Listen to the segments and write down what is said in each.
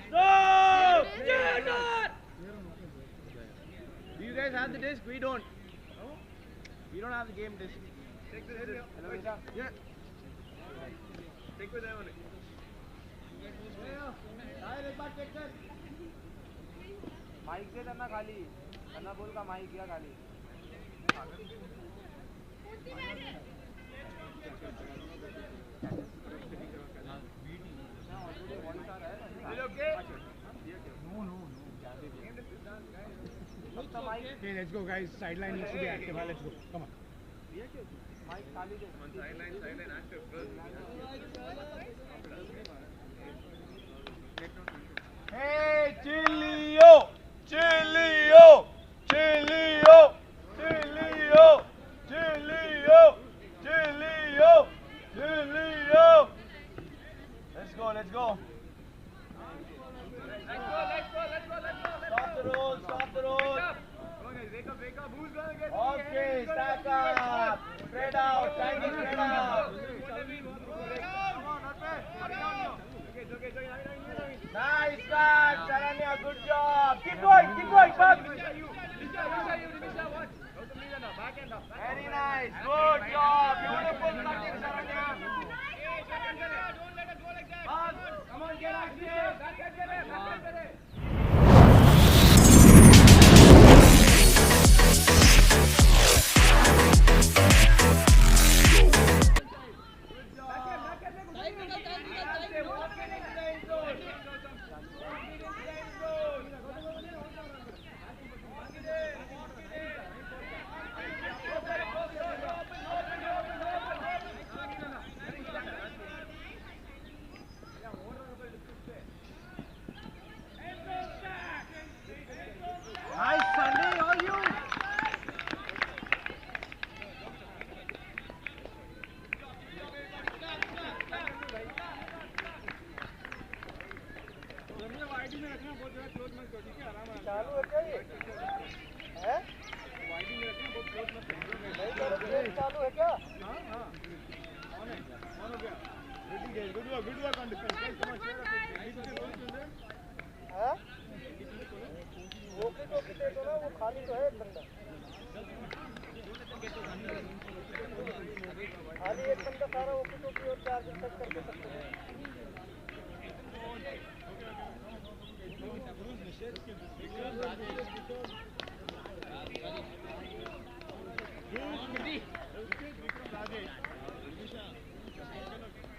Stop! Do you guys have the disc? We don't. We don't have the game disc. Take this. Yeah. Take with them. Mic दे देना खाली करना बोल का mic दिया खाली Okay, let's go guys. Sideline needs to be active. Let's go. Come on. Mic खाली दे Sideline active. Hey, Chilio! Chilio! Chilio! Chilio! Chilio! Chilio! Chilio! Let's go, let's go. Stop the roll, stop the roll. wake up who's gonna get Okay, stack up. Spread out, standing spread out. Nice catch, Saranya, good job. Keep going, Buck. Very nice, good job. Beautiful catching, Saranya. Buck, come on, get active.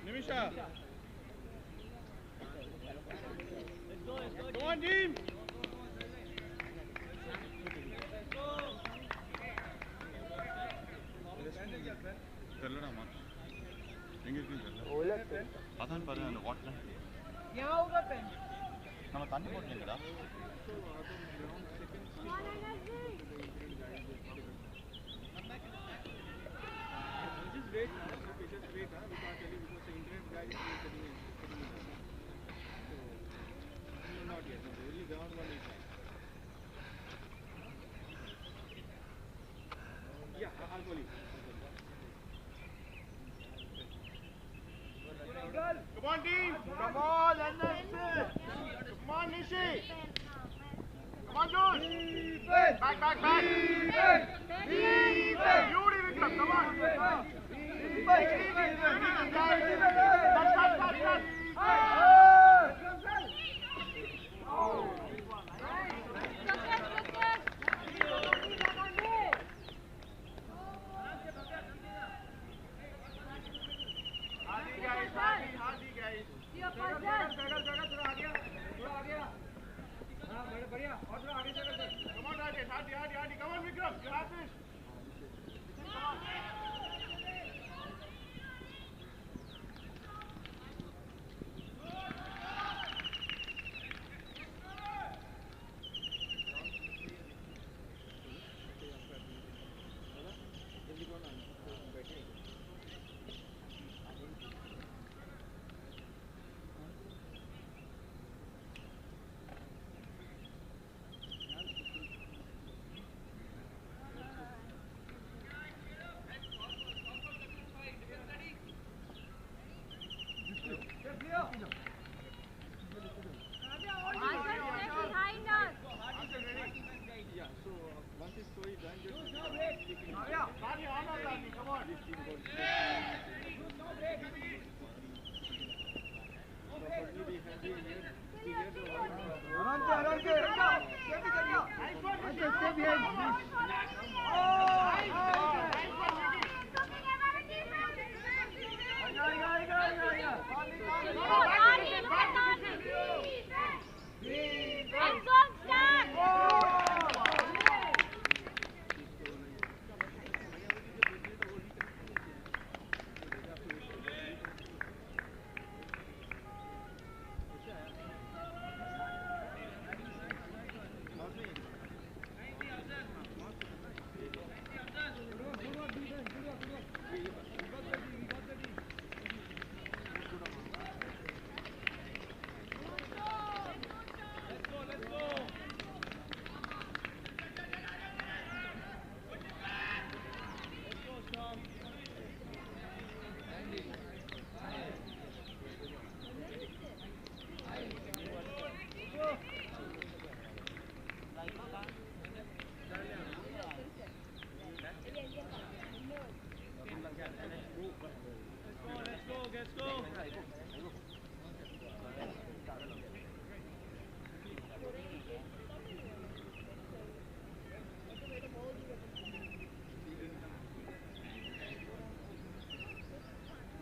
Nimisha. Come on, team. అతను పర్లేదు water நம்ம தண்ணி போட்டுங்களா just wait now okay just wait we can't tell you because the internet guy is telling me so not yet no, only ground one is yeah I'll call you Come on, team. Come on, NS. Come on, Nishi. Come on, Jules. Back. Beauty, Vikram. Come on. Hearty guys. थोड़ा आ गया. हाँ बढ़िया और थोड़ा आगे चल. Come on, hearty. Come on, Vikram. You have this. Come on. his story done just Come on. this team got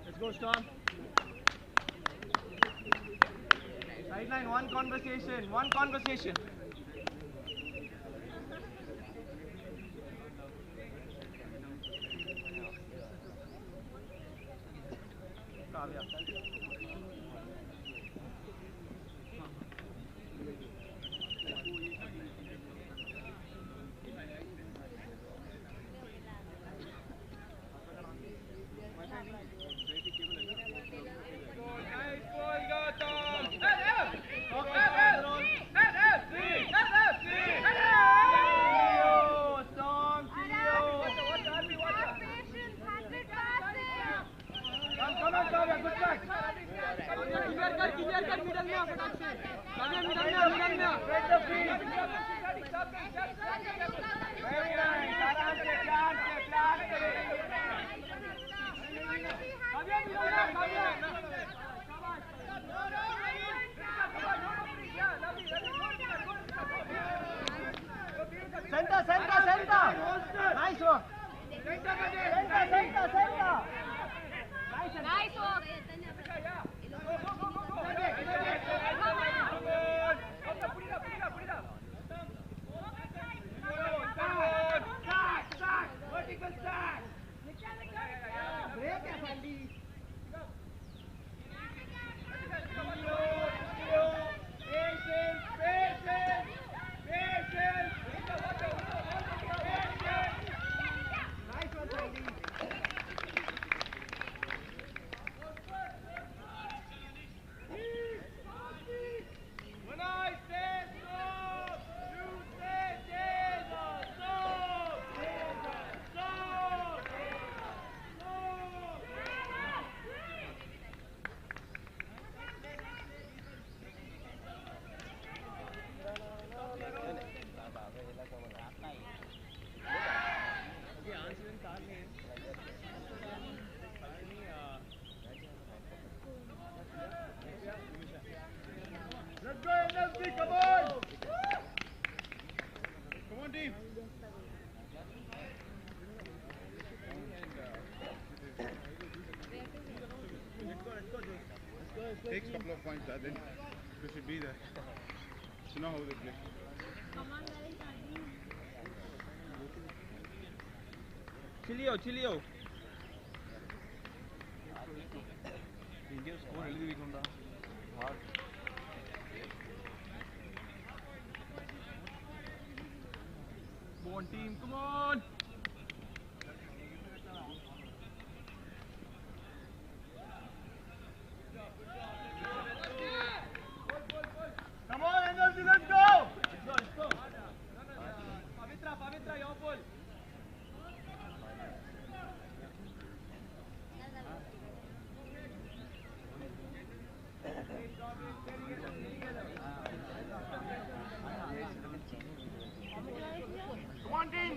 Let's go, Storm. Sideline, one conversation. Kavya. Center. Nice work. Center. Nice work. Vertical stack. Break it, Sandy. Let's go, NLC, come on! Come on, team! Takes a couple of points, then we should be there. You know how they play. Chilio. Indian score எழுதி வைக்கணும்டா. Come on, team, come on! Come on, NLC, let's go! Let's go. Pavitra, your ball. Come on, team!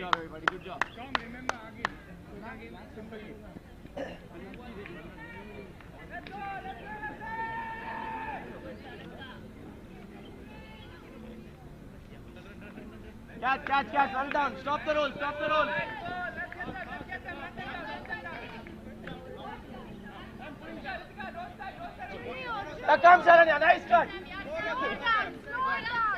job, everybody. Good job. Tom, remember again. Again, simple game. Let's go, let's go, let's go! Catch, well done. Stop the roll, stop the roll. Let's get them. Come, Saranya, nice cut. Slow down.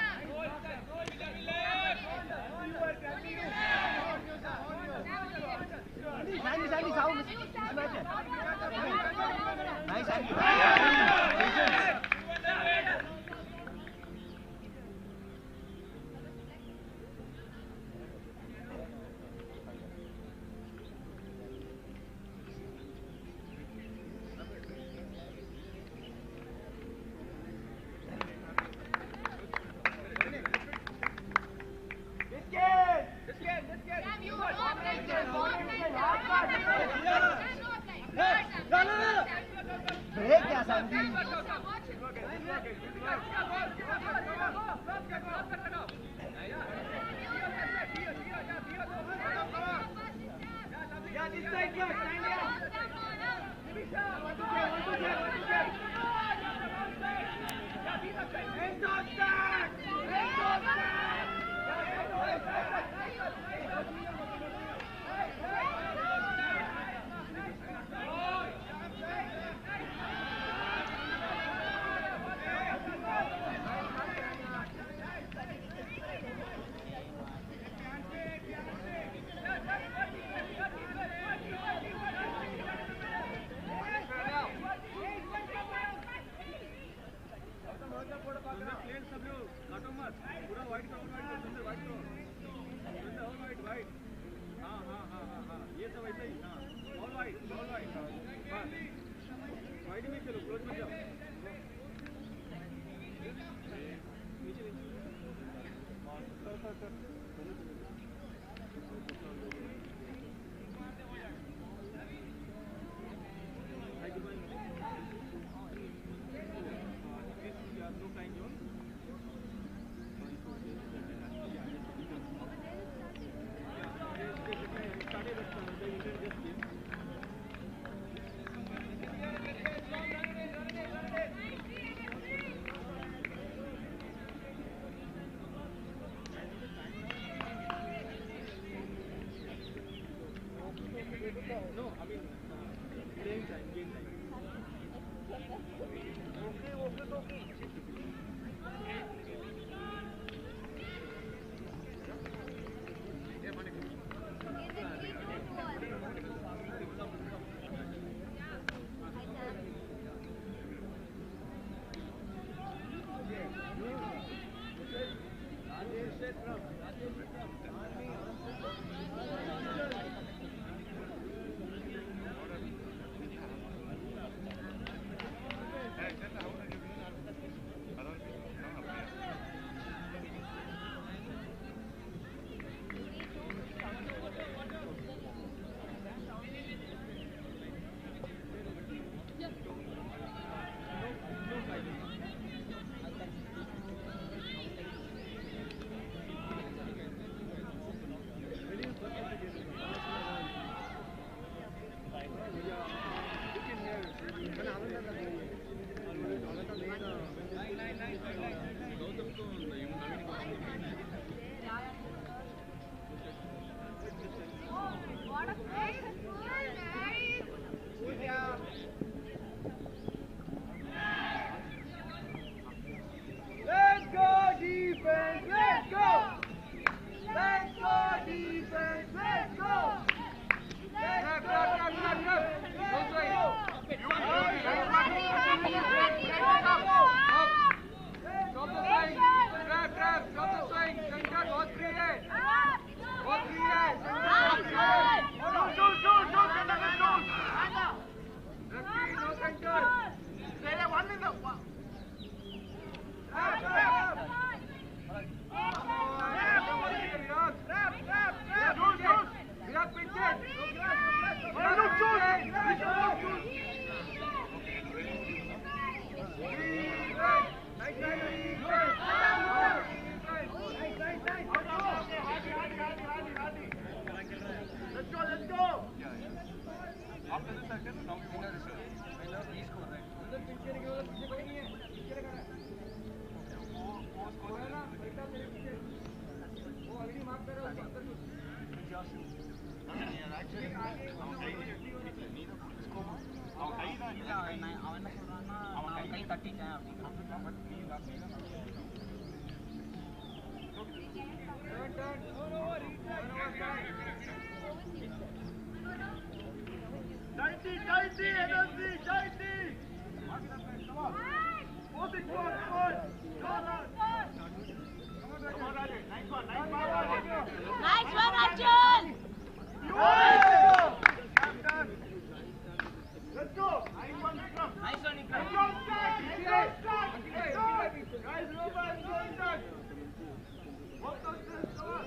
Sandy, sound. Nice, Sandy. Break ya, Sandy. Good. Nice one, Arjun! Let's go! Nice one, Vikram! Nice one, Ikram. Let's go, start! Let's go, start! Let's go! Guys, remember, let's go, start! Work on this, come on!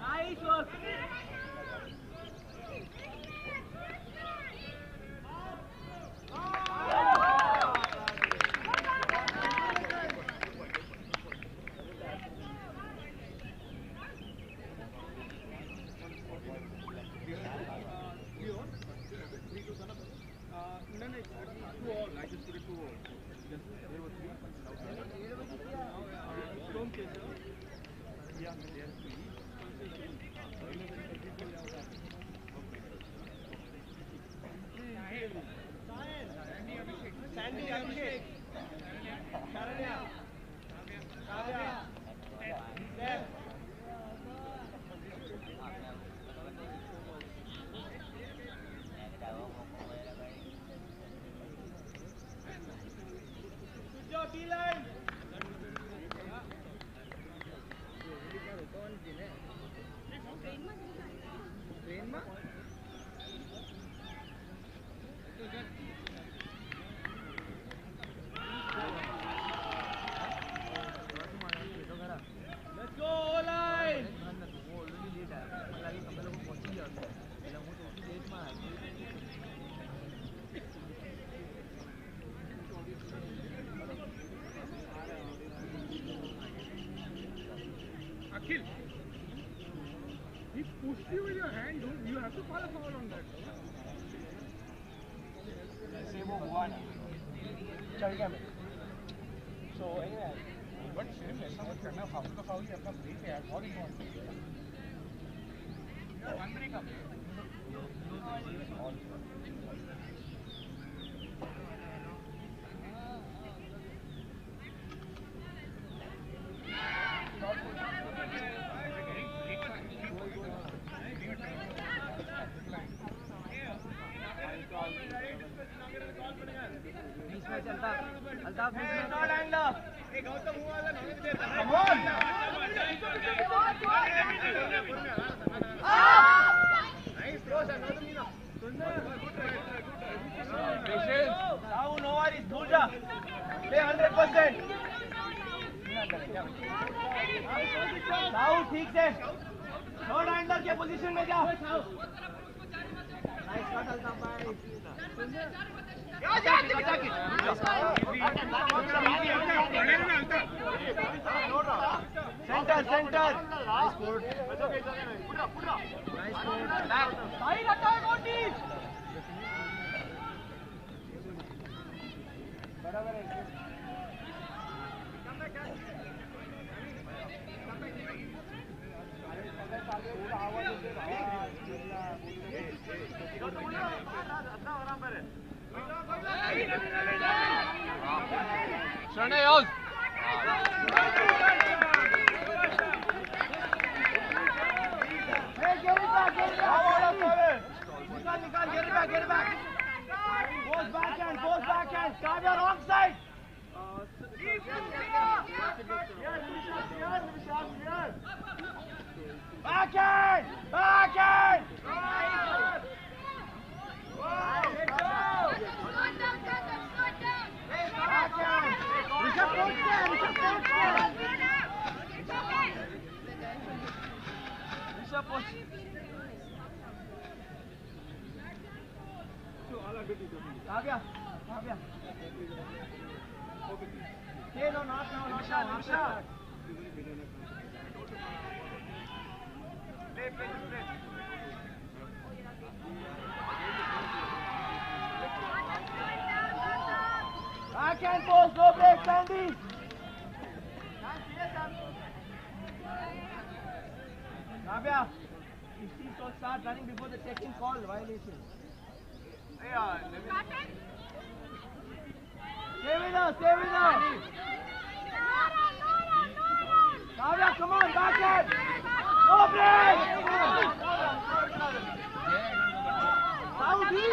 Nice work. No, it's 2 all. I just put it 2 all. Just there were 3 punches outside. Stone chaser. Yeah, they are 3. Sandy Abhishek. Sharanya. Kavya. Steph. Good job, D-line. Let's go, O-line. Akhil, he pushed you with your hand, dude. You have to call a foul on that. से वो हुआ ना चढ़ गया मैं so anyway but सिर्फ ऐसा मत करना फाउल का फाउल ही अपना ब्रेक है यार बहुत इंपॉर्टेंट है one break up Altaf not angler एक गौतम हुआ वाला नॉलेज देता है come on nice throw sir no Meena patience now no worries भूल जा प्ले 100% नाउ ठीक से नॉट एंगलर के पोजीशन में जा नाइस कट अल्ताफ भाई Center, center. Nice sport. It's okay, it's okay. Put up, put up. Nice sport. Back. Side attack on team. बराबर है. Come back, guys. Come back. Shane, out. Hey, get it back, get it back. Nikal, get it back. Post backhand. Kavya, wrong side. Backhand. Kavya. Hey, no, not now. Nisha. Back and forth, no break, Sandy. Navya, if she don't start running before the taking call, violation. Stay with us, stay with us. Navya, come on, back end. No break. Saudi.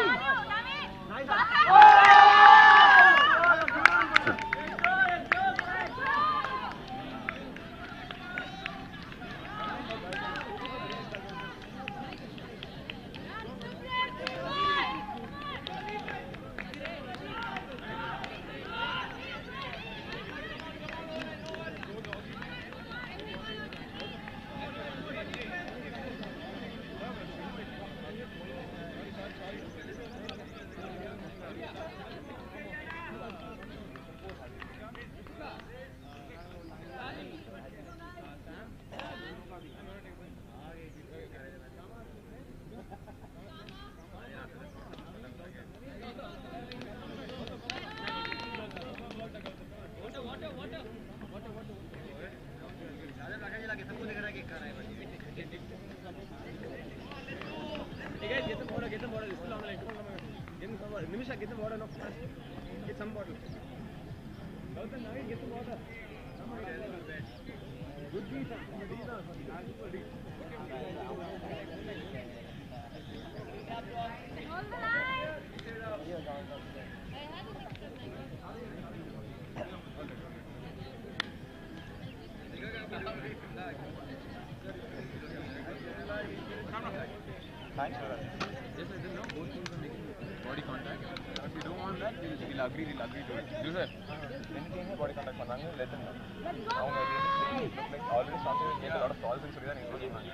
Nimisha, get some water now. Get some bottle. Get some water. Good deed. Hold the line. Thanks for that. Yes, I didn't know. Both teams are making body contact. If you don't want that, we'll agree to it. You said, anything body contact, let them know. Now, look like already started to make a lot of calls and so that including right?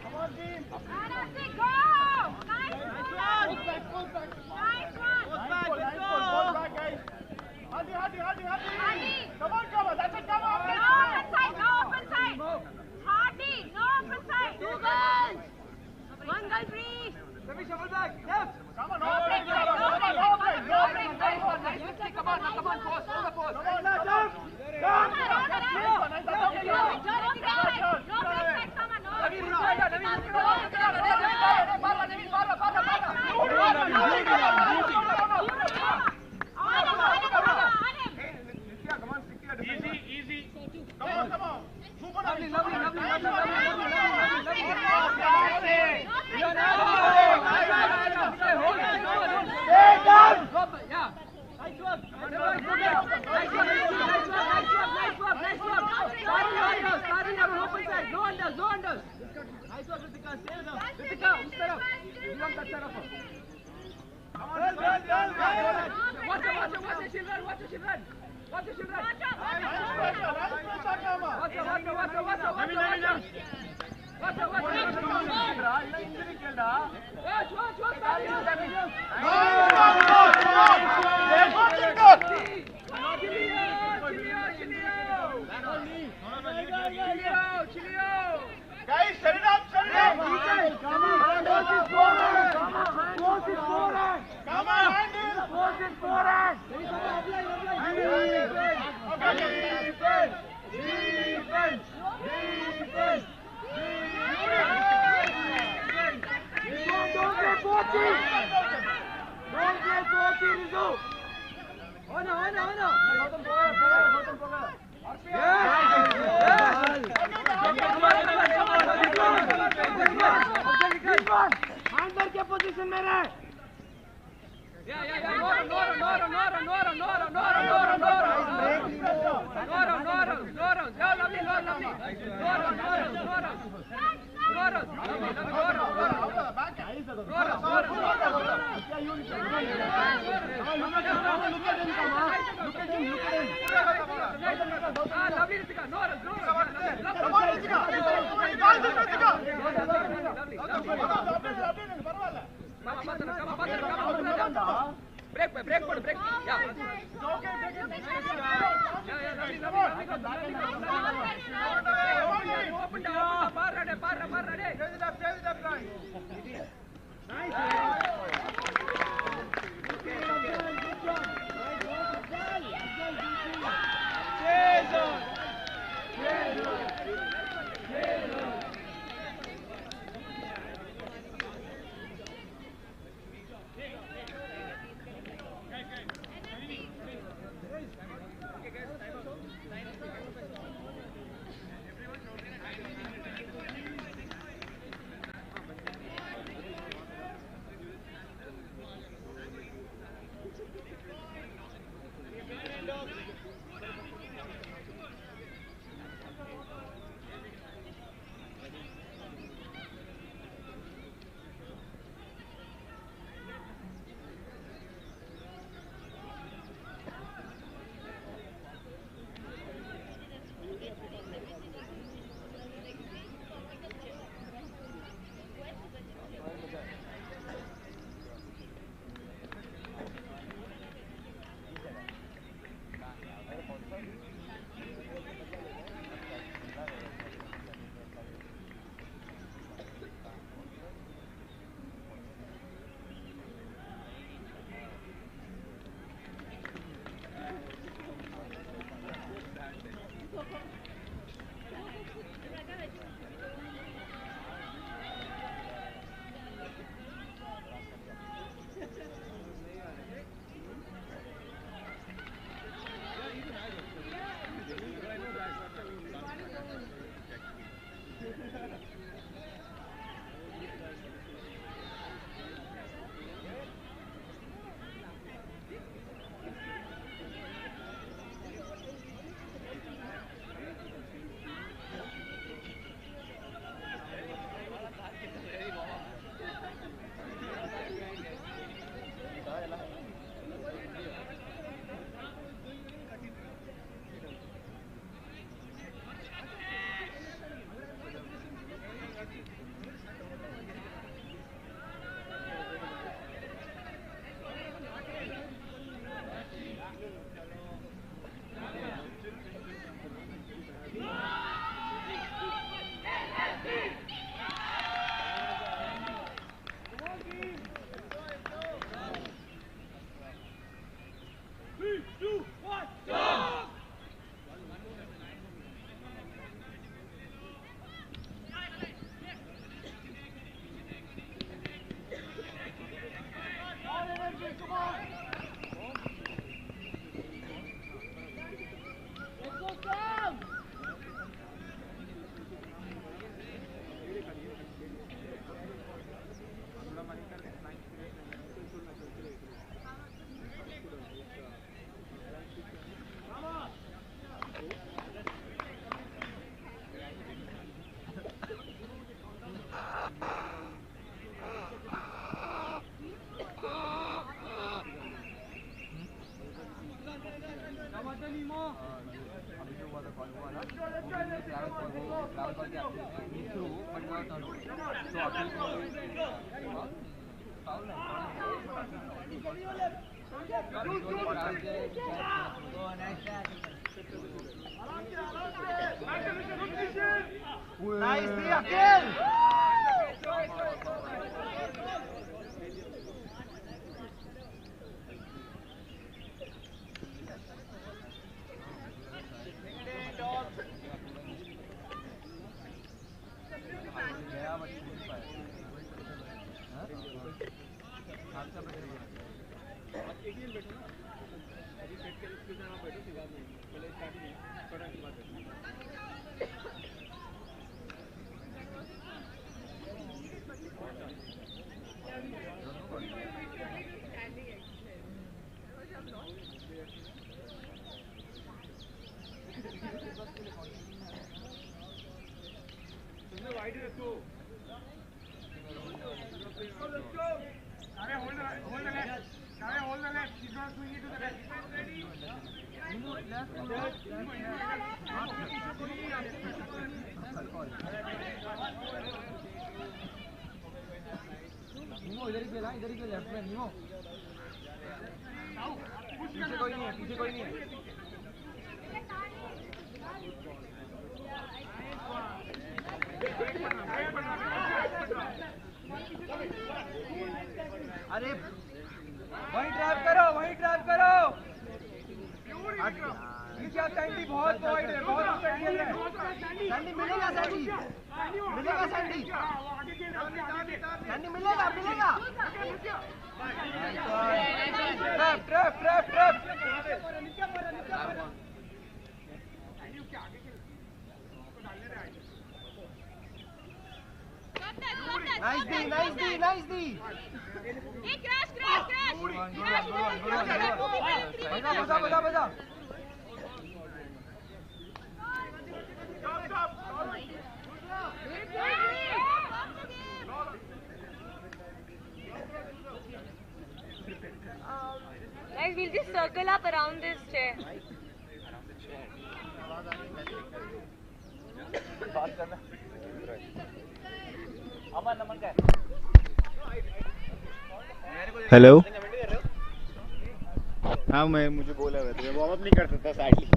Come on, team. Go! Nice one! Nice one! Nice back, guys. Hadi. Come on. That's it, come on. No open side. Hardy, no open side. 2 goals. 1 goal free. Let me shuffle back. Left. Come on, No break. Come on, post. Come on, left. Easy. Come on. Lovely. Guys, set it up. Come on, अंदर के position में रहे break, break. Yeah. Open down, far ready. Nice, Akil! पीछे कोई नहीं है, पीछे कोई नहीं है. अरे वहीं ड्राइव करो, वहीं ड्राइव करो. नीचे आप सैंडी बहुत वाइड है, बहुत ऊपर है. सैंडी मिलेगा, सैंडी मिलेगा, सैंडी सैंडी मिलेगा, मिलेगा. Trap trap trap trap. Nice दी, नाइस दी, नाइस दी. Hey, crash, crash, crash! बजा बजा बजा. Guys, we'll just circle up around this chair. बात करना. अमन अमन का. हेलो. हाँ मैं मुझे बोला हुआ था, वार्म अप नहीं कर सकता साइडली.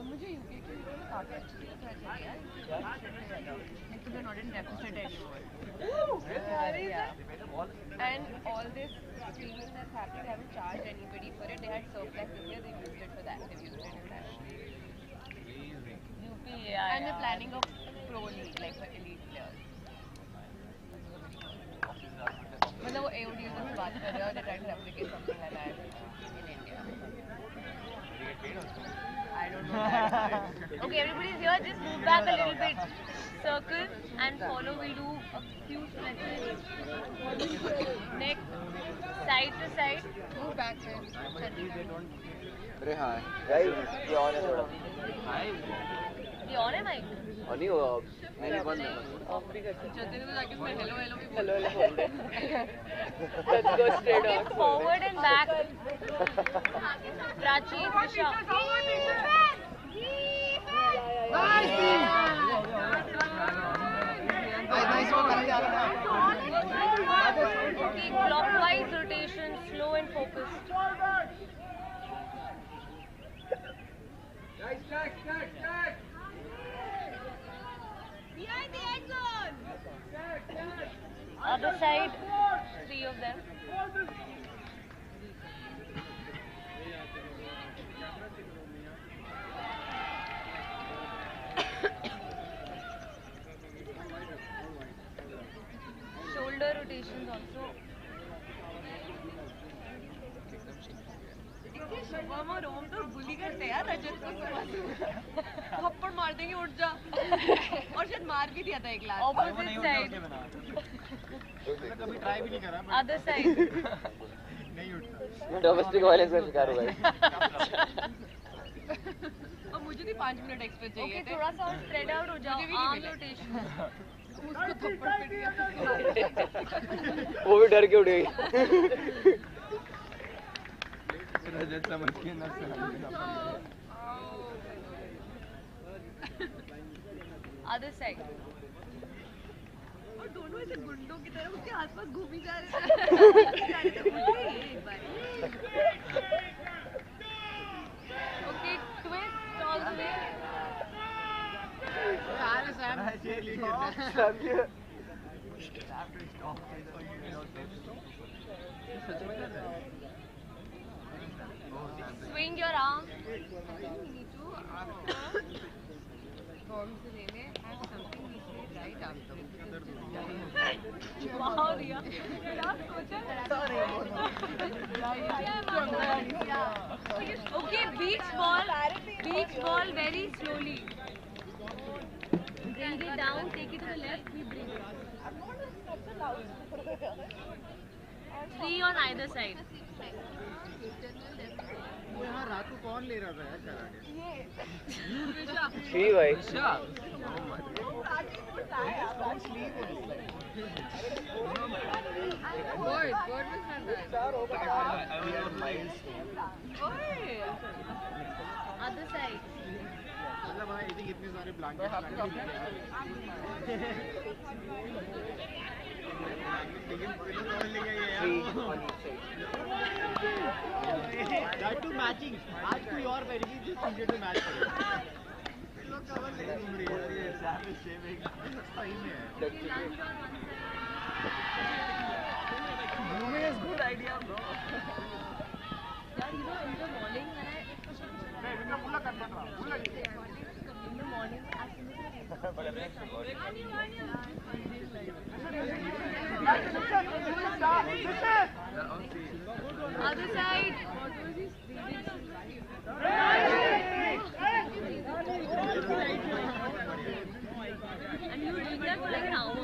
मुझे यूके के काफी अच्छी लगता है यार. Like they're not in deficit anymore. And all this streaming that's happening, they haven't charged anybody for it. They had surplus this year, they used it for that. They've used it in that. UP, yeah. And they're planning a pro league, like for elite players. मतलब वो AODs में बात कर रहे हैं और they're trying to replicate something like that in India. I don't know that. Okay, everybody's here. Just move back a little bit. Circle and follow. We'll do a few stretches. Neck, side to side. Move back there. अरे हाँ guys ये on है थोड़ा. ये on है mic? और नहीं वो मैंने बंद है. जल्दी से जाके उसमें hello hello भी बोल. Let's go straight on. Forward and back. Prachi, Disha. Nice वो करके आ रहा है. Okay, clockwise rotation, slow and focused. Guys, stack, stack, stack. Behind the end zone. Other side, 3 of them. Shoulder rotations also. Shubham और ओम तो बुली करते हैं यार रजत को. थप्पड़ मार देंगे, उठ जा. और शायद मार भी दिया था एक लाख. Opposite side. कभी ट्राई भी नहीं करा. Other side. नहीं उठता. डोमेस्टिक वायलेंस का शिकार हुआ है. और मुझे भी 5 मिनट एक्स्ट्रा चाहिए थे. थोड़ा सा स्प्रेड आउट हो जाओ. Arm rotation. उसको थप्पड़ पीट दिया. वो भी डर के उड़ गई. रजत समझ के ना Other side. और दोनों ऐसे गुंडों की तरह उसके आसपास घूमी जा रहे थे. Okay, twist all the way. Swing your arm. I think we need to after forms the way have something we say right after. Wow, Riya. Okay, beach ball very slowly. Bring it down, take it to the left, we bring it. 3 on either side. वो यहाँ रात को कौन ले रहा था यार karate? Shri भाई. Other side. मतलब भाई इतने सारे ब्लैंकेट That too matching. आज कोई और पहनेगी जिस टी-शर्ट में मैच करेगा। लोग कवर लेके घूम रही है यार ये savage shaming सही में है। Grooming is good idea bro. Yeah, you know, in the morning when I in the morning as soon as other side. And you did that for like an hour.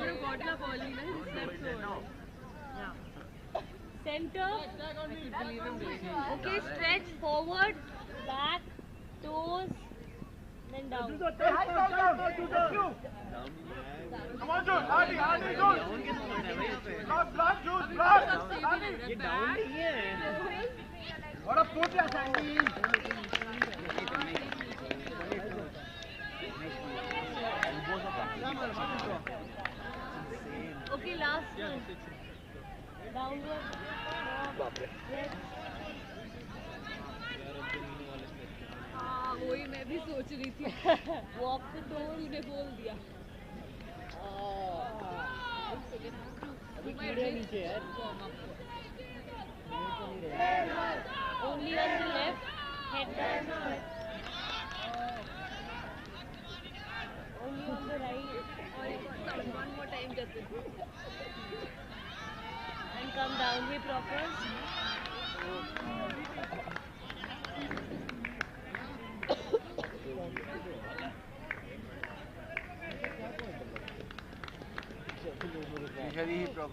Center. Okay, stretch forward, back, toes, then down. Come on, Jude. Hardy, Jude. Block, Jude, block. ये down नहीं है. और अब put या Sandy. Okay, last one. Downward. हाँ वही मैं भी सोच रही थी Walk the toes. तूने बोल दिया अभी कीड़े नीचे है. Only on the left. Head down. Only on the right. one more time करते हैं And come down way proper.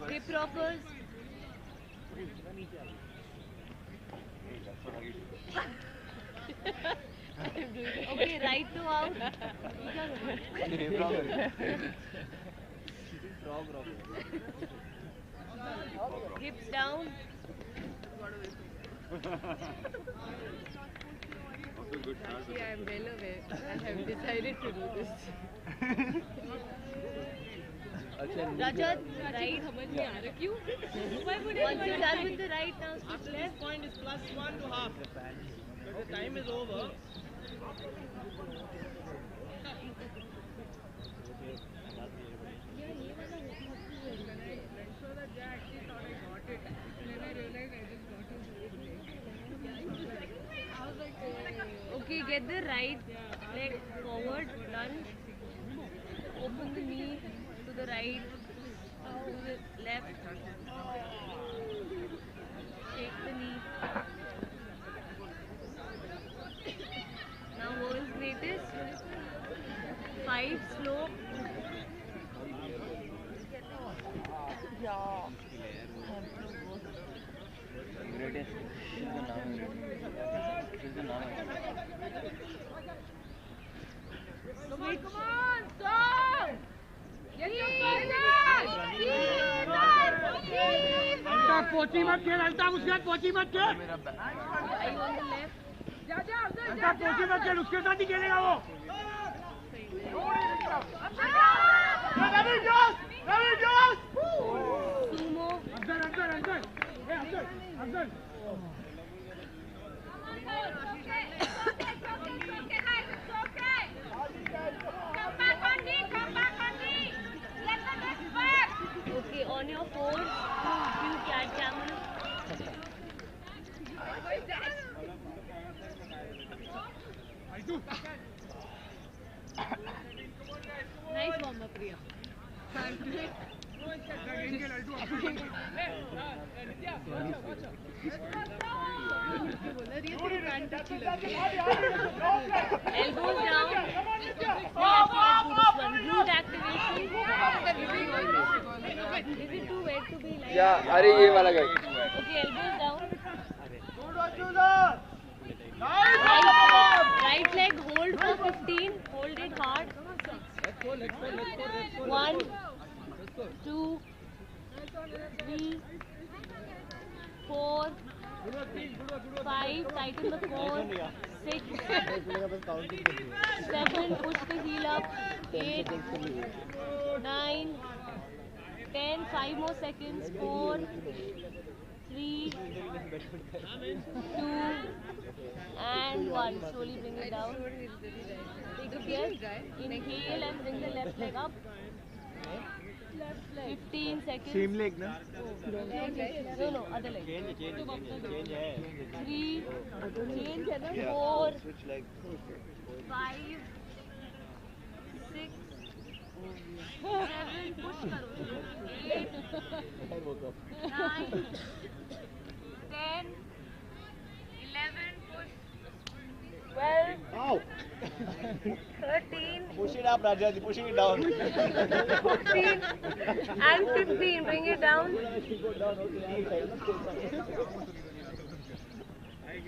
Hip propers. Okay, right to out. Hips down. Actually, I am well aware and have decided to do this. Rajat, right. समझ नहीं आ रहा क्यों? Why would Once you're done with the right, now switch left. Point is +1.5. But the time is over. Okay, get the right leg forward, lunge. Open the knee to the right, to the left. Shake the knee. Now world's greatest. 5 slow. Greatest. Come on, stop! Get your Altaf पोची मत खेल. अल्ताफ उसके साथ पोची मत खेल. Are you on the left? Altaf पोची मत खेल. उसके साथ ही खेलेगा वो. Sumo. अंदर. Okay, on your fours, do cat camel. Nice warm up, Priya. Elbows down. Glute activation. Is it too wet to be like? Yeah, अरे ये वाला guy. Okay, elbows down. Right. Right leg hold for 15. Hold it hard. 1, 2, 3, 4, 5. Tighten the core. 6, 7. Push the heel up. 8, 9, 10, 5 more seconds. 4, 3, 2, and 1. Slowly bring it down. Take a breath. Inhale and bring the left leg up. 15 seconds. Same leg, na? No, other leg. Change. 3, 4, 5, 6, 7, push karo. 8, 9, 10, 11, push. 12, Ow! 13, Push it up, Raja. Pushing it down. 14, and 15. Bring it down.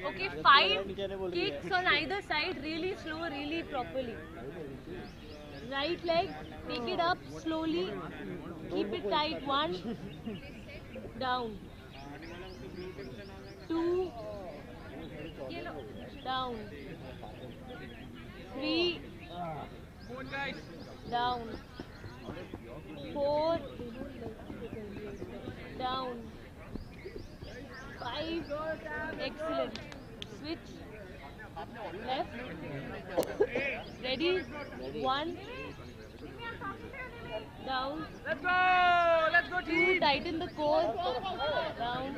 Okay, 5 kicks on either side, really slow, really properly. Right leg, take it up slowly, keep it tight. 1, down. 2, down. 3, down. 4, down. 5, excellent. Switch. Left. Ready? 1, down. Let's go 2, team. tighten the core. Down.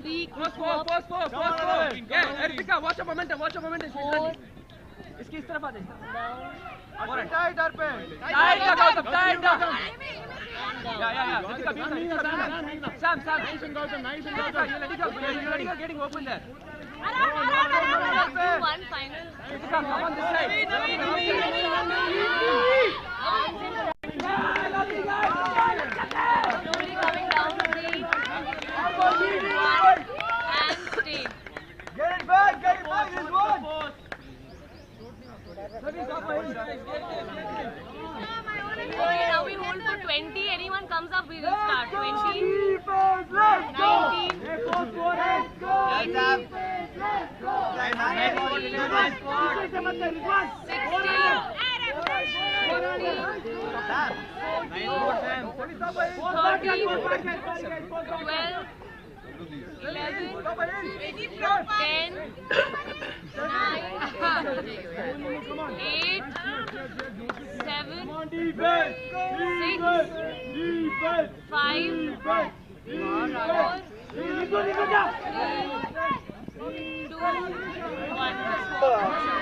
3, quick up. First. Yeah, Ritika, watch your momentum. 4, इसकी इस तरफ आ जाए. down. Tight Arpan. Tight Gautam. And down. Yeah. Ritika, be Sam. Nice and Gautam. You're getting open there. Let's do one final. Ritika, come on this side. Arms in front. Slowly coming down. 3, 1, and stay. Get it back, this one. Okay, now we hold for 20. Anyone comes up, we will start. 20, 19,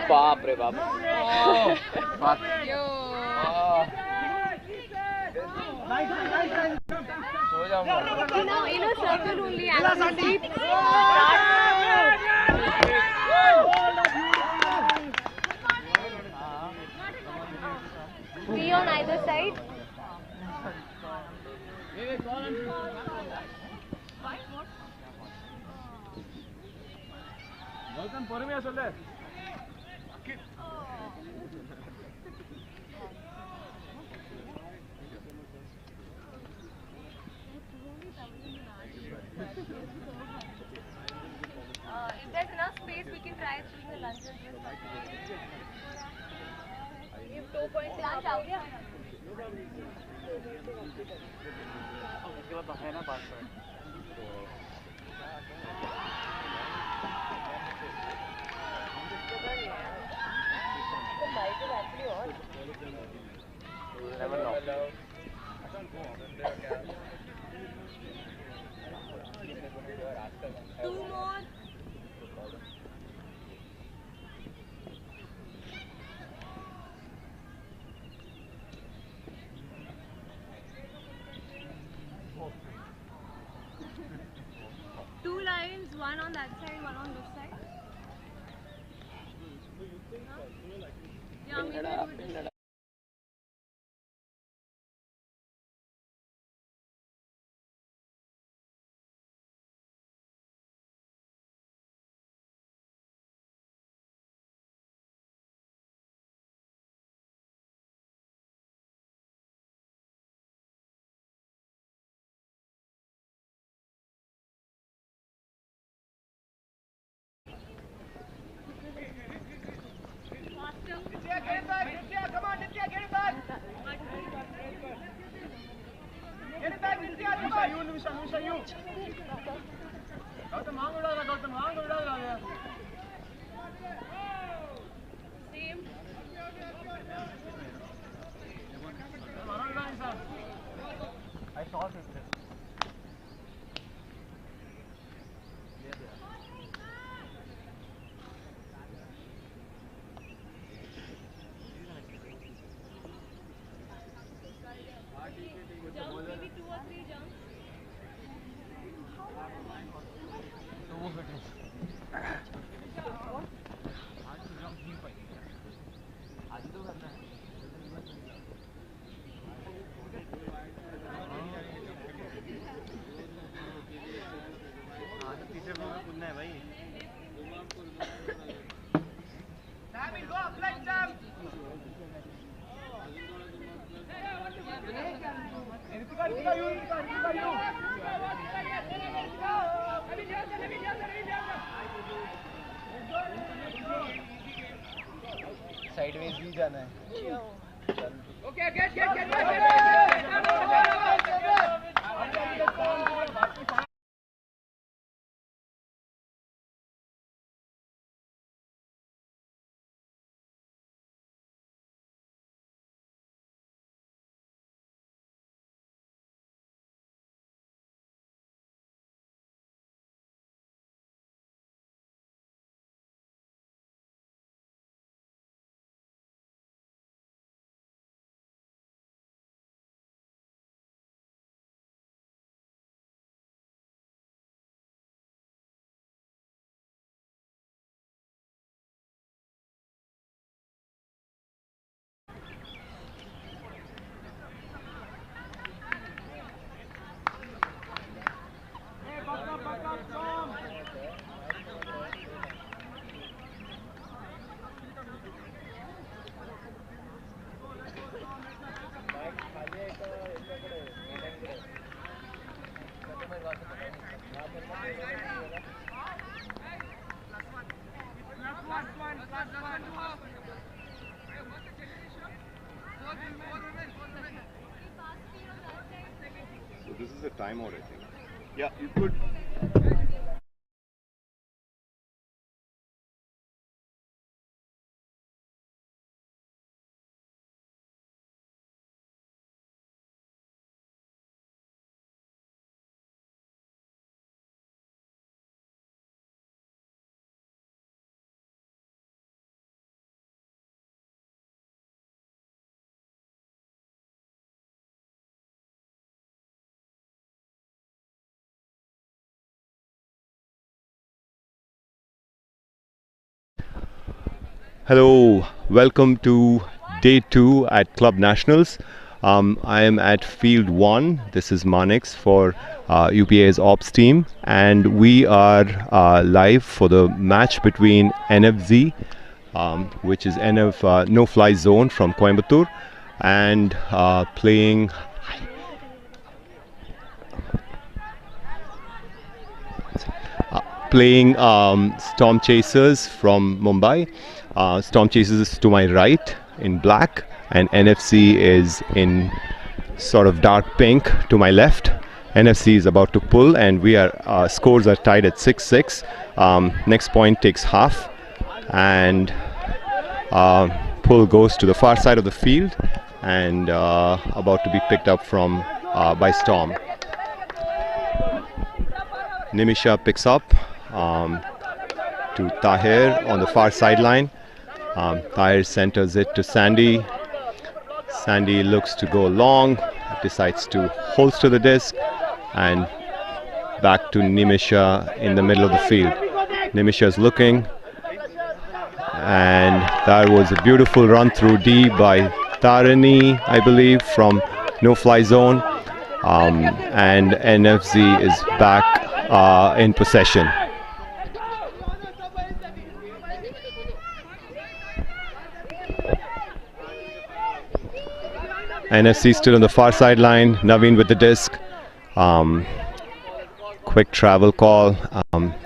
बाप रे बाप सो जाऊंगा Now in a circle only and sleep. Three on either side. Gautham பொறுமையா சொல்லு. If there's enough space, we can try doing the lunge and twist. Give 2 points lunge out. इसके बाद है ना 5 point Two more. Two lines, one on that side, one on this side. Yeah, maybe do it this way. Get back, come on. Nimisha, you. Gautam, vaanga vidadra. Same. I saw it. Jump, maybe 2 or 3 jumps. Sideways भी जाना है. Okay, get. So this is a timeout, I think. Yeah, you could. Hello, welcome to day 2 at Club Nationals. I am at Field 1. This is Manix for UPA's Ops team, and we are live for the match between NFZ, which is NF No Fly Zone from Coimbatore, and playing Storm Chasers from Mumbai. Storm Chasers is to my right in black, and NFC is in sort of dark pink to my left. NFC is about to pull, and we are scores are tied at 6-6. Next point takes half, and pull goes to the far side of the field, and about to be picked up from by Storm. Nimisha picks up to Tahir on the far sideline. Tahir centers it to Sandy. Sandy looks to go long, decides to holster the disc, and back to Nimisha in the middle of the field. Nimisha is looking, and that was a beautiful run through D by Tarini, I believe, from No Fly Zone, and NFZ is back in possession. NFC still on the far sideline. Naveen with the disc. Quick travel call.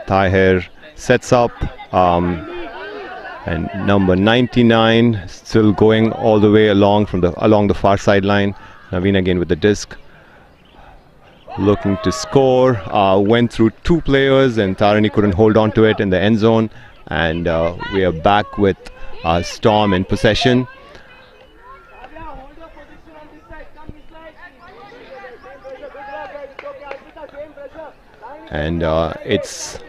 Tahir sets up. And number 99 still going all the way along the far sideline. Naveen again with the disc. looking to score. Went through two players and Tarani couldn't hold on to it in the end zone. And we are back with Storm in possession. And it's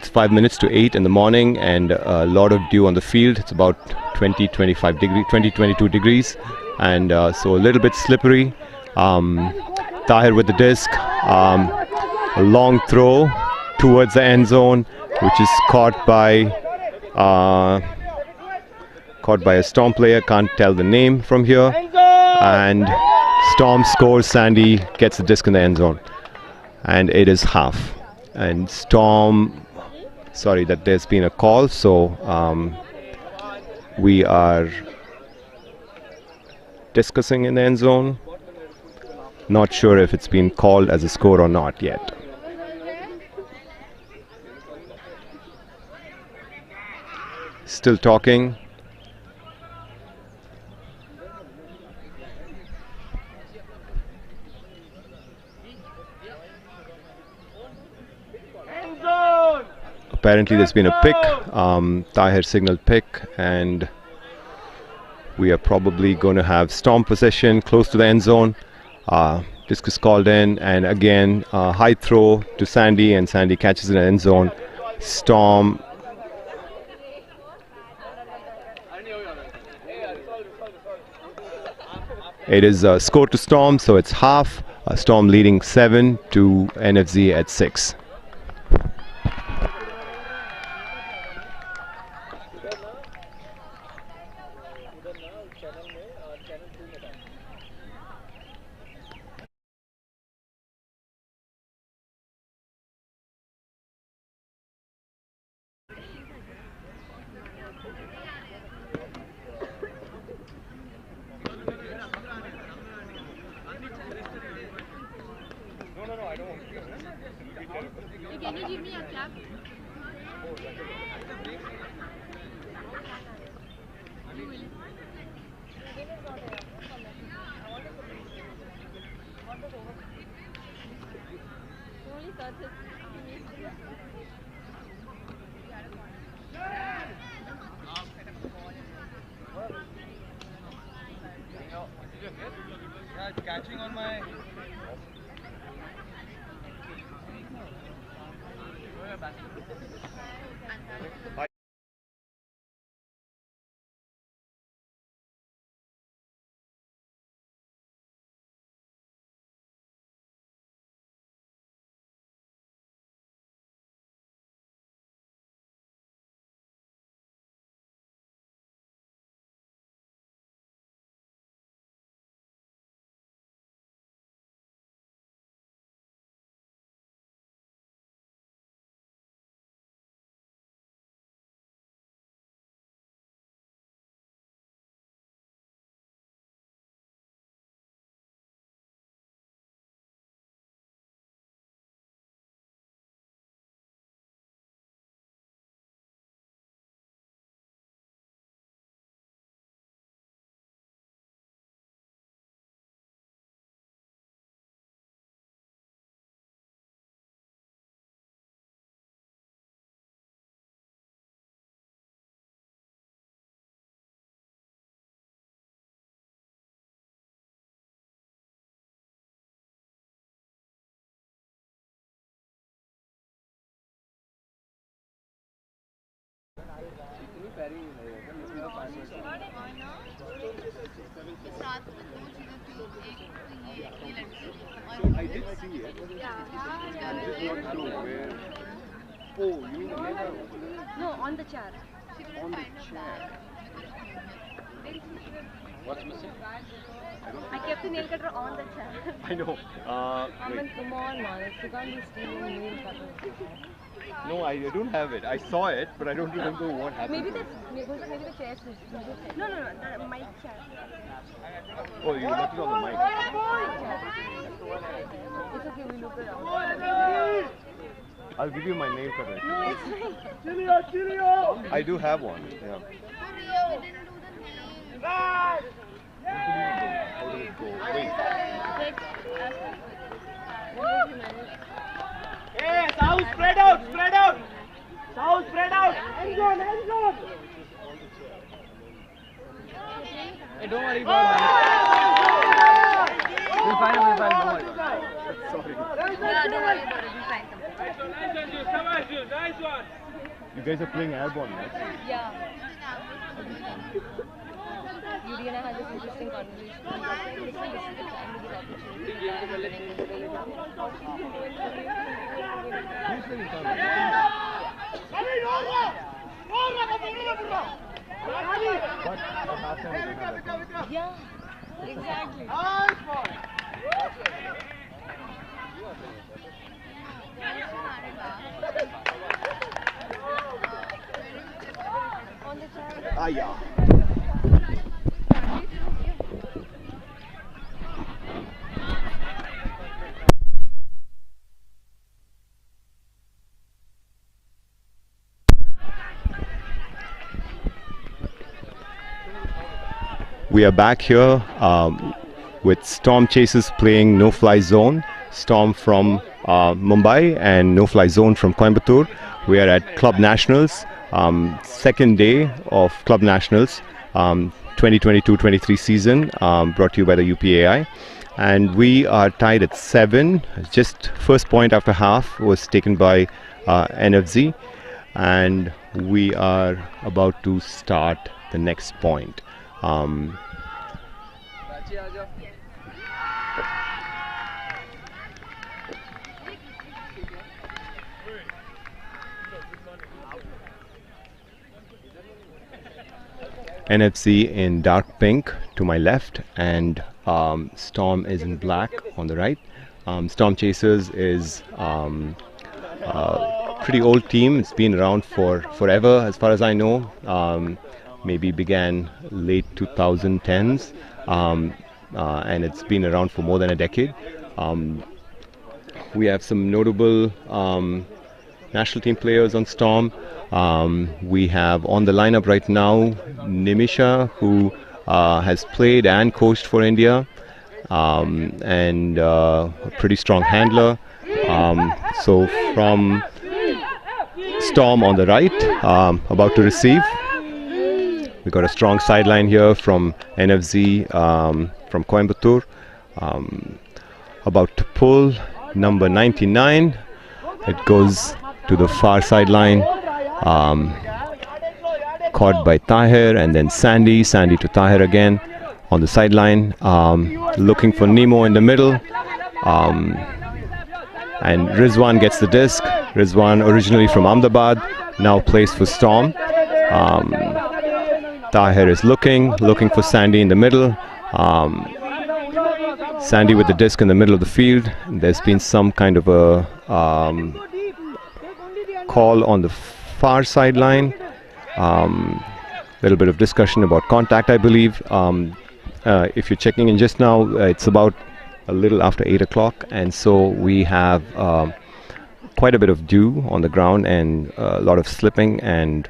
5 minutes to 8 in the morning and a lot of dew on the field. It's about 22 degrees, and so a little bit slippery. Tahir with the disc, a long throw towards the end zone, which is caught by a Storm player. Can't tell the name from here, and Storm scores. Sandy gets the disc in the end zone, and it is half. And Storm, sorry that there's been a call, so we are discussing in the end zone. Not sure if it's been called as a score or not yet. Still talking. Apparently there's been a pick. Tahir signaled pick, and we are probably going to have Storm possession close to the end zone. Disc is called in, and again high throw to Sandy, and Sandy catches in the end zone. Storm. It is a score to Storm, so it's half. Storm leading 7 to NFZ at 6. Can you give me a cap? Catching on my. I did see it. I just want to know where. Oh, you mean the letter over there? No, on the chair. On the chair. What's missing? I kept the nail cutter on the chair. I know. Wait. Come on, man. You can't be stealing nail cutter. No, I don't have it. I saw it, but I don't remember what happened. Maybe the chair. No, the mic chair. Oh, you left it on the mic. It's okay, we look around. I'll give you my nail cutter. No, it's fine. I do have one. Yeah. How did it go? Wait. Hey, don't worry about it. We'll find him, don't worry about it. Yeah, don't worry about it. We'll find something. You guys are playing Airborne, right? Yeah. Yuri and I had this interesting conversation. Listen to the time to give opportunity. Yeah, exactly. On the side. Ah, yeah. We are back here with Storm Chasers playing No Fly Zone. Storm from Mumbai and No Fly Zone from Coimbatore. We are at Club Nationals, second day of Club Nationals, 2022-23 season, brought to you by the UPAI. And we are tied at 7. Just first point after half was taken by NFZ. And we are about to start the next point. NFC in dark pink to my left, and Storm is in black on the right. Storm Chasers is pretty old team. It's been around for forever, as far as I know. Maybe began late 2010s, and it's been around for more than a decade. We have some notable national team players on Storm. We have on the lineup right now Nimisha, who has played and coached for India, and a pretty strong handler. So from Storm on the right, about to receive. We got a strong sideline here from NFZ from Coimbatore. About to pull number 99. It goes to the far sideline. Caught by Tahir, and then Sandy to Tahir again on the sideline. Looking for Nemo in the middle. And Rizwan gets the disc. Rizwan, originally from Ahmedabad, now plays for Storm. Tahir is looking for Sandy in the middle. Sandy with the disc in the middle of the field. There's been some kind of a call on the far sideline. Little bit of discussion about contact, I believe. If you're checking in just now, it's about a little after 8 o'clock, and so we have quite a bit of dew on the ground and a lot of slipping, and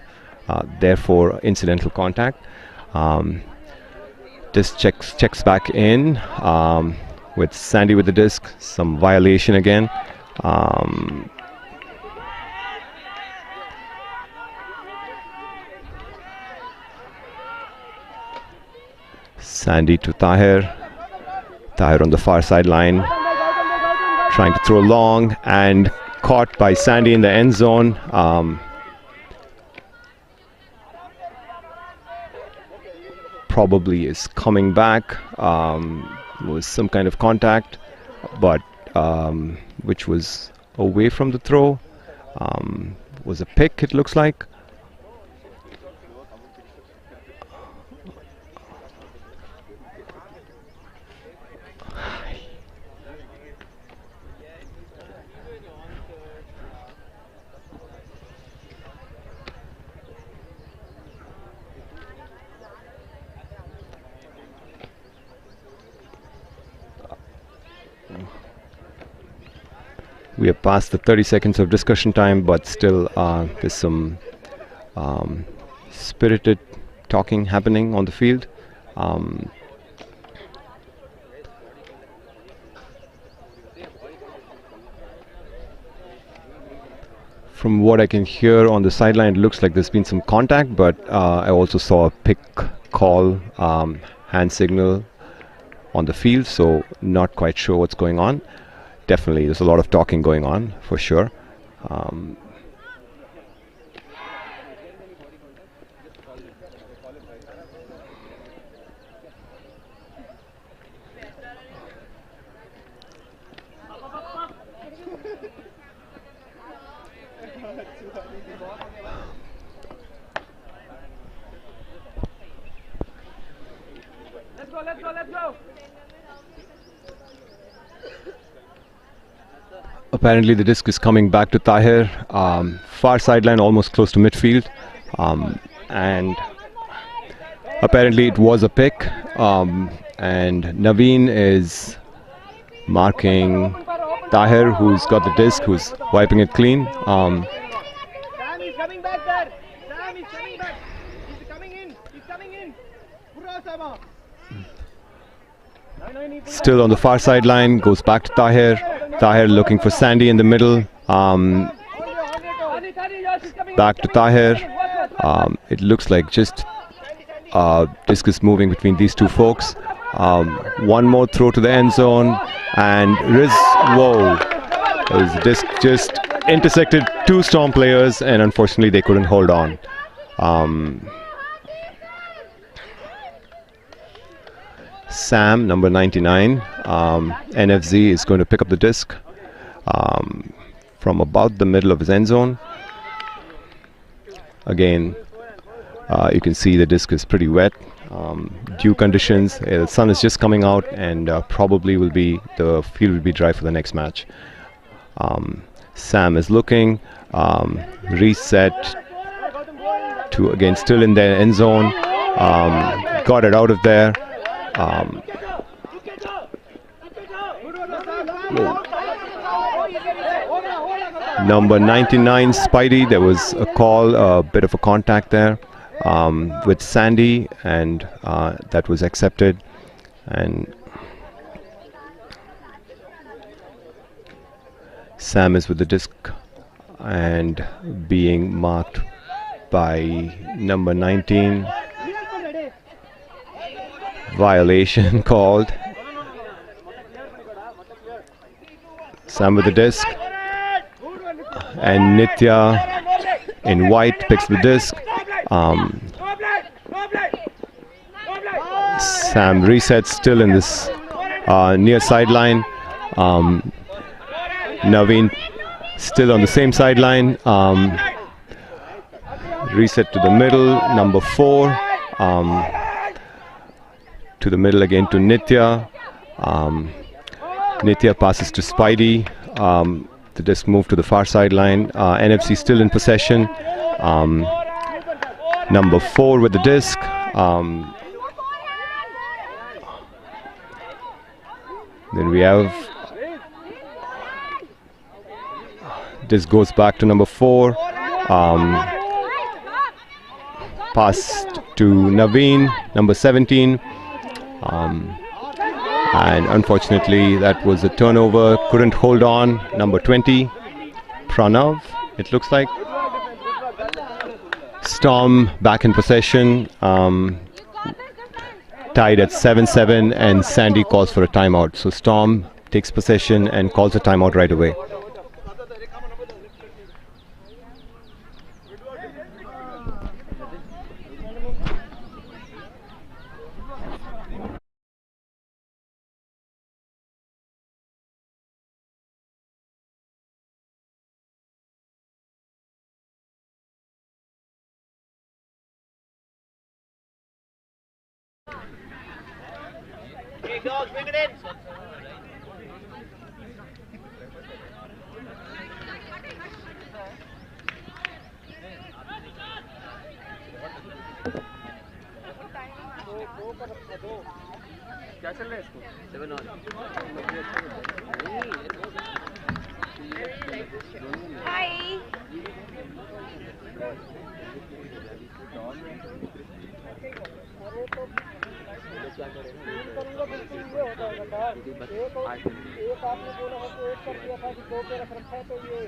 therefore incidental contact. Disc checks back in with Sandy with the disc. Some violation again. Sandy to Tahir. Tahir on the far sideline, trying to throw long, and caught by Sandy in the end zone. Probably is coming back. Was some kind of contact, but which was away from the throw. Was a pick, it looks like. We are past the 30 seconds of discussion time, but still there's some spirited talking happening on the field. From what I can hear on the sideline, it looks like there's been some contact, but I also saw a pick call, hand signal on the field, so not quite sure what's going on. Definitely, there's a lot of talking going on, for sure. Let's go. Apparently the disc is coming back to Tahir, far sideline, almost close to midfield, and apparently it was a pick, and Naveen is marking Tahir, who's got the disc, who's wiping it clean. Sam is coming back there. Sam is coming back. He's coming in. He's coming in. Still on the far sideline, goes back to Tahir. Tahir looking for Sandy in the middle. Back to Tahir. It looks like just disc is moving between these two folks. One more throw to the end zone, and whoa! The disc just intersected two Storm players, and unfortunately they couldn't hold on. Sam, number 99, NFZ, is going to pick up the disc from about the middle of his end zone. Again, you can see the disc is pretty wet. Dew conditions, the sun is just coming out, and probably the field will be dry for the next match. Sam is looking, reset to, again, still in their end zone, got it out of there. Number 99, Spidey, there was a call, a bit of a contact there with Sandy, and that was accepted. And Sam is with the disc and being marked by number 19. Violation called. Sam with the disc, and Nitya in white picks the disc. Sam resets, still in this near sideline. Naveen still on the same sideline. Reset to the middle, number 4. To the middle again to Nitya. Nitya passes to Spidey. The disc moved to the far sideline. NFC still in possession. Number 4 with the disc. Then we have disc goes back to number 4. Pass to Naveen, number 17. And unfortunately that was a turnover, couldn't hold on. Number 20, Pranav, it looks like. Storm back in possession, tied at 7-7, and Sandy calls for a timeout. So Storm takes possession and calls a timeout right away. Dogs, bring it in. क्या चल रहा है इसको? 7 on. Hi. एक आपने बोला है कि 1 कर दिया था कि 2 पे रख रखा है तो ये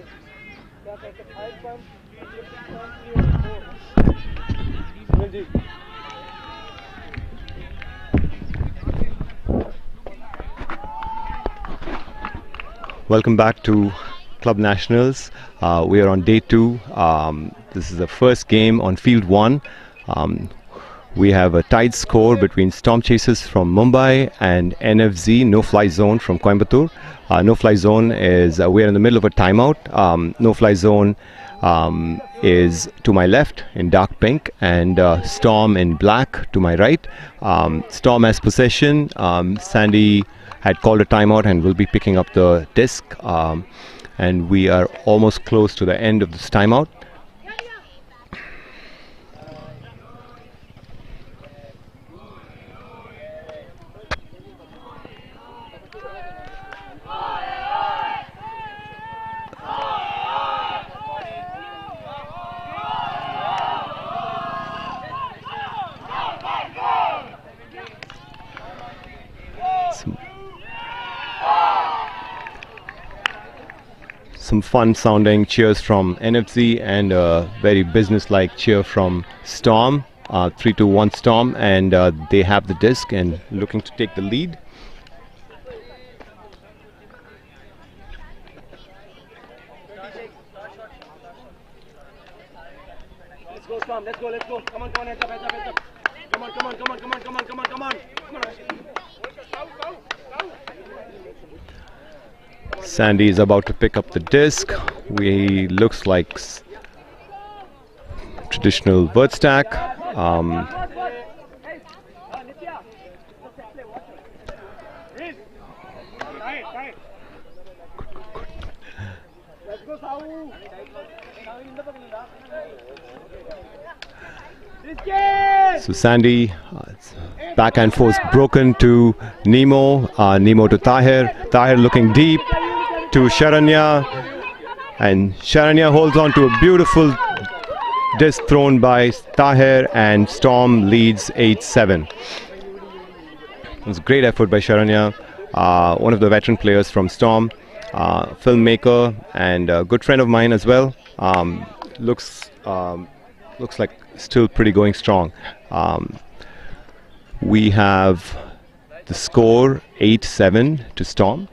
Welcome back to Club Nationals. We are on day 2. This is the first game on field 1. We have a tied score between Storm Chasers from Mumbai and NFZ No Fly Zone from Coimbatore. No Fly Zone is we are in the middle of a timeout. No Fly Zone is to my left in dark pink, and Storm in black to my right. Storm has possession. Sandy had called a timeout and will be picking up the disc. And we are almost close to the end of this timeout. Some fun sounding cheers from NFZ and a very business-like cheer from Storm. 3-2-1 Storm, and they have the disc and looking to take the lead. Let's go, Storm. Let's go. Come on, heads up. Come on. Sandy is about to pick up the disc. We looks like traditional word stack. So Sandy, back and forth broken to Nemo. Nemo to Tahir. Tahir looking deep to Sharanya, and Sharanya holds on to a beautiful disc thrown by Tahir, and Storm leads 8-7. It was a great effort by Sharanya, one of the veteran players from Storm, filmmaker and a good friend of mine as well. Looks like still pretty going strong. We have the score 8-7 to Storm.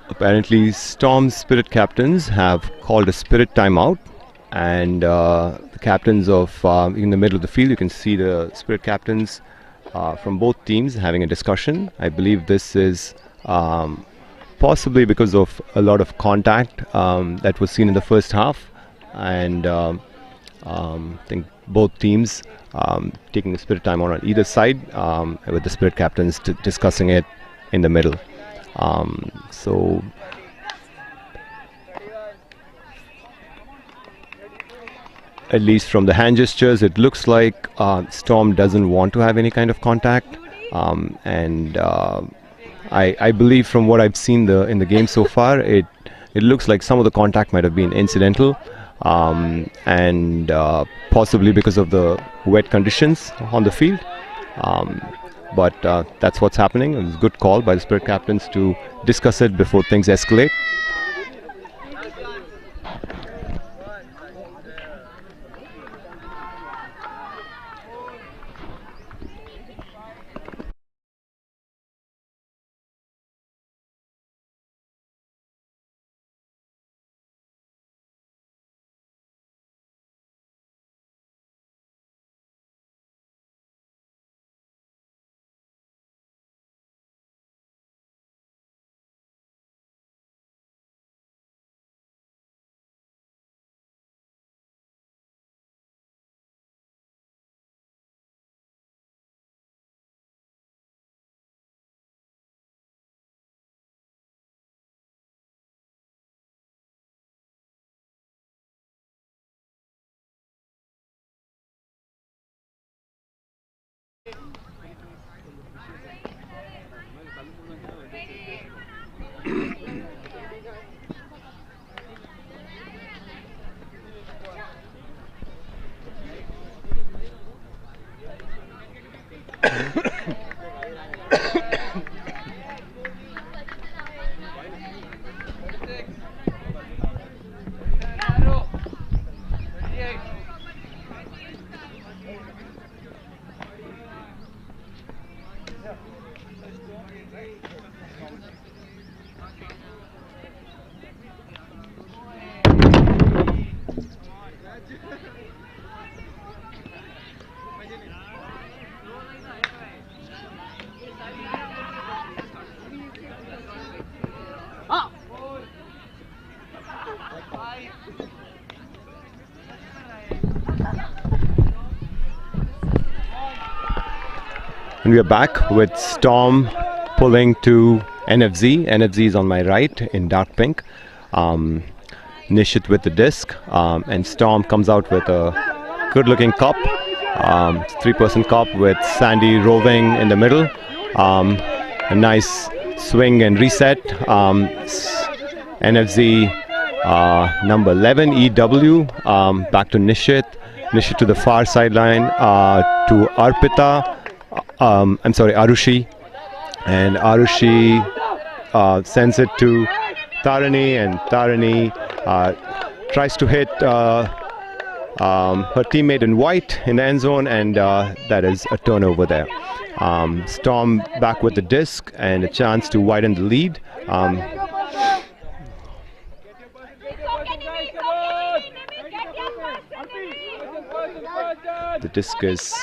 Apparently, Storm's spirit captains have called a spirit timeout, and the captains of in the middle of the field, you can see the spirit captains from both teams having a discussion. I believe this is possibly because of a lot of contact that was seen in the first half, and I think both teams taking the spirit timeout on either side, with the spirit captains discussing it in the middle. So at least from the hand gestures, it looks like Storm doesn't want to have any kind of contact, and I believe from what I've seen in the game so far, it looks like some of the contact might have been incidental, and possibly because of the wet conditions on the field. But that's what's happening. It was a good call by the spirit captains to discuss it before things escalate. And we are back with Storm pulling to NFZ. NFZ is on my right in dark pink. Nishit with the disc, and Storm comes out with a good-looking cup, 3-person cup with Sandy roving in the middle. A nice swing and reset. NFZ number 11 EW, back to Nishit. Nishit to the far sideline to Arpita. I'm sorry, Arushi. And Arushi sends it to Tarani, and Tarani tries to hit her teammate in white in the end zone, and that is a turnover there. Storm back with the disc and a chance to widen the lead. The disc is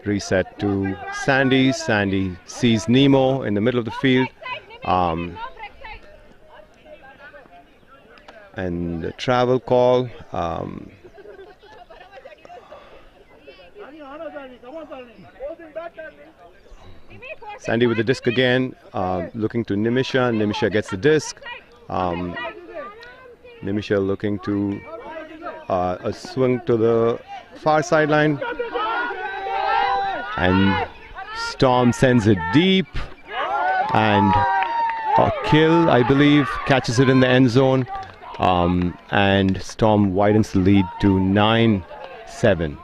reset to Sandy. Sandy sees Nemo in the middle of the field. And the travel call. Sandy with the disc again, looking to Nimisha. Nimisha gets the disc. Nimisha looking to a swing to the far sideline. And Storm sends it deep. And a kill, I believe, catches it in the end zone. And Storm widens the lead to 9-7.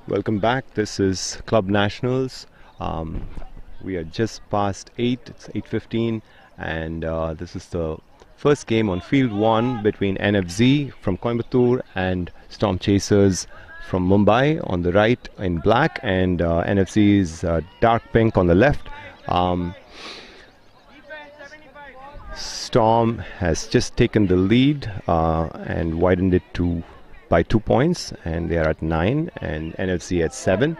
Welcome back. This is Club Nationals. We are just past 8. It's 8:15, and this is the first game on Field 1 between NFZ from Coimbatore and Storm Chasers from Mumbai on the right in black, and NFC's dark pink on the left. Storm has just taken the lead and widened it by 2 points, and they are at 9, and NFC at 7.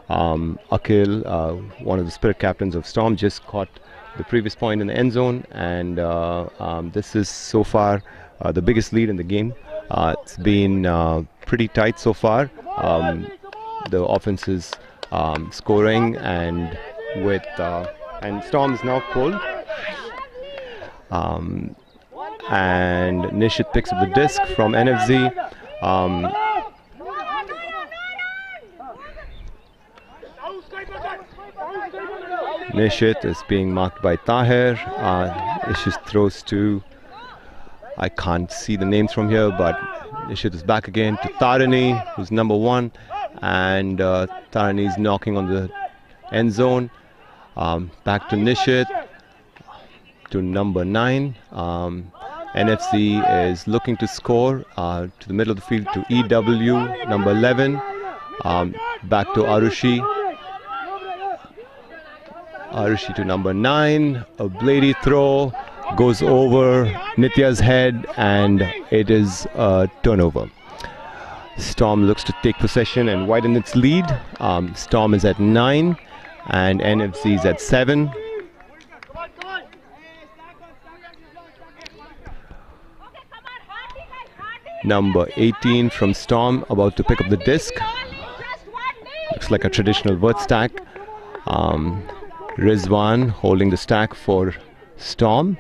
Akhil, one of the spirit captains of Storm, just caught the previous point in the end zone, and this is so far the biggest lead in the game. It's been pretty tight so far. The offense is scoring, and and Storm is now pulled. And Nishit picks up the disc from NFZ. Nishit is being marked by Tahir. Nishit throws to, I can't see the names from here, but Nishit is back again to Tarani, who's number 1, and Tarani is knocking on the end zone. Back to Nishit, to number 9. NFC is looking to score to the middle of the field to EW, number 11. Back to Arushi. Arushi to number 9. A blady throw goes over Nitya's head, and it is a turnover. Storm looks to take possession and widen its lead. Storm is at 9, and NFC is at 7. Number 18 from Storm about to pick up the disc. Looks like a traditional word stack. Rizwan holding the stack for Storm.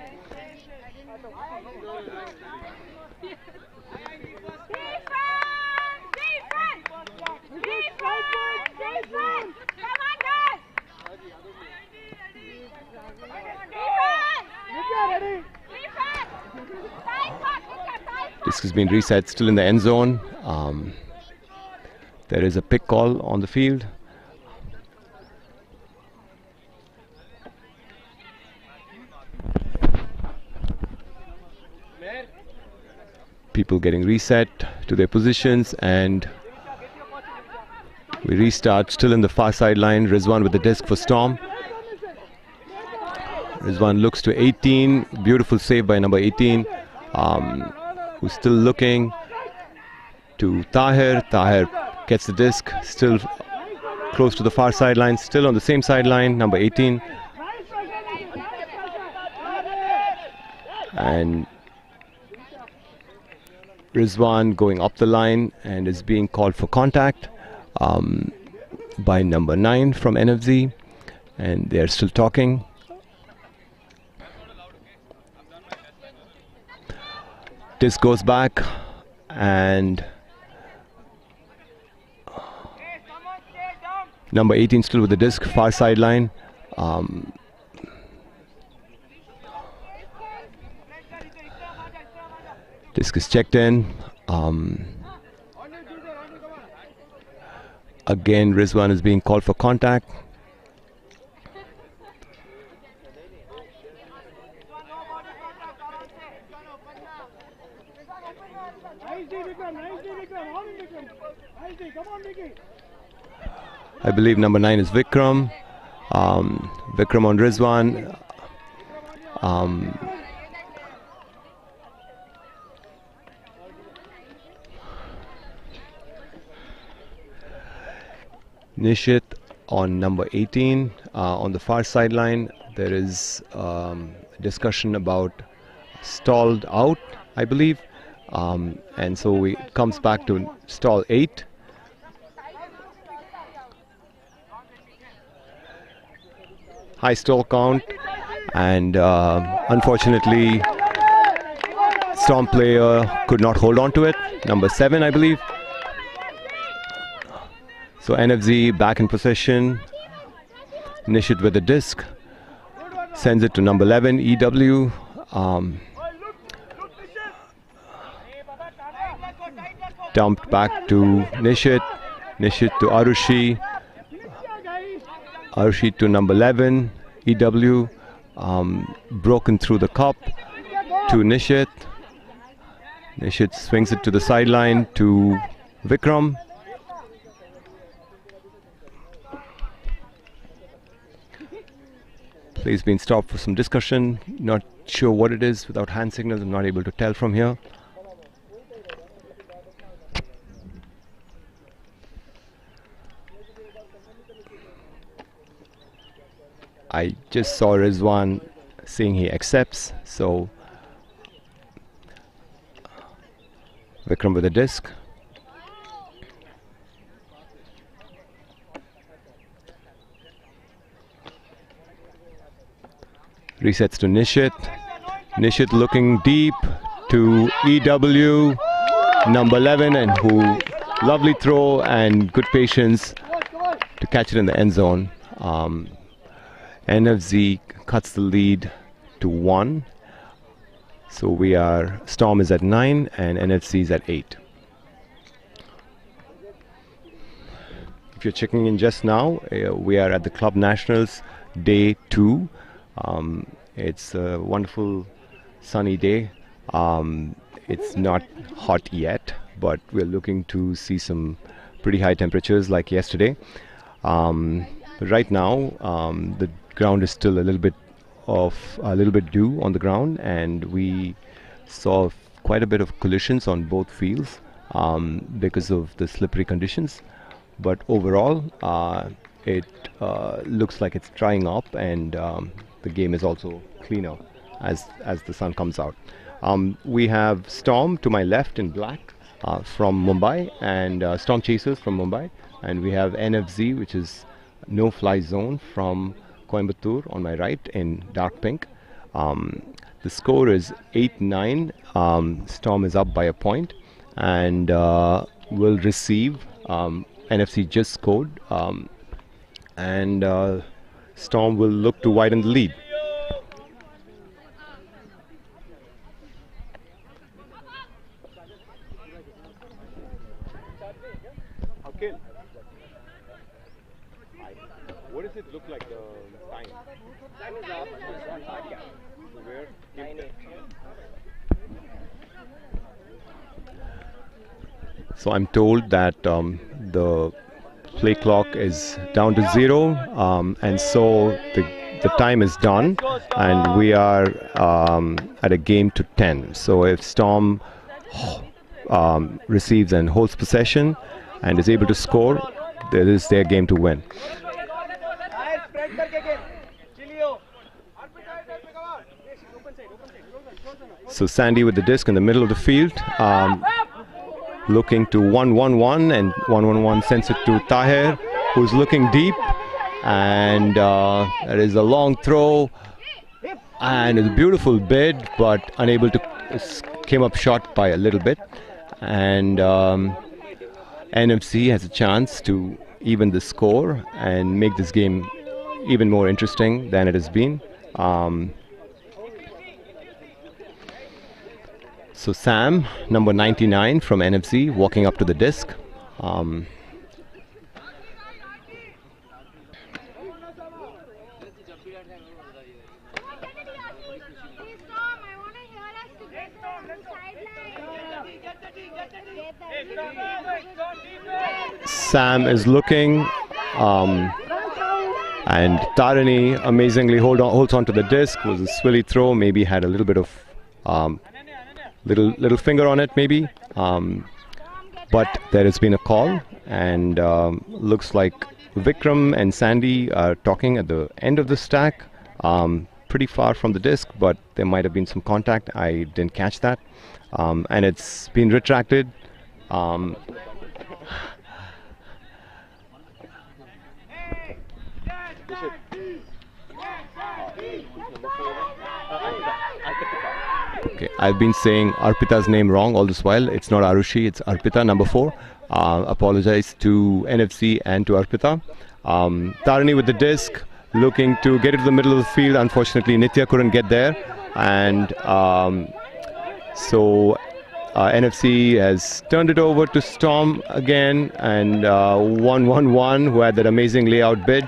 Disc has been reset, still in the end zone. There is a pick call on the field. People getting reset to their positions, and we restart. Still in the far sideline, Rizwan with the disc for Storm. Rizwan looks to 18. Beautiful save by number 18, who's still looking to Tahir. Tahir gets the disc, still close to the far sideline, still on the same sideline, number 18. And Rizwan going up the line and is being called for contact by number 9 from NFZ, and they're still talking. Disc goes back, and number 18 still with the disc, far sideline. Disc is checked in. Again, Rizwan is being called for contact. I believe number 9 is Vikram. Vikram on Rizwan. Nishit on number 18. On the far sideline, there is discussion about stalled out, I believe. And so it comes back to stall 8. High stall count, and unfortunately Storm player could not hold on to it. Number 7, I believe. So NFZ back in possession. Nishit with the disc, sends it to number 11, EW. Dumped back to Nishit. Nishit to Arushi. Arushi to number 11, EW. Broken through the cup to Nishit. Nishit swings it to the sideline to Vikram. Play's been stopped for some discussion. Not sure what it is without hand signals. I'm not able to tell from here. I just saw Rizwan saying he accepts, so Vikram with the disc. Resets to Nishit. Nishit looking deep to EW, number 11, and who lovely throw and good patience to catch it in the end zone. NFZ cuts the lead to 1. So Storm is at 9 and NFZ is at 8. If you're checking in just now, we are at the Club Nationals day 2. It's a wonderful sunny day. It's not hot yet, but we're looking to see some pretty high temperatures like yesterday. But right now, the ground is still a little bit dew on the ground, and we saw quite a bit of collisions on both fields because of the slippery conditions. But overall, it looks like it's drying up, and the game is also cleaner as the sun comes out. We have Storm to my left in black from Mumbai, and Storm Chasers from Mumbai, and we have NFZ, which is no-fly zone, from Coimbatore on my right in dark pink. The score is 8-9. Storm is up by a point, and will receive. NFC just scored, and Storm will look to widen the lead. Okay. What does it look like, the time? Time is up. Where? 9-8. So I'm told that the play clock is down to 0, and so the time is done, and we are at a game to 10. So if Storm receives and holds possession and is able to score, that is their game to win. So Sandy with the disc in the middle of the field, looking to 1-1-1, and 1-1-1 sends it to Tahir, who's looking deep, and there is a long throw, and it's a beautiful bid, but unable to, came up short by a little bit, and NFC has a chance to even the score and make this game even more interesting than it has been. So Sam, number 99 from NFC, walking up to the disc. Sam is looking, and Tarani amazingly holds on to the disc. Was a swilly throw, maybe had a little bit of little finger on it, maybe. But there has been a call, and looks like Vikram and Sandy are talking at the end of the stack, pretty far from the disc, but there might have been some contact. I didn't catch that, and it's been retracted. Okay, I've been saying Arpita's name wrong all this while. It's not Arushi, it's Arpita, number 4. Apologize to NFC and to Arpita. Tarani with the disc, looking to get it to the middle of the field. Unfortunately, Nitya couldn't get there, and so NFC has turned it over to Storm again, and 1-1-1, who had that amazing layout bid.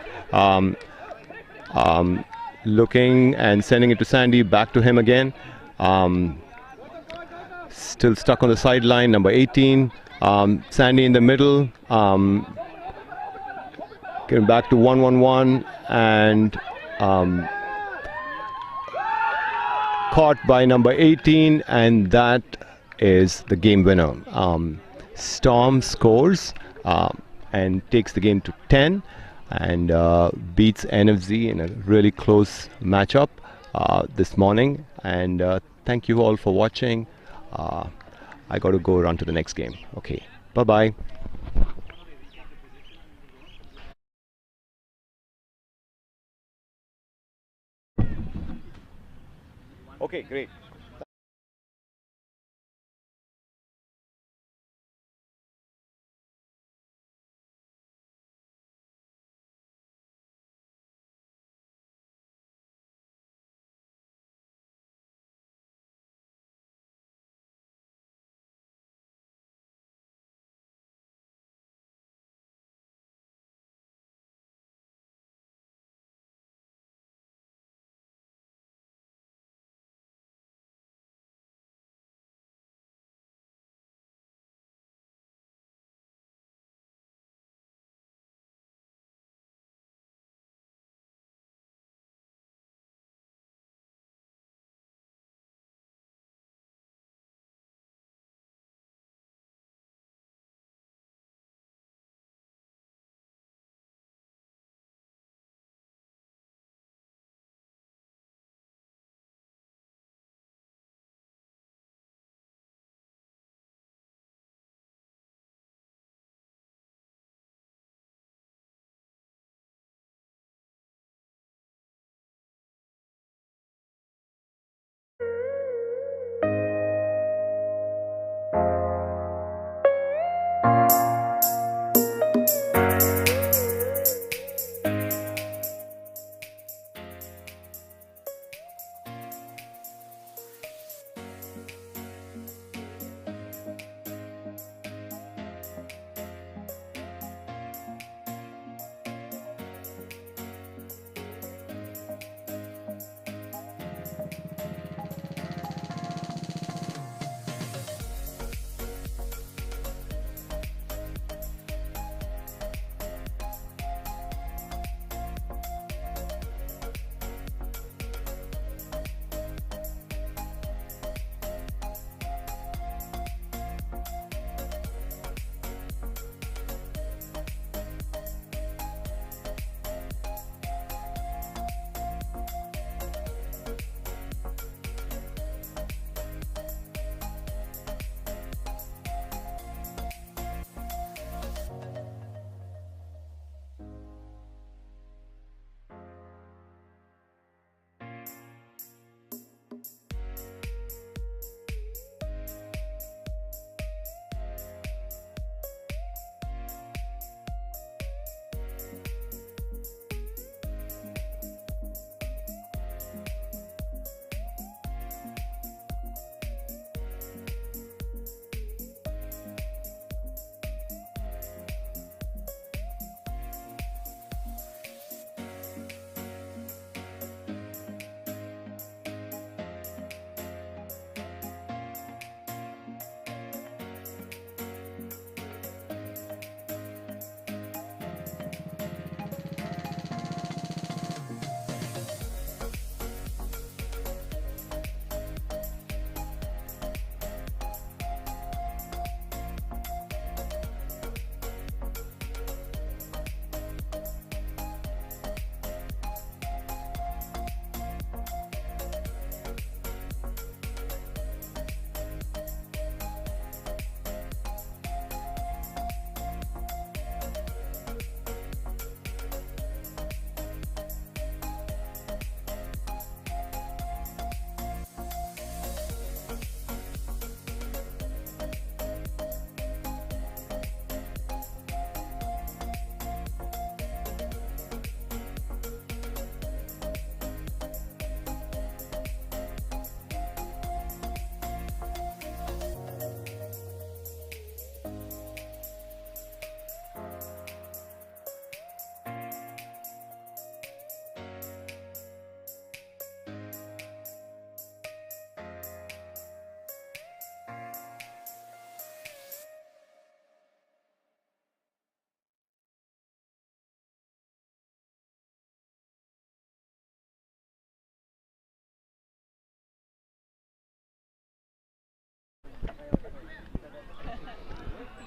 Looking and sending it to Sandy, back to him again. Still stuck on the sideline, number 18. Sandy in the middle. Getting back to 1-1-1, and caught by number 18, and that is the game winner. Storm scores and takes the game to 10, and beats NFC in a really close matchup this morning. And thank you all for watching. I got to go run to the next game. Okay, bye-bye. Okay, great.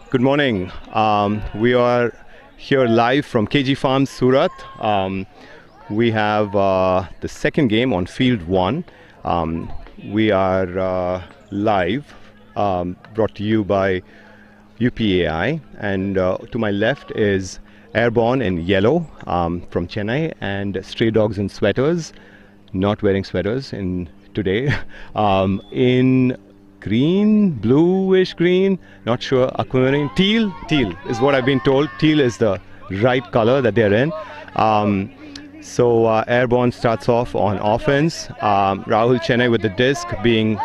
Good morning. We are here live from KG Farms, Surat. We have the second game on field 1. We are live, brought to you by UPAI, and to my left is Airborne in yellow from Chennai, and Stray Dogs in sweaters, not wearing sweaters in today, in green, bluish green, not sure, aquamarine, teal is what I've been told. Teal is the right color that they're in. So Airborne starts off on offense. Rahul Chennai with the disc being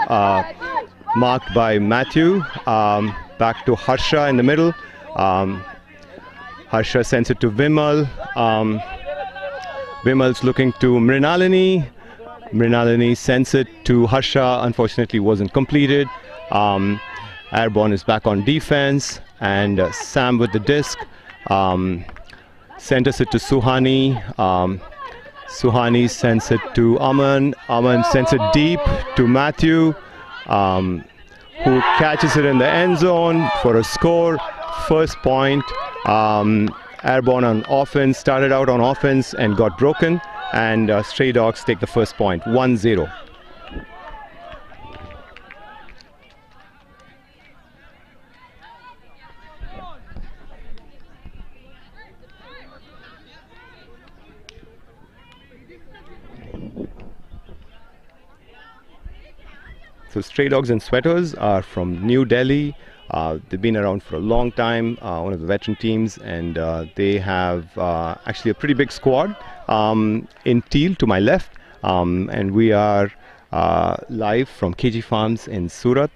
marked by Matthew. Back to Harsha in the middle. Harsha sends it to Vimal. Vimal's looking to Mrinalini. Mrinalini sends it to Harsha. Unfortunately, wasn't completed. Airborne is back on defense, and Sam with the disc centers it to Suhani. Suhani sends it to Aman. Aman sends it deep to Matthew, who catches it in the end zone for a score. First point. Airborne on offense, started out on offense and got broken, and Stray Dogs take the first point, 1-0. So Stray Dogs in sweaters are from New Delhi. They've been around for a long time, one of the veteran teams, and they have actually a pretty big squad in teal to my left. And we are live from KG Farms in Surat.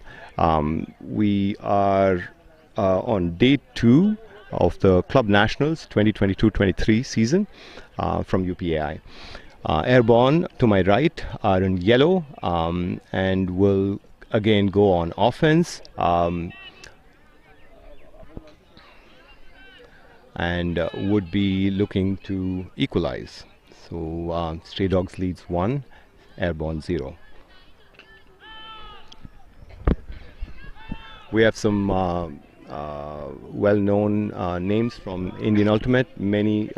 We are on day 2 of the Club Nationals 2022-23 season from UPAI. Airborne to my right are in yellow and will again go on offense and would be looking to equalize. So Stray Dogs leads 1, Airborne 0. We have some well-known names from Indian Ultimate. Many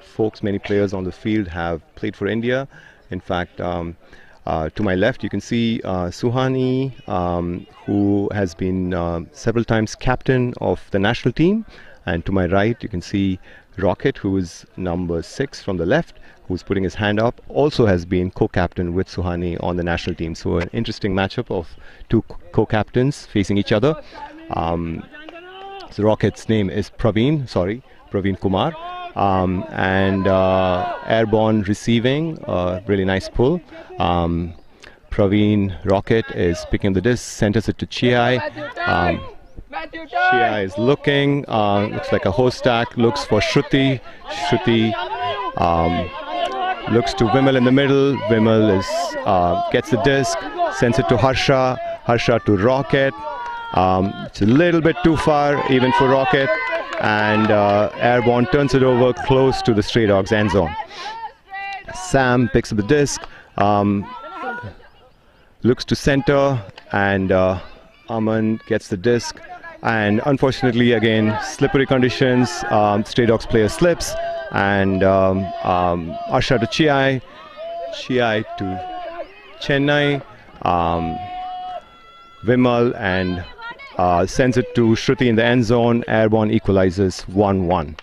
folks, many players on the field have played for India. In fact, to my left you can see Suhani, who has been several times captain of the national team, and to my right you can see Rocket, who is number 6 from the left, who's putting his hand up, also has been co-captain with Suhani on the national team. So an interesting matchup of 2 co-captains facing each other. So Rocket's name is Praveen Kumar. And Airborne receiving a really nice pull. Praveen Rocket is picking the disc, centers it to Chiai. Chiai is looking, looks like a horse stack, looks for Shruti. Shruti looks to Vimal in the middle. Vimal is gets the disc, sends it to Harsha. Harsha to Rocket. It's a little bit too far even for Rocket. And Airborne turns it over close to the Stray Dogs end zone. Sam picks up the disc, looks to center, and Aman gets the disc. And unfortunately, again, slippery conditions. Stray Dogs player slips, and Asha to Chiai, Chiai to Chennai, Vimal, and sends it to Shruti in the end zone. Airborne equalizes 1-1.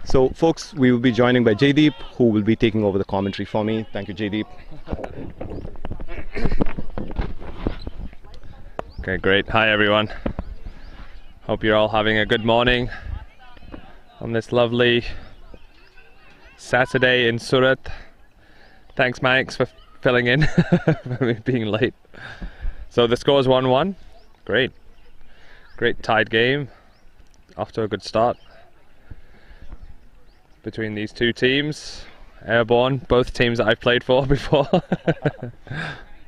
So folks, we will be joining by Jaydeep, who will be taking over the commentary for me. Thank you, Jaydeep. Okay, great. Hi everyone. Hope you're all having a good morning on this lovely Saturday in Surat. Thanks Max for filling in for me being late. So the score is 1-1. Great tied game, off to a good start between these two teams. Airborne, both teams that I've played for before.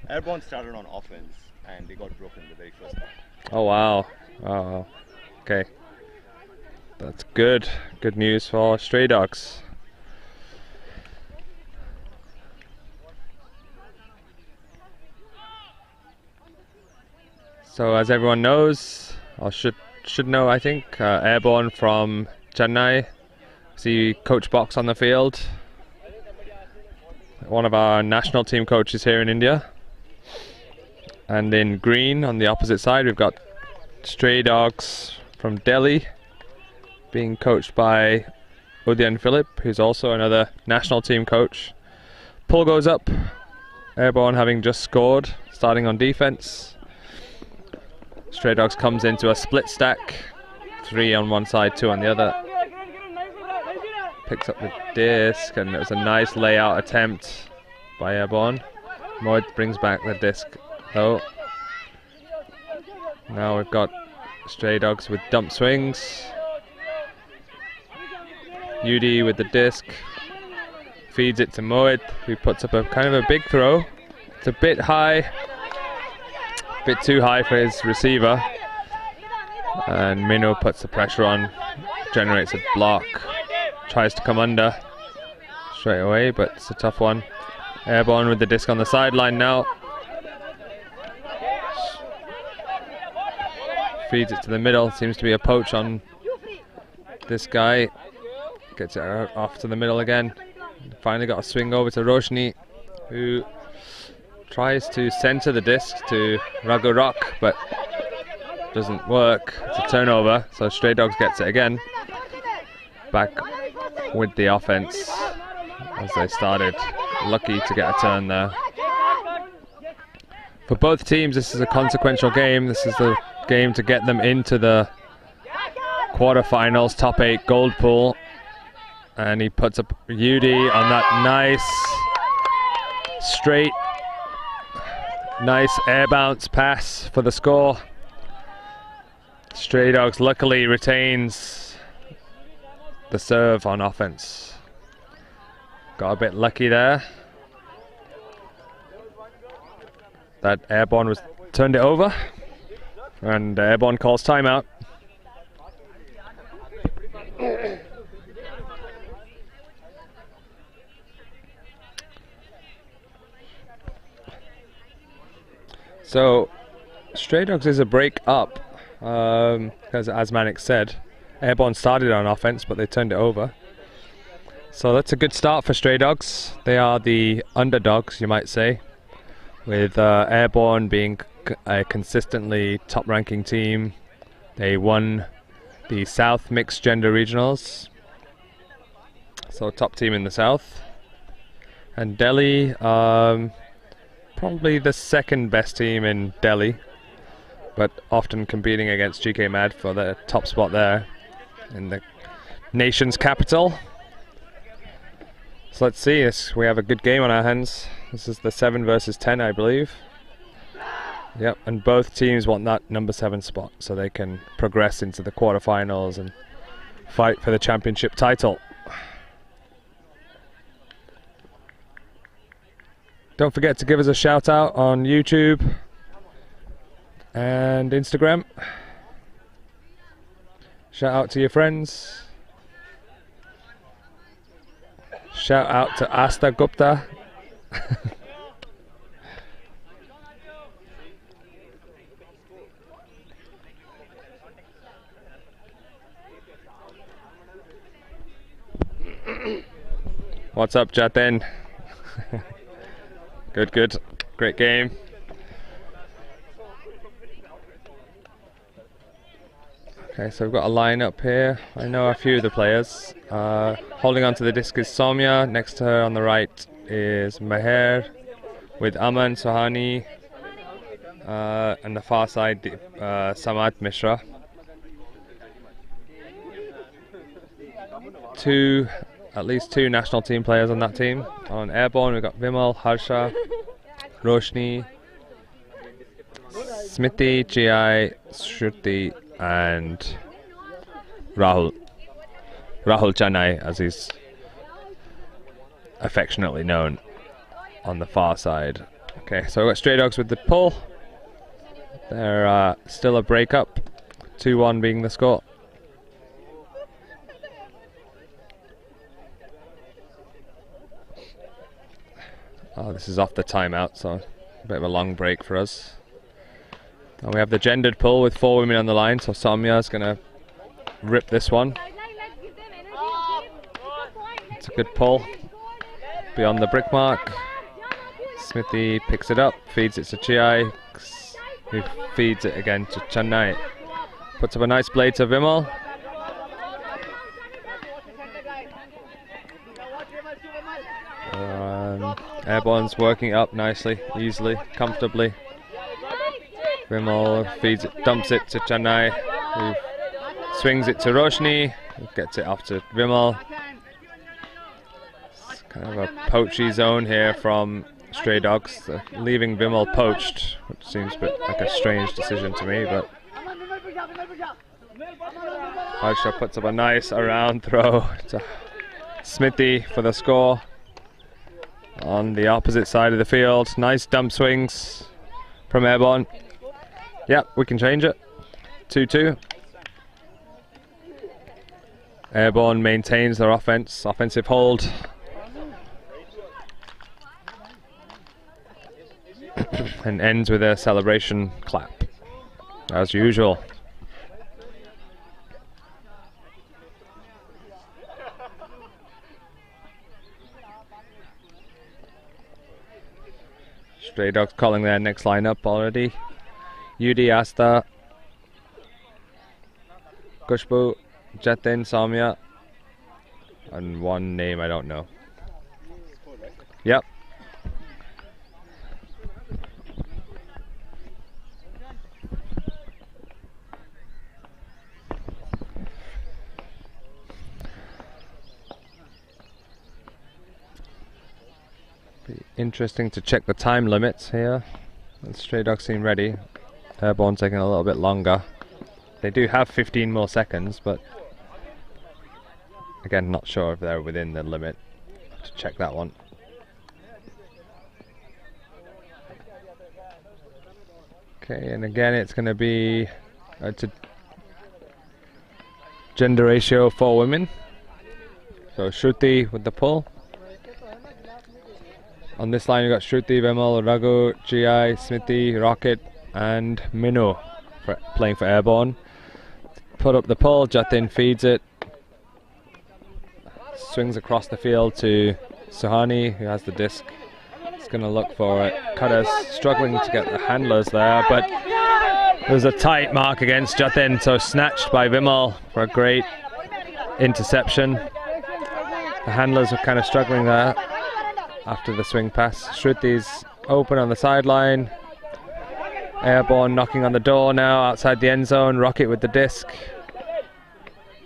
Airborne started on offense and they got broken the very first time. Oh wow. Oh, okay. That's good. Good news for Stray Dogs. So as everyone knows, or should know, I think, Airborne from Chennai. See Coach Box on the field. One of our national team coaches here in India. And in green on the opposite side we've got Stray Dogs from Delhi, being coached by Udyan Philip, who's also another national team coach. Pull goes up, Airborne having just scored, starting on defense. Stray Dogs comes into a split stack, 3 on one side, 2 on the other. Picks up the disc, and it was a nice layout attempt by Airborne. Moed brings back the disc though. Now we've got Stray Dogs with dump swings. Yudi with the disc, feeds it to Moed, who puts up a kind of a big throw. It's a bit high, a bit too high for his receiver, and Minu puts the pressure on, generates a block, tries to come under straight away, but it's a tough one. Airborne with the disc on the sideline now. Feeds it to the middle, seems to be a poach on this guy. Gets it off to the middle again. Finally got a swing over to Roshni, who tries to center the disc to Raghu Rock, but doesn't work. It's a turnover, so Stray Dogs gets it again. Back with the offense as they started. Lucky to get a turn there. For both teams, this is a consequential game. This is the game to get them into the quarterfinals, top 8 gold pool. And he puts up Yudi on that nice, straight, nice air bounce pass for the score. Stray Dogs luckily retains the serve on offense. Got a bit lucky there. That Airborne was turned it over, and Airborne calls timeout. So Stray Dogs is a break up, because as Manik said, Airborne started on offense, but they turned it over. So that's a good start for Stray Dogs. They are the underdogs, you might say, with Airborne being a consistently top-ranking team. They won the South Mixed Gender Regionals, so top team in the South. And Delhi, probably the second best team in Delhi, but often competing against GK Mad for the top spot there in the nation's capital. So let's see, we have a good game on our hands. This is the 7 versus 10, I believe. Yep, and both teams want that number 7 spot so they can progress into the quarterfinals and fight for the championship title. Don't forget to give us a shout out on YouTube and Instagram. Shout out to your friends. Shout out to Asta Gupta. What's up, Jatin? Good. Great game. Okay, so we've got a line-up here. I know a few of the players. Holding on to the disc is Soumya. Next to her on the right is Meher with Aman Sohani. And the far side, Samad Mishra. At least two national team players on that team. On Airborne, we've got Vimal, Harsha, Roshni, Smiti, Chi, Shruti, and Rahul Chennai, as he's affectionately known, on the far side. Okay, so we've got Stray Dogs with the pull. They're still a break up, 2-1 being the score. Oh, this is off the timeout, so a bit of a long break for us. And we have the gendered pull with 4 women on the line, so Soumya is going to rip this one. It's a good pull. Beyond the brick mark. Smithy picks it up, feeds it to Chiai, who feeds it again to Chennai. Puts up a nice blade to Vimal. Airborne's working up nicely, easily, comfortably. Vimal feeds it, dumps it to Chennai, who swings it to Roshni, who gets it off to Vimal. It's kind of a poachy zone here from Stray Dogs, leaving Vimal poached, which seems a bit like a strange decision to me, but Harsha puts up a nice around throw to Smithy for the score. On the opposite side of the field, nice dump swings from Airborne. Yep, we can change it. 2-2. Airborne maintains their offensive hold. And ends with a celebration clap, as usual. Stray Dogs calling their next lineup already. Yudi, Asta, Kushbu, Jatin, Soumya, and one name I don't know. Yep. Be interesting to check the time limits here. The Stray Dogs seem ready. Airborne taking a little bit longer. They do have 15 more seconds, but again, not sure if they're within the limit. To check that one. Okay, and again, it's going to be it's a gender ratio for women. So Shruti with the pull. On this line, you've got Shruti, Vimal, Raghu, Chiai, Smithy, Rocket, and Minu playing for Airborne. Put up the pull, Jatin feeds it. Swings across the field to Suhani, who has the disc. He's going to look for it. Cutters struggling to get the handlers there, but there's a tight mark against Jatin, so snatched by Vimal for a great interception. The handlers were kind of struggling there after the swing pass. Shruti's open on the sideline. Airborne knocking on the door now outside the end zone. Rocket with the disc,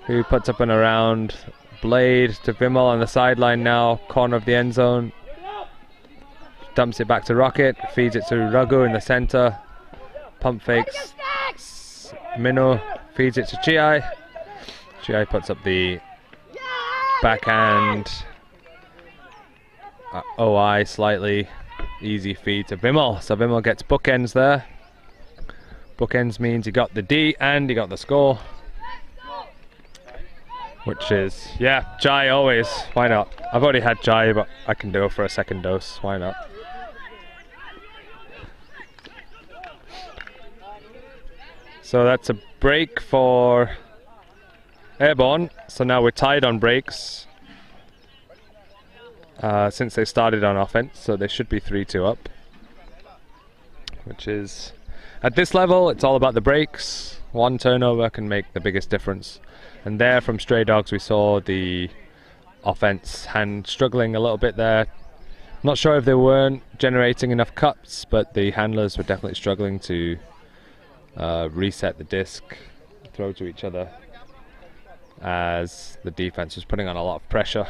who puts up an around blade to Vimal on the sideline now, corner of the end zone. Dumps it back to Rocket, feeds it to Raghu in the center. Pump fakes Minu, feeds it to Chiai. Chiai puts up the backhand OI, slightly easy feed to Vimal. So Vimal gets bookends there. Bookends means he got the D and he got the score. Which is, yeah, Jai always. Why not? I've already had Jai, but I can do it for a second dose. Why not? So that's a break for Airborne. So now we're tied on breaks. Since they started on offense, so they should be 3-2 up. Which is, at this level, it's all about the breaks. One turnover can make the biggest difference. And there from Stray Dogs we saw the offense hand struggling a little bit there. Not sure if they weren't generating enough cuts, but the handlers were definitely struggling to reset the disc, throw to each other, as the defense was putting on a lot of pressure.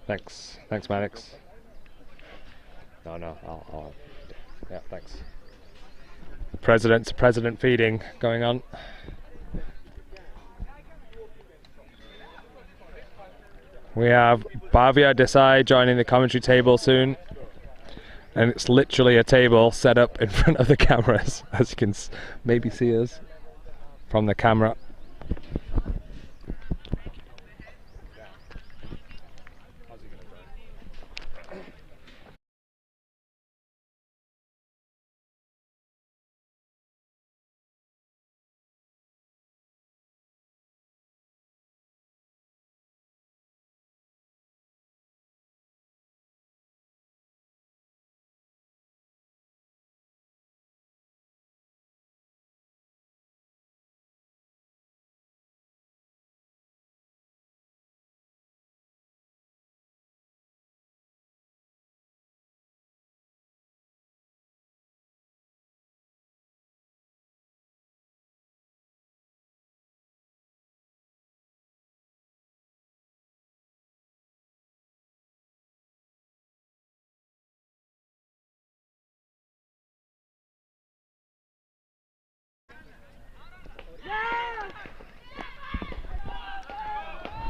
Thanks, Maddox. No, I'll yeah, thanks. The president feeding going on. We have Bhavya Desai joining the commentary table soon. And it's literally a table set up in front of the cameras, as you can maybe see us from the camera.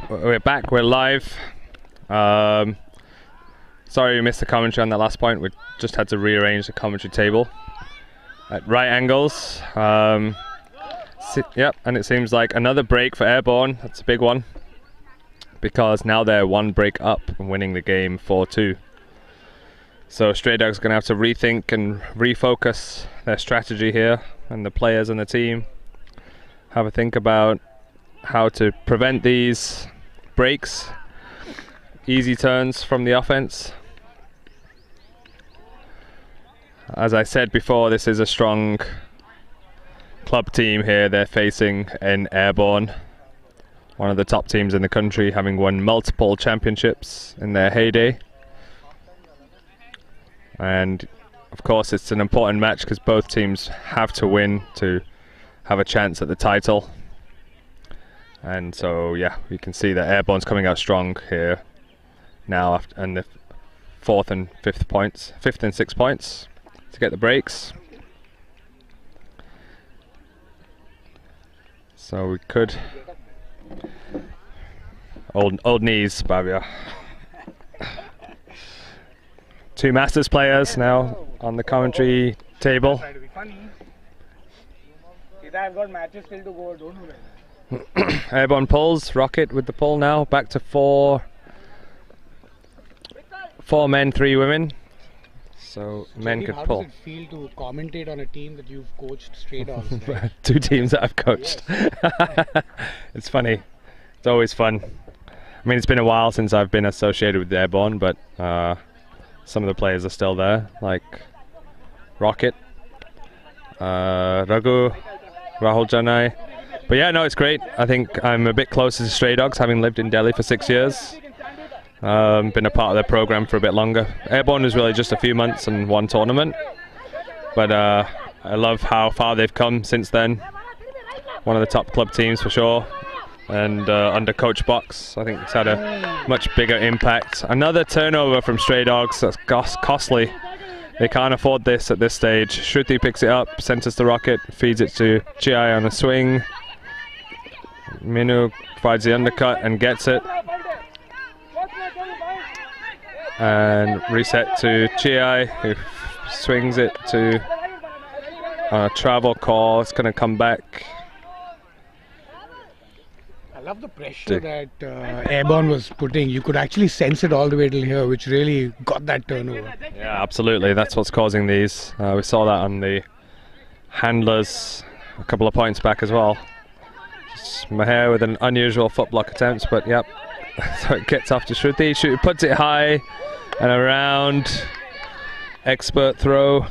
we're back. We're live. Sorry we missed the commentary on that last point. We just had to rearrange the commentary table at right angles. Yep, and it seems like another break for Airborne. That's a big one, because now they're one break up and winning the game 4-2. So Stray Dogs are going to have to rethink and refocus their strategy here, and the players and the team have a think about how to prevent these breaks, easy turns from the offense. As I said before, this is a strong club team here they're facing in Airborne, one of the top teams in the country, having won multiple championships in their heyday. And of course it's an important match because both teams have to win to have a chance at the title. And so yeah, we can see that Airborne's coming out strong here now after, and the 4th and 5th points, 5th and 6th points to get the breaks. So we could old knees, Bhavya. Two Masters players now on the commentary table. I've got matches still to go, don't do Airborne pulls, Rocket with the pull now, back to four men, 3 women. So men could pull. How does it feel to commentate on a team that you've coached Stray Dogs? Right? 2 teams that I've coached. Yes. It's funny. It's always fun. I mean, it's been a while since I've been associated with Airborne, but some of the players are still there, like Rocket, Raghu, Rahul Janai. But yeah, no, it's great. I think I'm a bit closer to Stray Dogs, having lived in Delhi for 6 years. Been a part of their program for a bit longer. Airborne was really just a few months and 1 tournament. But I love how far they've come since then. One of the top club teams for sure. And under Coach Box, I think it's had a much bigger impact. Another turnover from Stray Dogs, that's costly. They can't afford this at this stage. Shruti picks it up, centers the Rocket, feeds it to Chi on a swing. Minu provides the undercut and gets it. And reset to Chi, who swings it to a travel call. It's going to come back. I love the pressure that Airborne was putting. You could actually sense it all the way till here, which really got that turnover. Yeah, absolutely. That's what's causing these. We saw that on the handlers a couple of points back as well. Just Maher with an unusual foot block attempt, but yep. So it gets off to Shruti. Shruti puts it high and around. Expert throw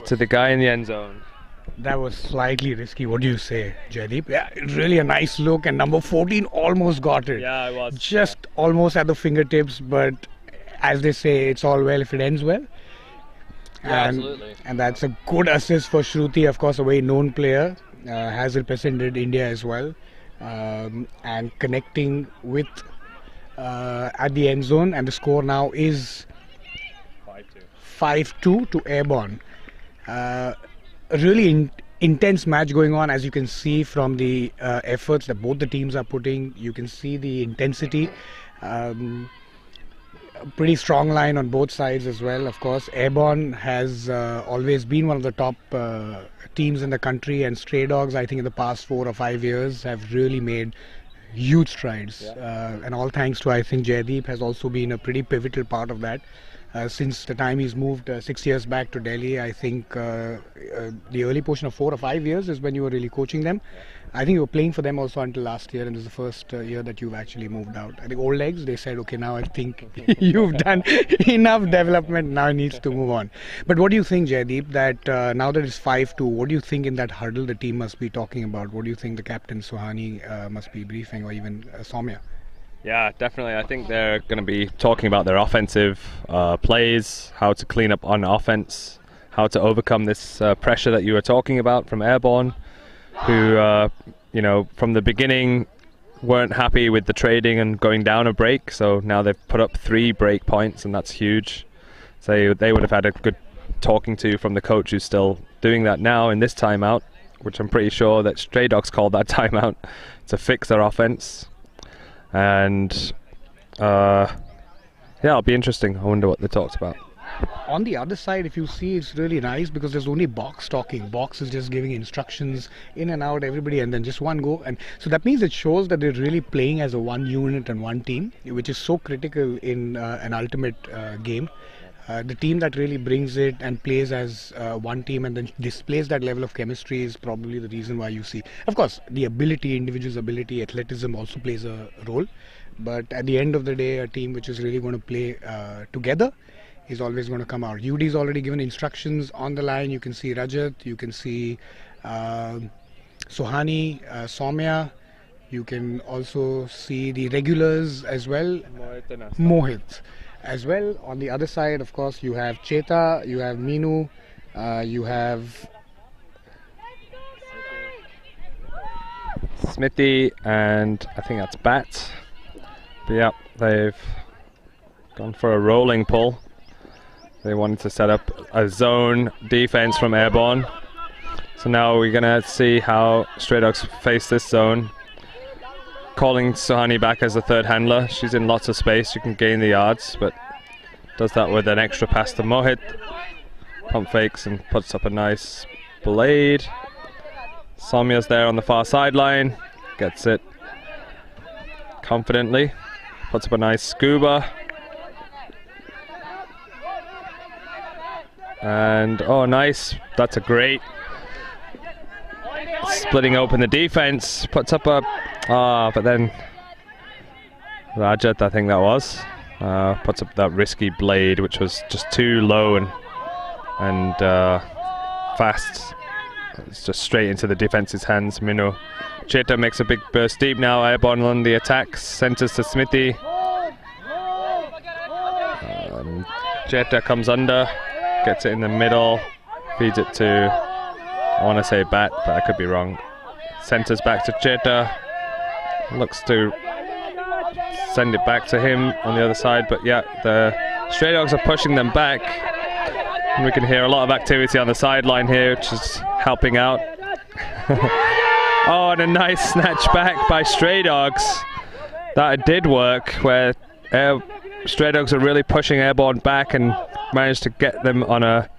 to the guy in the end zone. That was slightly risky. What do you say, Jaideep? Yeah, really a nice look, and number 14 almost got it. Yeah, it was. Just almost at the fingertips, but as they say, it's all well if it ends well. Yeah, absolutely. And that's a good assist for Shruti, of course, a very known player. Has represented India as well. And connecting with at the end zone, and the score now is 5-2 to Airborne. A really intense match going on, as you can see from the efforts that both the teams are putting. You can see the intensity. Pretty strong line on both sides as well. Of course, Airborne has always been one of the top teams in the country, and Stray Dogs, I think in the past 4 or 5 years, have really made huge strides. Yeah. And all thanks to, I think, Jaideep has also been a pretty pivotal part of that. Since the time he's moved 6 years back to Delhi, I think the early portion of 4 or 5 years is when you were really coaching them. I think you were playing for them also until last year, and this is the first year that you've actually moved out. I think old legs, they said, okay, now I think you've done enough development, now it needs to move on. But what do you think, Jaideep, that now that it's 5-2, what do you think in that huddle the team must be talking about? What do you think the captain Suhani must be briefing, or even Soumya? Yeah, definitely. I think they're going to be talking about their offensive plays, how to clean up on offense, how to overcome this pressure that you were talking about from Airborne, who, you know, from the beginning weren't happy with the trading and going down a break. So now they've put up 3 break points, and that's huge. So they would have had a good talking to from the coach, who's still doing that now in this timeout, which I'm pretty sure that Stray Dogs called that timeout to fix their offense. And yeah, it'll be interesting. I wonder what they talked about. On the other side, if you see, it's really nice because there's only Box talking. Box is just giving instructions in and out, everybody, and then just one go. And so that means it shows that they're really playing as a one unit and one team, which is so critical in an ultimate game. The team that really brings it and plays as one team and then displays that level of chemistry is probably the reason why you see. Of course, the ability, individual's ability, athleticism also plays a role. But at the end of the day, a team which is really going to play together is always going to come out. UD's already given instructions on the line. You can see Rajat, you can see Sohani, Soumya. You can also see the regulars as well. Mohit as well. On the other side, of course, you have Cheta, you have Meenu, you have Smithy, and I think that's Bat. But yeah, they've gone for a rolling pull. They wanted to set up a zone defense from Airborne. So now we're gonna see how Stray Dogs face this zone. Calling Sohani back as the third handler. She's in lots of space, you can gain the yards, but does that with an extra pass to Mohit. Pump fakes and puts up a nice blade. Soumya's there on the far sideline, gets it confidently, puts up a nice scuba. And oh, nice, that's a great splitting open the defense, puts up a but then Rajat, I think that was, puts up that risky blade which was just too low and fast. It's just straight into the defense's hands. Meenu. Cheta makes a big burst deep now. Airborne on the attacks, centers to Smithy. Cheta comes under, gets it in the middle, feeds it to, I want to say Bat, but I could be wrong. Centers back to Cheta, looks to send it back to him on the other side, but yeah, the Stray Dogs are pushing them back. And we can hear a lot of activity on the sideline here, which is helping out. Oh, and a nice snatch back by Stray Dogs. That did work, where Stray Dogs are really pushing Airborne back and managed to get them on a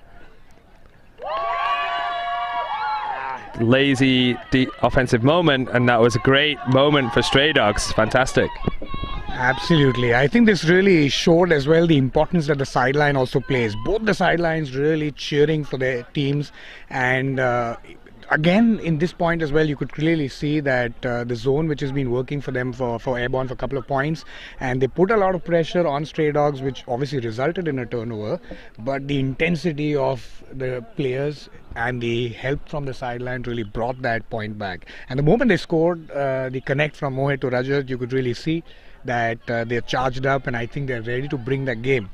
lazy offensive moment, and that was a great moment for Stray Dogs. Fantastic. Absolutely. I think this really showed as well the importance that the sideline also plays. Both the sidelines really cheering for their teams, and again in this point as well you could clearly see that the zone which has been working for them for Airborne for a couple of points, and they put a lot of pressure on Stray Dogs, which obviously resulted in a turnover, but the intensity of the players and the help from the sideline really brought that point back. And the moment they scored the connect from Mohit to Rajat, you could really see that they're charged up, and I think they're ready to bring that game,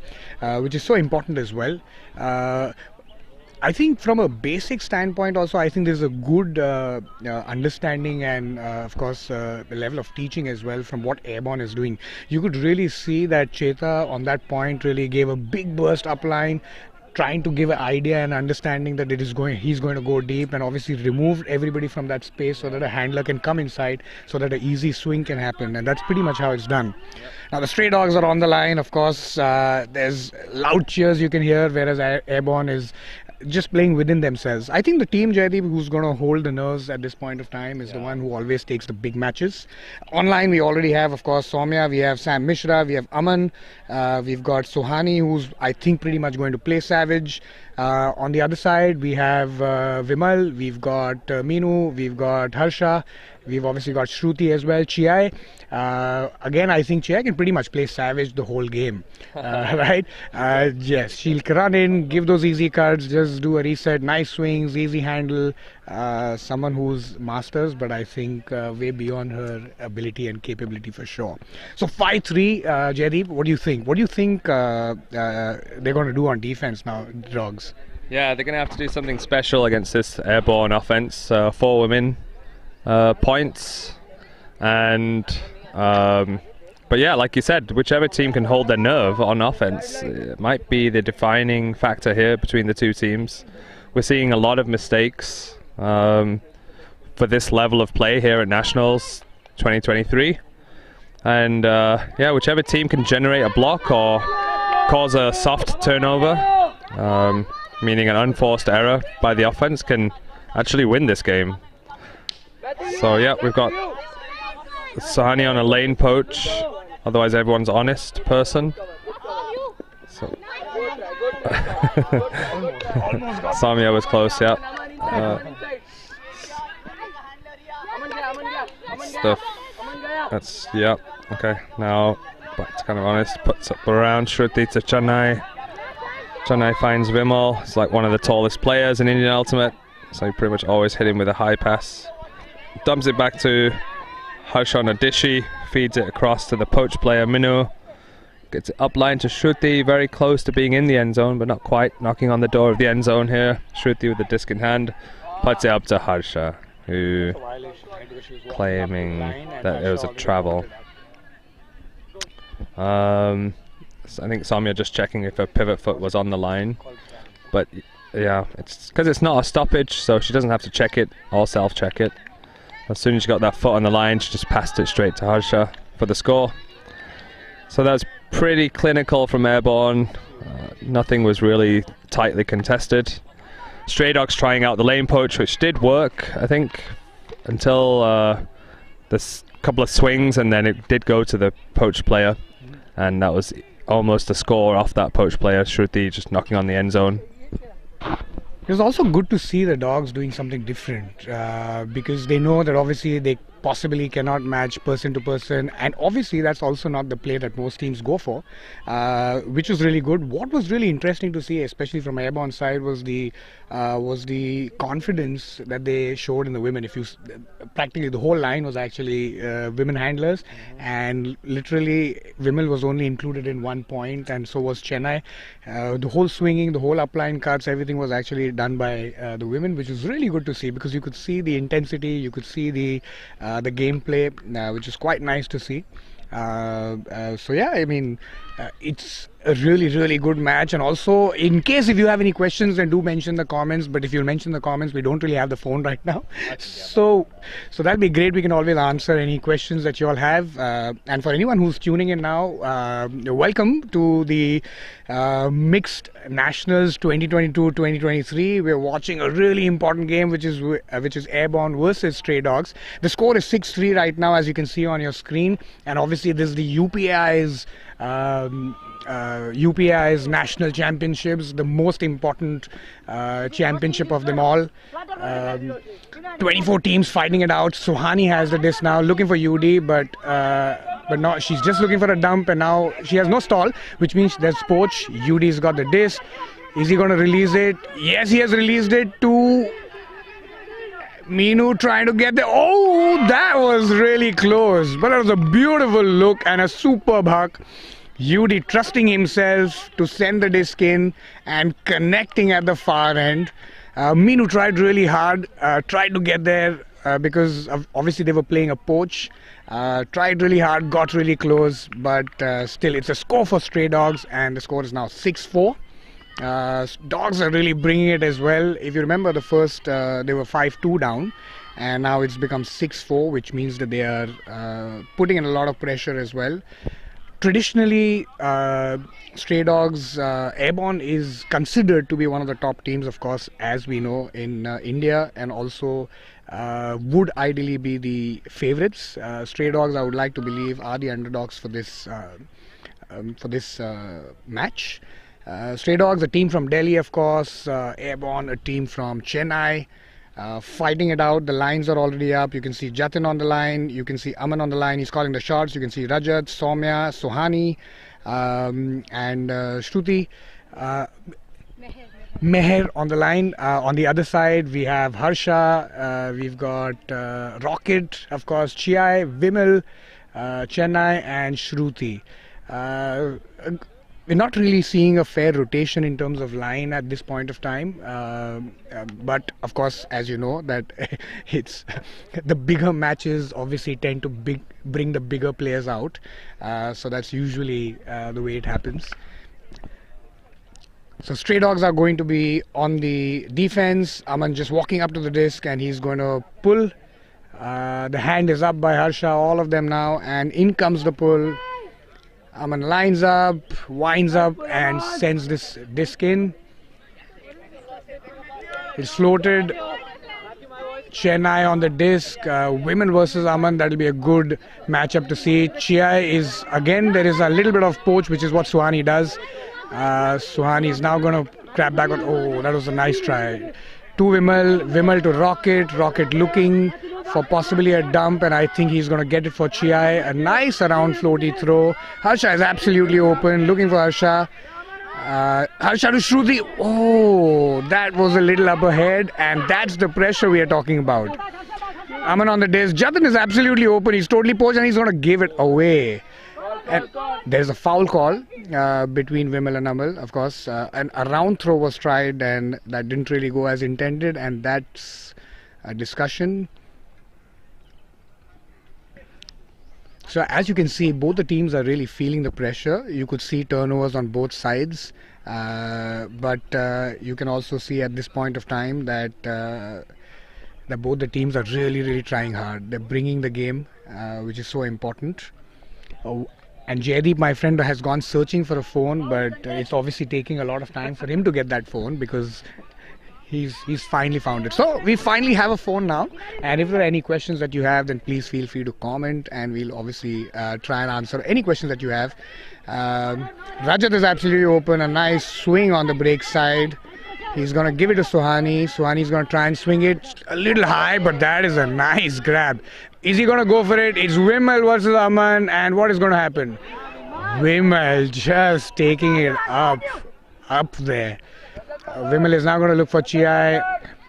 which is so important as well. I think from a basic standpoint also, I think there's a good understanding and of course the level of teaching as well from what Airborne is doing. You could really see that Cheta on that point really gave a big burst up line, trying to give an idea and understanding that he's going to go deep, and obviously removed everybody from that space so that a handler can come inside so that an easy swing can happen, and that's pretty much how it's done. Now the Stray Dogs are on the line, of course. There's loud cheers you can hear, whereas Airborne is just playing within themselves. I think the team, Jaideep, who's going to hold the nerves at this point of time is the one who always takes the big matches. Online we already have, of course, Soumya, we have Sam Mishra, we have Aman, we've got Sohani, who's I think pretty much going to play Savage. On the other side we have Vimal, we've got Meenu, we've got Harsha, we've obviously got Shruti as well, Chiai. Again, I think Chiai can pretty much play Savage the whole game, right? Yes, she'll run in, give those easy cards, just do a reset, nice swings, easy handle. Someone who's masters, but I think way beyond her ability and capability for sure. So 5-3, Jaideep, what do you think? What do you think they're going to do on defense now, Dogs? Yeah, they're going to have to do something special against this Airborne offense. 4 women points, and but yeah, like you said, whichever team can hold their nerve on offense, it might be the defining factor here between the two teams. We're seeing a lot of mistakes for this level of play here at Nationals. 2023. And yeah, whichever team can generate a block or cause a soft turnover, meaning an unforced error by the offense, can actually win this game. So yeah, we've got Sahani on a lane poach, otherwise everyone's honest person. So Samia was close, yeah. That's yeah. Okay, now back to kind of honest. Puts up around Shruti to Chennai. Chennai finds Vimal. He's like one of the tallest players in Indian Ultimate, so he pretty much always hit him with a high pass. Dumps it back to Harsh on Adishi. Feeds it across to the poach player Minu. Gets it upline to Shruti, very close to being in the end zone, but not quite. Knocking on the door of the end zone here. Shruti with the disc in hand. Puts it up to Harsha, who claiming that it was a travel. I think Samia just checking if her pivot foot was on the line, but yeah, it's because it's not a stoppage, so she doesn't have to check it or self-check it. As soon as she got that foot on the line, she just passed it straight to Harsha for the score. So that's pretty clinical from Airborne. Nothing was really tightly contested. Stray Dogs trying out the lane poach, which did work, I think, until this couple of swings, and then it did go to the poach player, and that was almost a score off that poach player, Shruti, just knocking on the end zone. It was also good to see the Dogs doing something different, because they know that obviously they possibly cannot match person to person, and obviously that's also not the play that most teams go for, which was really good. What was really interesting to see, especially from Airborne side, was the confidence that they showed in the women. If you practically the whole line was actually women handlers, and literally Vimal was only included in 1 point, and so was Chennai. The whole swinging, the whole upline cuts, everything was actually done by the women, which was really good to see, because you could see the intensity, you could see the gameplay, which is quite nice to see. So yeah, I mean, it's a really good match. And also, in case if you have any questions, then do mention the comments. But if you mention the comments, we don't really have the phone right now, so that'd be great. We can always answer any questions that you all have. And for anyone who's tuning in now, welcome to the Mixed Nationals 2022-2023. We're watching a really important game, which is Airborne versus Stray Dogs. The score is 6-3 right now, as you can see on your screen. And obviously, this is the UPI's national championships, the most important championship of them all. 24 teams fighting it out. Suhani has the disc now, looking for UD, but not. She's just looking for a dump, and now she has no stall, which means there's poach. UD's got the disc. Is he going to release it? Yes, he has released it to Minu, trying to get there. Oh, that was really close, but it was a beautiful look and a superb huck. UD trusting himself to send the disc in and connecting at the far end. Minu tried really hard, tried to get there because obviously they were playing a poach. Tried really hard, got really close, but still it's a score for Stray Dogs, and the score is now 6-4. Dogs are really bringing it as well. If you remember the first, they were 5-2 down, and now it's become 6-4, which means that they are putting in a lot of pressure as well. Traditionally, Stray Dogs, Airborne is considered to be one of the top teams, of course, as we know, in India, and also would ideally be the favorites. Stray Dogs, I would like to believe, are the underdogs for this match. Stray Dogs, a team from Delhi, of course. Airborne, a team from Chennai. Fighting it out. The lines are already up. You can see Jatin on the line. You can see Aman on the line. He's calling the shots. You can see Rajat, Soumya, Suhani, and Shruti. Meher on the line. On the other side, we have Harsha. We've got Rocket, of course, Chiai, Vimal, Chennai, and Shruti. We're not really seeing a fair rotation in terms of line at this point of time, but of course, as you know, that it's the bigger matches obviously tend to bring the bigger players out, so that's usually the way it happens. So Stray Dogs are going to be on the defense. Aman just walking up to the disc, and he's going to pull The hand is up by Harsha, all of them now, and in comes the pull. Aman lines up, winds up, and sends this disc in. It's floated. Chennai on the disc. Women versus Aman, that'll be a good matchup to see. Chiai is, again, there is a little bit of poach, which is what Suhani does. Suhani is now going to grab back on. Oh, that was a nice try. To Vimal to Rocket looking for possibly a dump, and I think he's going to get it for Chiai. A nice around floaty throw. Harsha is absolutely open, looking for Harsha. Harsha to Shruti. Oh, that was a little up ahead, and that's the pressure we are talking about. Aman on the disc. Jatin is absolutely open. He's totally poached, and he's going to give it away. And there's a foul call between Vimal and Amal, of course. And a round throw was tried, and that didn't really go as intended, and that's a discussion. So as you can see, both the teams are really feeling the pressure. You could see turnovers on both sides, but you can also see at this point of time that both the teams are really trying hard. They're bringing the game, which is so important. And Jaideep, my friend, has gone searching for a phone, but it's obviously taking a lot of time for him to get that phone because he's finally found it. So we finally have a phone now, and if there are any questions that you have, then please feel free to comment, and we'll obviously try and answer any questions that you have. Rajat is absolutely open. A nice swing on the break side. He's going to give it to Suhani. Suhani's going to try and swing it a little high, but that is a nice grab. Is he going to go for it? It's Vimal versus Aman, and what is going to happen? Vimal just taking it up there. Vimal is now going to look for Chiai.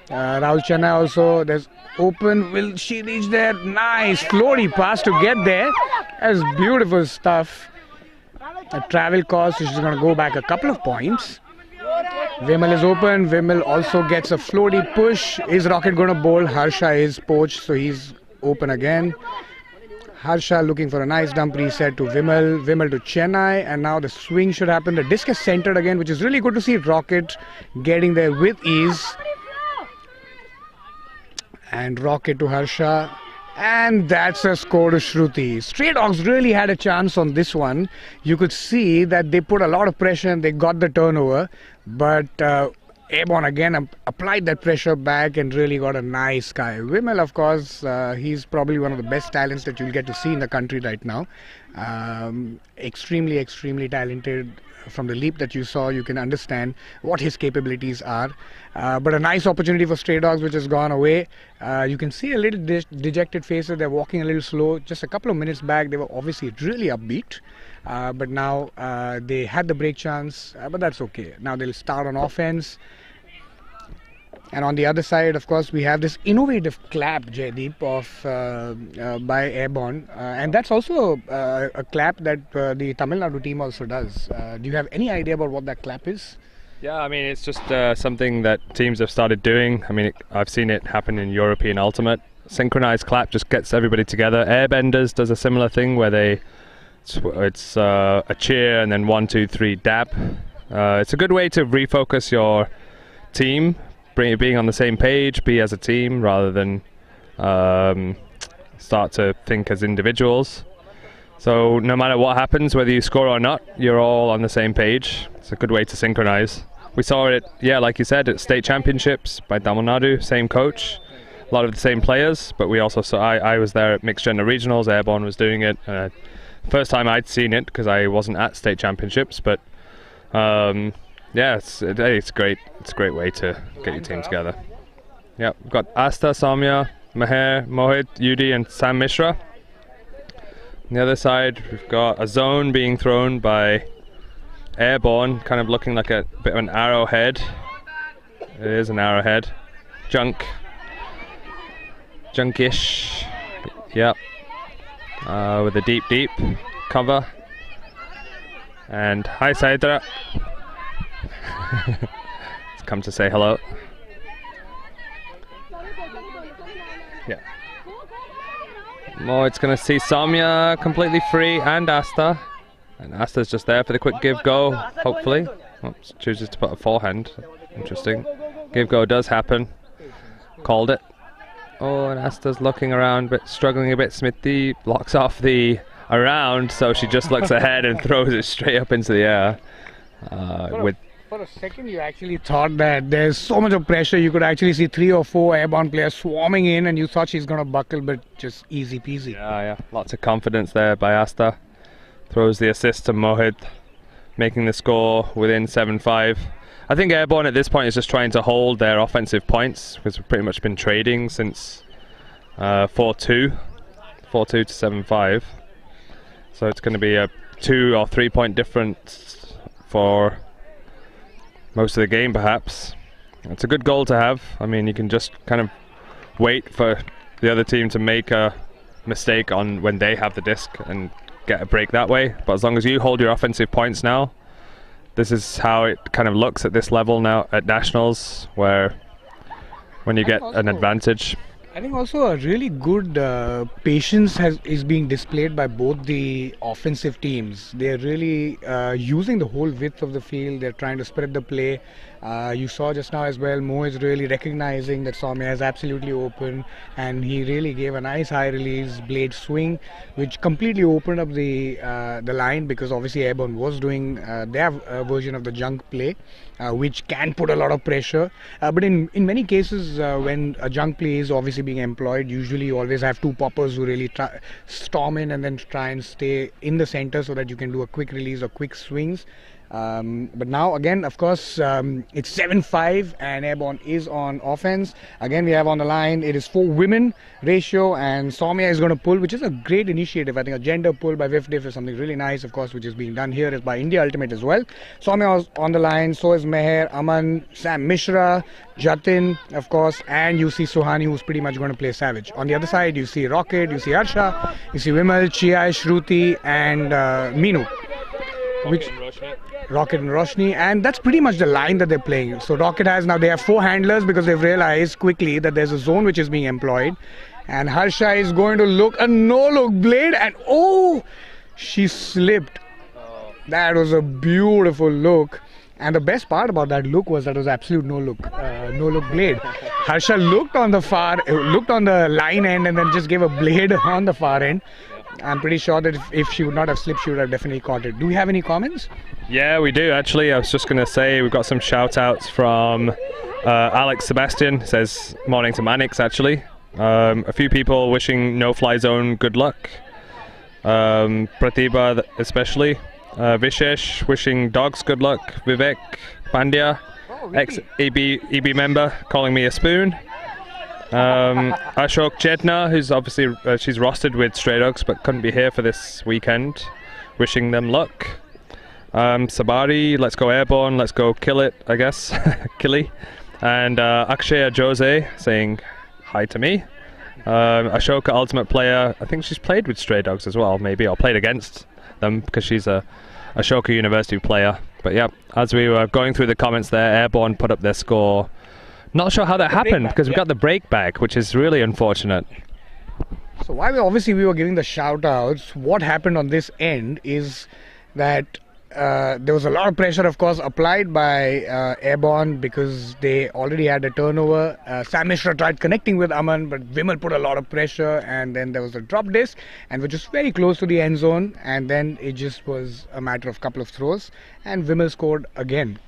Rahul Chennai also. There's open. Will she reach there? Nice floaty pass to get there. That's beautiful stuff. A travel cost, which is going to go back a couple of points. Vimal is open. Vimal also gets a floaty push. Is Rocket going to bowl? Harsha is poached, so he's open again. Harsha looking for a nice dump reset to Vimal. Vimal to Chennai, and now the swing should happen. The disc is centered again, which is really good to see. Rocket getting there with ease. And Rocket to Harsha. And that's a score to Shruti. Stray Dogs really had a chance on this one. You could see that they put a lot of pressure and they got the turnover. But Airborne again applied that pressure back and really got a nice sky. Vimal, of course, he's probably one of the best talents that you'll get to see in the country right now. Extremely talented. From the leap that you saw, you can understand what his capabilities are. But a nice opportunity for Stray Dogs, which has gone away. You can see a little dejected faces. They're walking a little slow. Just a couple of minutes back, they were obviously really upbeat. But now they had the break chance, but that's okay. Now they'll start on offense. And on the other side, of course, we have this innovative clap, Jaideep, by Airborne. And that's also a clap that the Tamil Nadu team also does. Do you have any idea about what that clap is? Yeah, I mean, it's just something that teams have started doing. I mean, I've seen it happen in European Ultimate. Synchronized clap just gets everybody together. Airbenders does a similar thing where it's a cheer and then 1, 2, 3 dab. It's a good way to refocus your team, being on the same page, be as a team rather than start to think as individuals. So no matter what happens, whether you score or not, you're all on the same page. It's a good way to synchronize. We saw it, like you said, at state championships by Tamil Nadu, same coach, a lot of the same players, but we also saw, I was there at mixed gender regionals, Airborne was doing it. First time I'd seen it because I wasn't at state championships, but yeah, it's great. It's a great way to get your team together. Yeah, we've got Asta, Samya, Meher, Mohit, Yudi and Sam Mishra. On the other side, we've got a zone being thrown by Airborne, kind of looking like a bit of an arrowhead. It is an arrowhead. Junkish. Yep. With a deep cover. And hi Saidra. It's come to say hello. Yeah. It's going to see Samya completely free and Asta. And Asta's just there for the quick give go, hopefully. Oops, chooses to put a forehand. Interesting. Give go does happen. Called it. Oh, and Asta's looking around, but struggling a bit. Smithy blocks off the around, so she just looks ahead and throws it straight up into the air. For a second, you actually thought that there's so much of pressure. You could actually see 3 or 4 Airborne players swarming in, and you thought she's going to buckle, but just easy peasy. Yeah. Lots of confidence there by Asta. Throws the assist to Mohit, making the score within 7-5. I think Airborne at this point is just trying to hold their offensive points, because we've pretty much been trading since 4-2 to 7-5. So it's going to be a 2 or 3 point difference for most of the game, perhaps. It's a good goal to have. I mean, you can just kind of wait for the other team to make a mistake on when they have the disc and get a break that way. But as long as you hold your offensive points now, this is how it kind of looks at this level now at Nationals, where when you get an advantage. I think also a really good patience is being displayed by both the offensive teams. They're really using the whole width of the field. They're trying to spread the play. You saw just now as well, Mo is really recognizing that Soumya is absolutely open, and he really gave a nice high release blade swing, which completely opened up the line, because obviously Airborne was doing their version of the junk play, which can put a lot of pressure. But in many cases, when a junk play is obviously being employed, usually you always have 2 poppers who really storm in and then try and stay in the center so that you can do a quick release or quick swings. But now again, of course, it's 7-5 and Airborne is on offense. Again, we have on the line, it is 4 women ratio, and Soumya is going to pull, which is a great initiative. I think a gender pull by VIFDIF is something really nice, of course, which is being done here is by India Ultimate as well. Soumya was on the line, so is Meher, Aman, Sam Mishra, Jatin, of course, and you see Suhani, who's pretty much going to play Savage. On the other side, you see Rocket, you see Harsha, you see Vimal, Chia, Shruti, and Meenu. Rocket and Roshni, and that's pretty much the line that they're playing. So Rocket has now, they have 4 handlers because they've realized quickly that there's a zone which is being employed, and Harsha is going to look a no-look blade, and oh, she slipped. That was a beautiful look, and the best part about that look was that it was absolute no-look blade. Harsha looked on the line end and then just gave a blade on the far end. I'm pretty sure that if she would not have slipped, she would have definitely caught it. Do we have any comments? Yeah, we do actually. I was just going to say we've got some shout outs from Alex Sebastian. Says morning to Manix actually. A few people wishing no fly zone good luck. Pratibha especially. Vishesh wishing dogs good luck. Vivek Pandya, ex-EB member, calling me a spoon. Ashok Chetna, who's obviously she's rostered with Stray Dogs but couldn't be here for this weekend, wishing them luck. Sabari, let's go Airborne, let's go kill it, I guess. Killy. And Akshaya Jose saying hi to me. Ashoka Ultimate Player, I think she's played with Stray Dogs as well, maybe, or played against them because she's a Ashoka University player. But yeah, as we were going through the comments there, Airborne put up their score. Not sure how that happened because we got the break back, which is really unfortunate. So while we were giving the shout outs, what happened on this end is that there was a lot of pressure, of course, applied by Airborne because they already had a turnover. Sam Mishra tried connecting with Aman, but Vimal put a lot of pressure, and then there was a drop disc, and which was very close to the end zone, and then it just was a matter of a couple of throws, and Vimal scored again.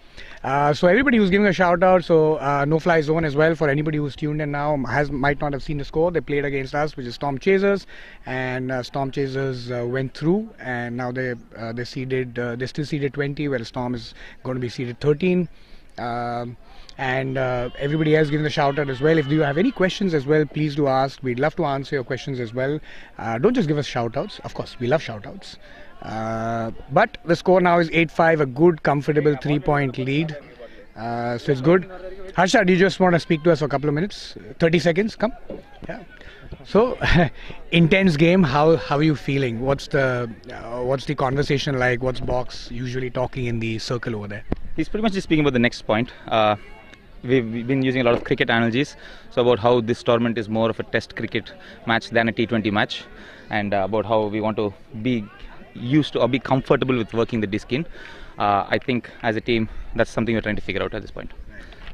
So everybody who's giving a shout out, so no fly zone as well for anybody who's tuned in now might not have seen the score. They played against us, which is Storm Chasers, and Storm Chasers went through, and now they're still seeded 20, where Storm is going to be seeded 13. And everybody else giving the shout out as well. If you have any questions as well, please do ask. We'd love to answer your questions as well. Don't just give us shout outs. Of course, we love shout outs. But the score now is 8-5, a good comfortable 3-point lead, so it's good. Harsha, do you just want to speak to us for a couple of minutes? 30 seconds, come. Yeah. So intense game. How are you feeling? What's the conversation like? What's Box usually talking in the circle over there? He's pretty much just speaking about the next point. We've been using a lot of cricket analogies, so about how this tournament is more of a test cricket match than a T20 match, and about how we want to be used to or be comfortable with working the disc in. I think as a team that's something we're trying to figure out at this point.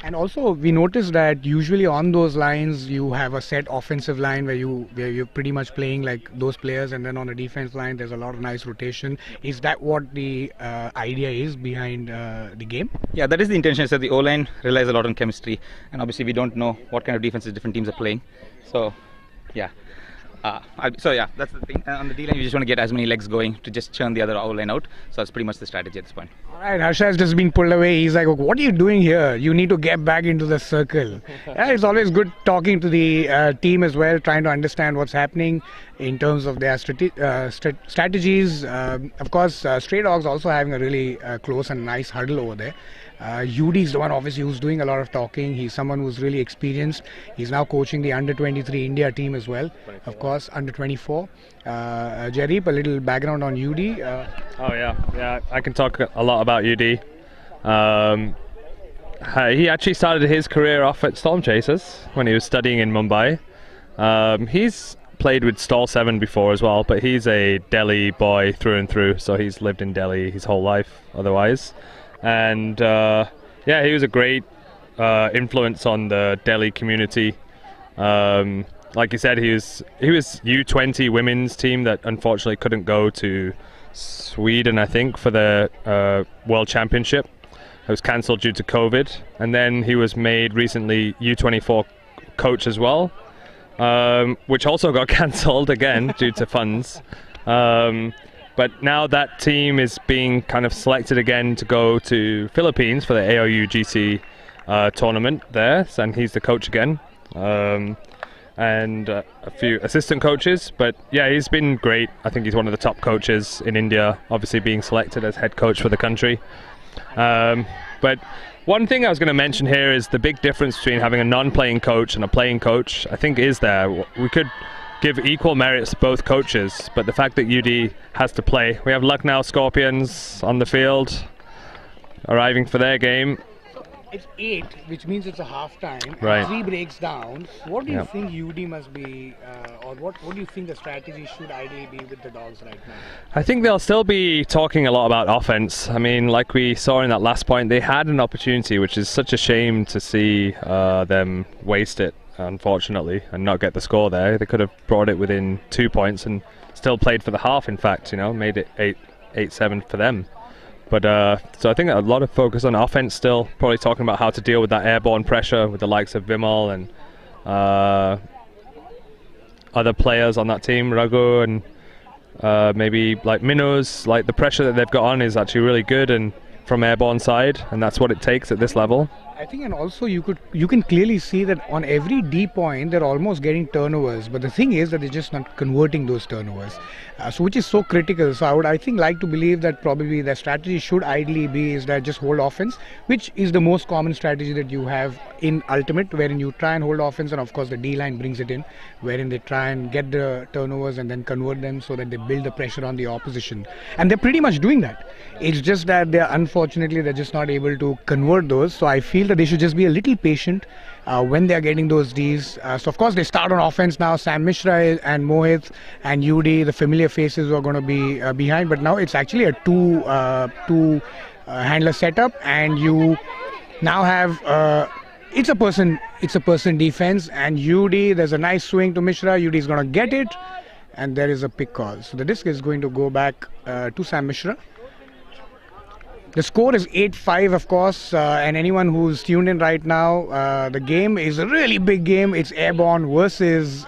And also, we noticed that usually on those lines you have a set offensive line where you're pretty much playing like those players, and then on the defense line there's a lot of nice rotation. Is that what the idea is behind the game? Yeah, that is the intention. So the O-line relies a lot on chemistry, and obviously we don't know what kind of defenses different teams are playing. So, yeah. That's the thing. And on the D-line, we just want to get as many legs going to just churn the other O-line out. So that's pretty much the strategy at this point. All right, Harsha has just been pulled away. He's like, what are you doing here? You need to get back into the circle. Yeah, it's always good talking to the team as well, trying to understand what's happening in terms of their strategies. Of course, Stray Dogs also having a really close and nice huddle over there. UD is the one obviously who's doing a lot of talking. He's someone who's really experienced. He's now coaching the under-23 India team as well. 24. Of course, under-24. Jareep, a little background on UD. Yeah, I can talk a lot about UD. He actually started his career off at Storm Chasers when he was studying in Mumbai. He's played with Stall 7 before as well, but he's a Delhi boy through and through, so he's lived in Delhi his whole life otherwise. And he was a great influence on the Delhi community. Like you said, he was U20 women's team that unfortunately couldn't go to Sweden, I think, for the World Championship. It was cancelled due to COVID. And then he was made recently U24 coach as well, which also got cancelled again due to funds. But now that team is being kind of selected again to go to Philippines for the AOU GC tournament there, and he's the coach again, and a few assistant coaches. But yeah, he's been great. I think he's one of the top coaches in India, obviously being selected as head coach for the country. But one thing I was going to mention here is the big difference between having a non-playing coach and a playing coach, I think, is there. We could give equal merits to both coaches, but the fact that UD has to play. We have Lucknow Scorpions on the field, arriving for their game. It's 8, which means it's a half time. Right. 3 breaks down. What do you think UD must be, or what do you think the strategy should ideally be with the Dogs right now? I think they'll still be talking a lot about offense. I mean, like we saw in that last point, they had an opportunity, which is such a shame to see them waste it, unfortunately, and not get the score there. They could have brought it within 2 points and still played for the half, in fact, made it 8-7 for them. But so I think a lot of focus on offense still, probably talking about how to deal with that airborne pressure with the likes of Vimal and other players on that team, Raghu, and maybe like Minnows. Like the pressure that they've got on is actually really good, and from airborne side, and that's what it takes at this level. I think, and also you can clearly see that on every D point they're almost getting turnovers, but the thing is that they're just not converting those turnovers, so which is so critical. So I think like to believe that probably the strategy should ideally be is that just hold offense, which is the most common strategy that you have in Ultimate, wherein you try and hold offense, and of course the D line brings it in, wherein they try and get the turnovers and then convert them so that they build the pressure on the opposition, and they're pretty much doing that. It's just that they're just not able to convert those. So I feel that they should just be a little patient when they are getting those Ds. So of course they start on offense now. Sam Mishra and Mohit and UD, the familiar faces, who are going to be behind. But now it's actually a two handler setup, and you now have it's a person defense. And UD, there's a nice swing to Mishra. UD is going to get it, and there is a pick call. So the disc is going to go back to Sam Mishra. The score is 8-5, of course, and anyone who's tuned in right now, the game is a really big game. It's Airborne versus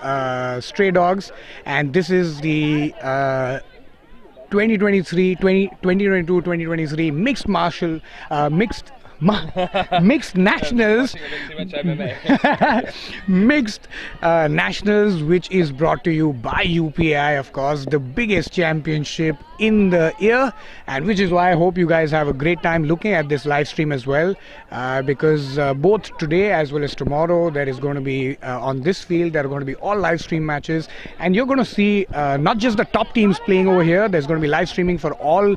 Stray Dogs, and this is the 2022-2023 mixed nationals mixed nationals, which is brought to you by UPI, of course, the biggest championship in the year, and which is why I hope you guys have a great time looking at this live stream as well, because both today as well as tomorrow there is going to be on this field there are going to be all live stream matches, and you're going to see not just the top teams playing over here. There's going to be live streaming for all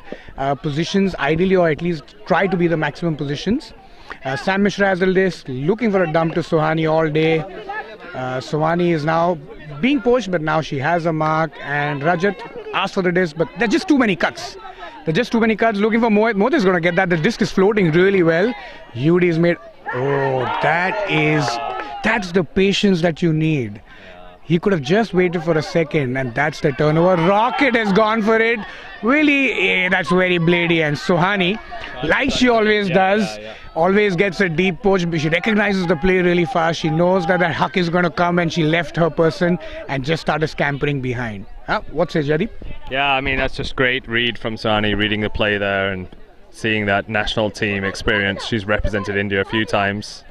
positions, ideally, or at least try to be the maximum positions. Sam Mishra has the disc, looking for a dump to Sohani all day. Sohani is now being pushed, but now she has a mark, and Rajat asked for the disc, but there's just too many cuts. Looking for Mohit. Mohit is going to get that. The disc is floating really well. UD is made Oh, that's the patience that you need. He could have just waited for a second, and that's the turnover. Rocket has gone for it. Really, that's very blady. And Suhani, like she always does, always gets a deep poach. She recognizes the play really fast. She knows that huck is going to come, and she left her person and just started scampering behind. What says Jadip? Yeah, I mean, that's just great read from Suhani, reading the play there and seeing that national team experience. She's represented India a few times.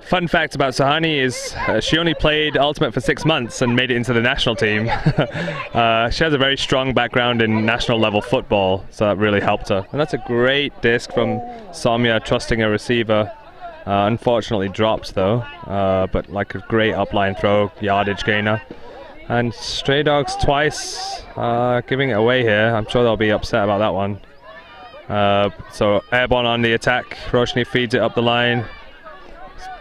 Fun fact about Suhani is she only played Ultimate for 6 months and made it into the national team. She has a very strong background in national level football, so that really helped her. And that's a great disc from Soumya, trusting a receiver. Unfortunately dropped though, but like a great upline throw, yardage gainer. And Stray Dogs twice giving it away here. I'm sure they'll be upset about that one. So Airborne on the attack. Roshni feeds it up the line.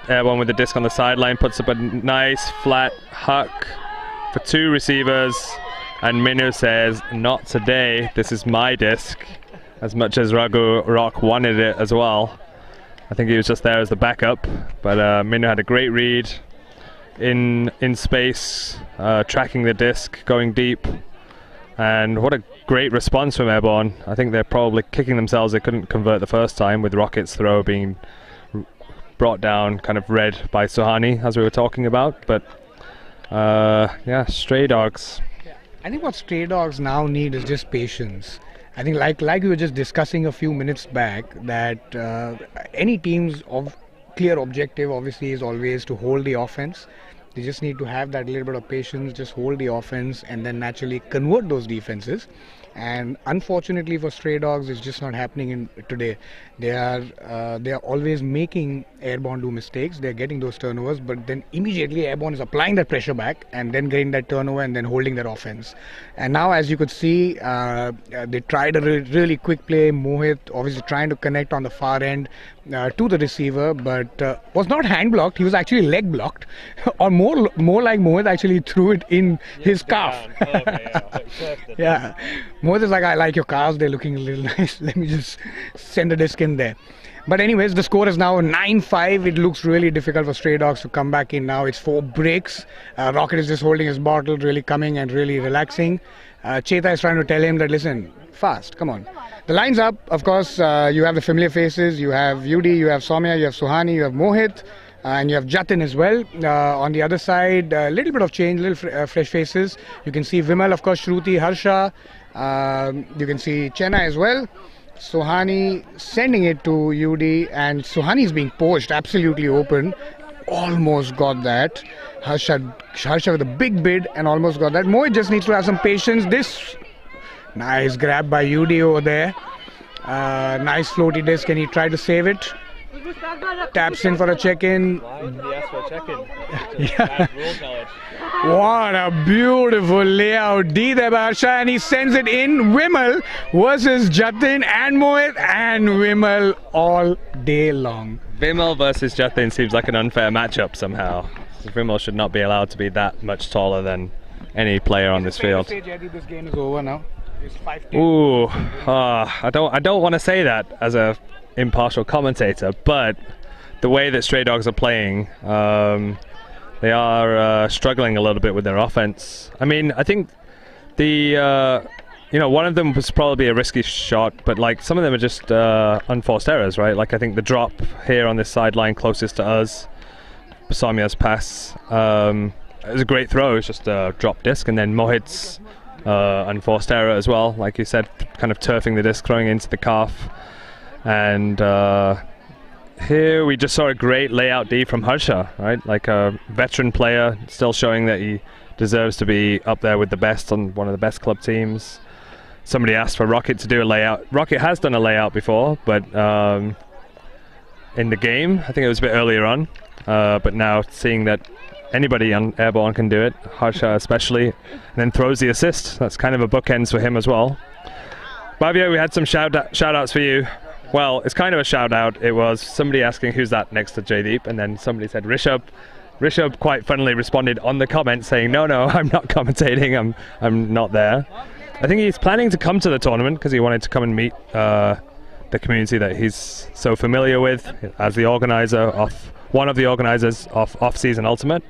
Airborne with the disc on the sideline, puts up a nice flat huck for 2 receivers, and Minu says, not today, this is my disc, as much as Raghu Rock wanted it as well. I think he was just there as the backup, but Minu had a great read in space, tracking the disc, going deep, and what a great response from Airborne. I think they're probably kicking themselves they couldn't convert the first time, with Rocket's throw being brought down, kind of read by Suhani as we were talking about. But yeah, Stray Dogs. I think what Stray Dogs now need is just patience. I think like we were just discussing a few minutes back, that any team's clear objective obviously is always to hold the offense. They just need to have that little bit of patience, just hold the offense and then naturally convert those defenses. And unfortunately for Stray Dogs, it's just not happening today. They are always making Airborne do mistakes. They're getting those turnovers, but then immediately Airborne is applying that pressure back and then getting that turnover and then holding that offense. And now, as you could see, they tried a really quick play. Mohit obviously trying to connect on the far end to the receiver, but was not hand blocked. He was actually leg blocked, or more like Mohit actually threw it in his calf. Yeah. Mohit is like, I like your calves, they're looking a little nice, let me just send a disc in there. But anyways, the score is now 9-5. It looks really difficult for Stray Dogs to come back in now. It's 4 breaks. Rocket is just holding his bottle, really coming and really relaxing. Cheta is trying to tell him that, listen, fast, come on. The line's up, of course. You have the familiar faces. You have UD, you have Soumya, you have Suhani, you have Mohit, and you have Jatin as well. On the other side, a little bit of change, little fresh faces. You can see Vimal, of course, Shruti, Harsha. You can see Chenna as well. Suhani sending it to UD, and Suhani is being poached, absolutely open. Almost got that. Harsha with a big bid and almost got that. Mohit just needs to have some patience. This nice grab by UD over there. Nice floaty disc, and he tried to save it. Taps in for a check-in. Why would he ask for a check-in? Yeah. What a beautiful layout. D there by Harsha, and he sends it in. Vimal versus Jatin and Mohit, and Vimal all day long. Vimal versus Jatin seems like an unfair matchup somehow. Vimal should not be allowed to be that much taller than any player on this field. This game is over now. It's 5-10. Ooh, I don't want to say that as a impartial commentator, but the way that Stray Dogs are playing, they are struggling a little bit with their offense. I mean, I think the one of them was probably a risky shot, but like some of them are just unforced errors, right? Like I think the drop here on this sideline closest to us, Soumya's pass, it was a great throw. It's just a drop disc, and then Mohit's unforced error as well, like you said, kind of turfing the disc, throwing into the calf. And here we just saw a great layout D from Harsha, right? Like a veteran player, still showing that he deserves to be up there with the best on one of the best club teams. Somebody asked for Rocket to do a layout. Rocket has done a layout before, but in the game, I think it was a bit earlier on. But now seeing that anybody on Airborne can do it, Harsha especially, and then throws the assist. That's kind of a bookends for him as well. Bhavya, we had some shout outs for you. Well, it's kind of a shout out. It was somebody asking who's that next to Jaydeep, and then somebody said Rishabh. Rishabh quite funnily responded on the comment saying, no, I'm not commentating, I'm not there. I think he's planning to come to the tournament because he wanted to come and meet the community that he's so familiar with as the organizer of one of the organizers of Off-Season Ultimate.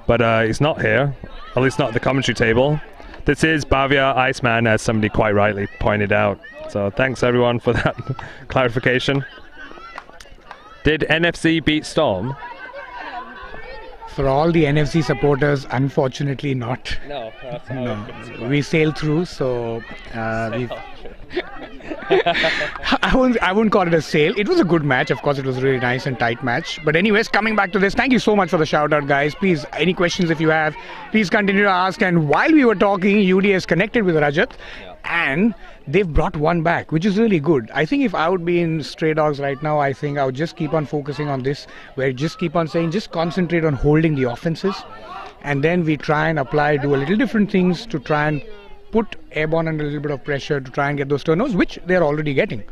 But he's not here, at least not at the commentary table. This is Bhavya Iceman, as somebody quite rightly pointed out. So thanks everyone for that clarification. Did NFC beat Storm? For all the NFC supporters, unfortunately not. No, No, we sailed through, so we've I wouldn't call it a sail. It was a good match. Of course, it was a really nice and tight match. But anyways, coming back to this, thank you so much for the shout out, guys. Please, any questions if you have, please continue to ask. And while we were talking, UD is connected with Rajat, and they've brought one back, which is really good. I think if I would be in Stray Dogs right now, I think I would just keep on focusing on this, where just keep on saying, just concentrate on holding the offenses, and then we try and do a little different things to try and put Airborne under a little bit of pressure to try and get those turnovers, which they're already getting.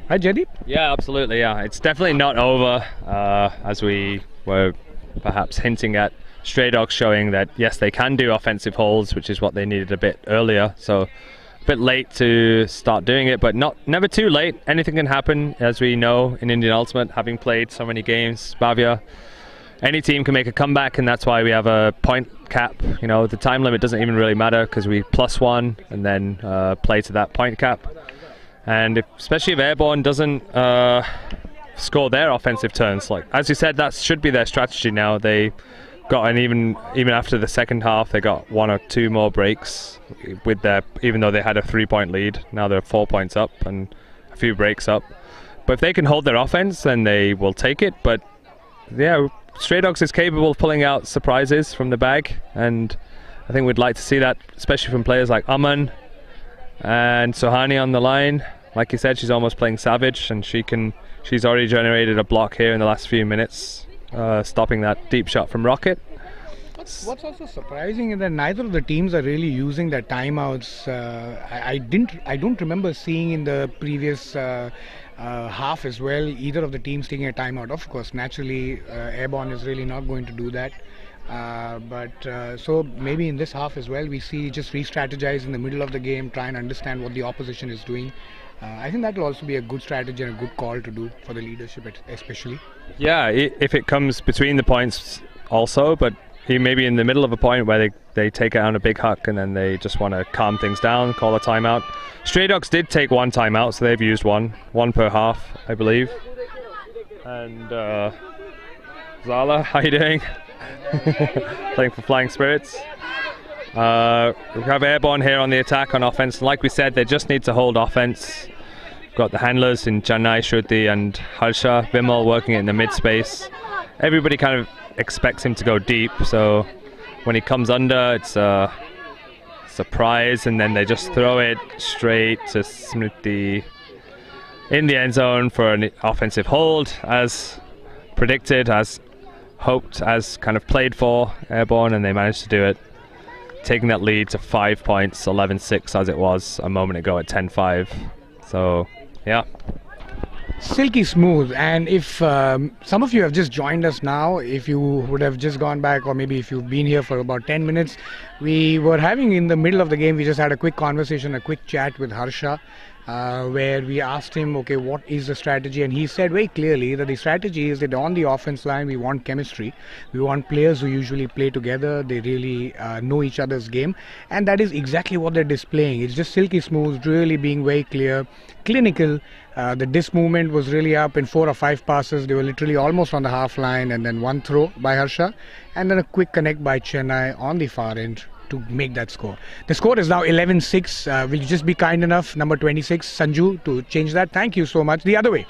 Right, Jaideep? Yeah, absolutely. Yeah, it's definitely not over, as we were perhaps hinting at. Stray Dogs showing that yes, they can do offensive holds, which is what they needed a bit earlier. So a bit late to start doing it, but never too late. Anything can happen, as we know in Indian Ultimate, having played so many games. Bhavya, any team can make a comeback, and that's why we have a point cap. You know, the time limit doesn't even really matter because we +1 and then play to that point cap. And especially if Airborne doesn't score their offensive turns, like as you said, that should be their strategy now. They got an even after the second half, they got 1 or 2 more breaks with their, even though they had a 3-point lead. Now they're 4 points up and a few breaks up. But if they can hold their offense, then they will take it. But yeah, Stray Dogs is capable of pulling out surprises from the bag, and I think we'd like to see that, especially from players like Aman and Sohani on the line. Like you said, she's almost playing savage, and she's already generated a block here in the last few minutes, stopping that deep shot from Rocket. What's also surprising is that neither of the teams are really using their timeouts. I don't remember seeing in the previous half as well either of the teams taking a timeout. Of course, naturally, Airborne is really not going to do that. So maybe in this half as well, we see just re-strategize in the middle of the game, try and understand what the opposition is doing. I think that will also be a good strategy and a good call to do for the leadership, especially. Yeah, if it comes between the points also, but maybe in the middle of a point where they take it on a big huck and then they just want to calm things down, call a timeout. Stray Dogs did take 1 timeout, so they've used one per half, I believe. And Zala, how you doing? Playing for Flying Spirits. We have Airborne here on the attack on offense. Like we said, they just need to hold offense. We've got the handlers in Chennai, Shruti and Harsha, Vimal working in the mid space. Everybody kind of expects him to go deep, so when he comes under, it's a surprise, and then they just throw it straight to Smriti in the end zone for an offensive hold, as predicted, as hoped, as kind of played for Airborne, and they managed to do it, taking that lead to 5 points, 11-6 as it was a moment ago at 10-5. So yeah, silky smooth. And if some of you have just joined us now, if you would have just gone back, or maybe if you've been here for about 10 minutes, we were having, in the middle of the game, we just had a quick conversation, a quick chat with Harsha, where we asked him, okay, what is the strategy? And he said very clearly that the strategy is that on the offense line, we want chemistry. We want players who usually play together. They really know each other's game. And that is exactly what they're displaying. It's just silky smooth, really being very clear, clinical. The disc movement was really up in 4 or 5 passes. They were literally almost on the half line, and then 1 throw by Harsha, and then a quick connect by Chennai on the far end to make that score. The score is now 11-6. Will you just be kind enough, number 26, Sanju, to change that? Thank you so much. The other way.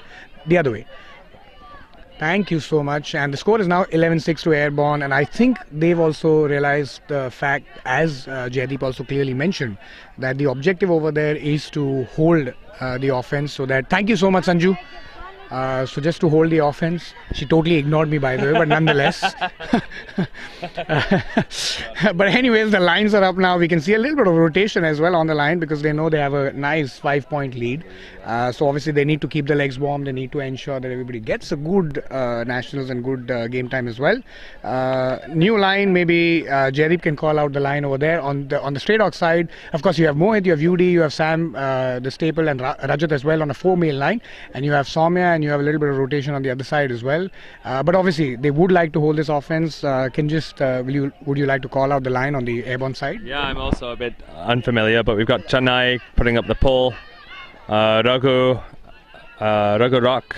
Thank you so much. And the score is now 11-6 to Airborne, and I think they've also realized the fact, as Jaideep also clearly mentioned, that the objective over there is to hold the offense, so that, thank you so much, Sanju. So just to hold the offense. She totally ignored me, by the way, but nonetheless. But anyways, the lines are up now. We can see a little bit of rotation as well on the line because they know they have a nice 5-point lead. So obviously they need to keep the legs warm. They need to ensure that everybody gets a good nationals and good game time as well. New line, maybe Jaideep can call out the line over there on the Stray Dog side. Of course, you have Mohit, you have UD, you have Sam, the staple, and Rajat as well on a 4-male line, and you have Soumya, and you have a little bit of rotation on the other side as well. But obviously, they would like to hold this offense. Would you like to call out the line on the Airborne side? Yeah, I'm also a bit unfamiliar, but we've got Chennai putting up the pull, Raghu Rock,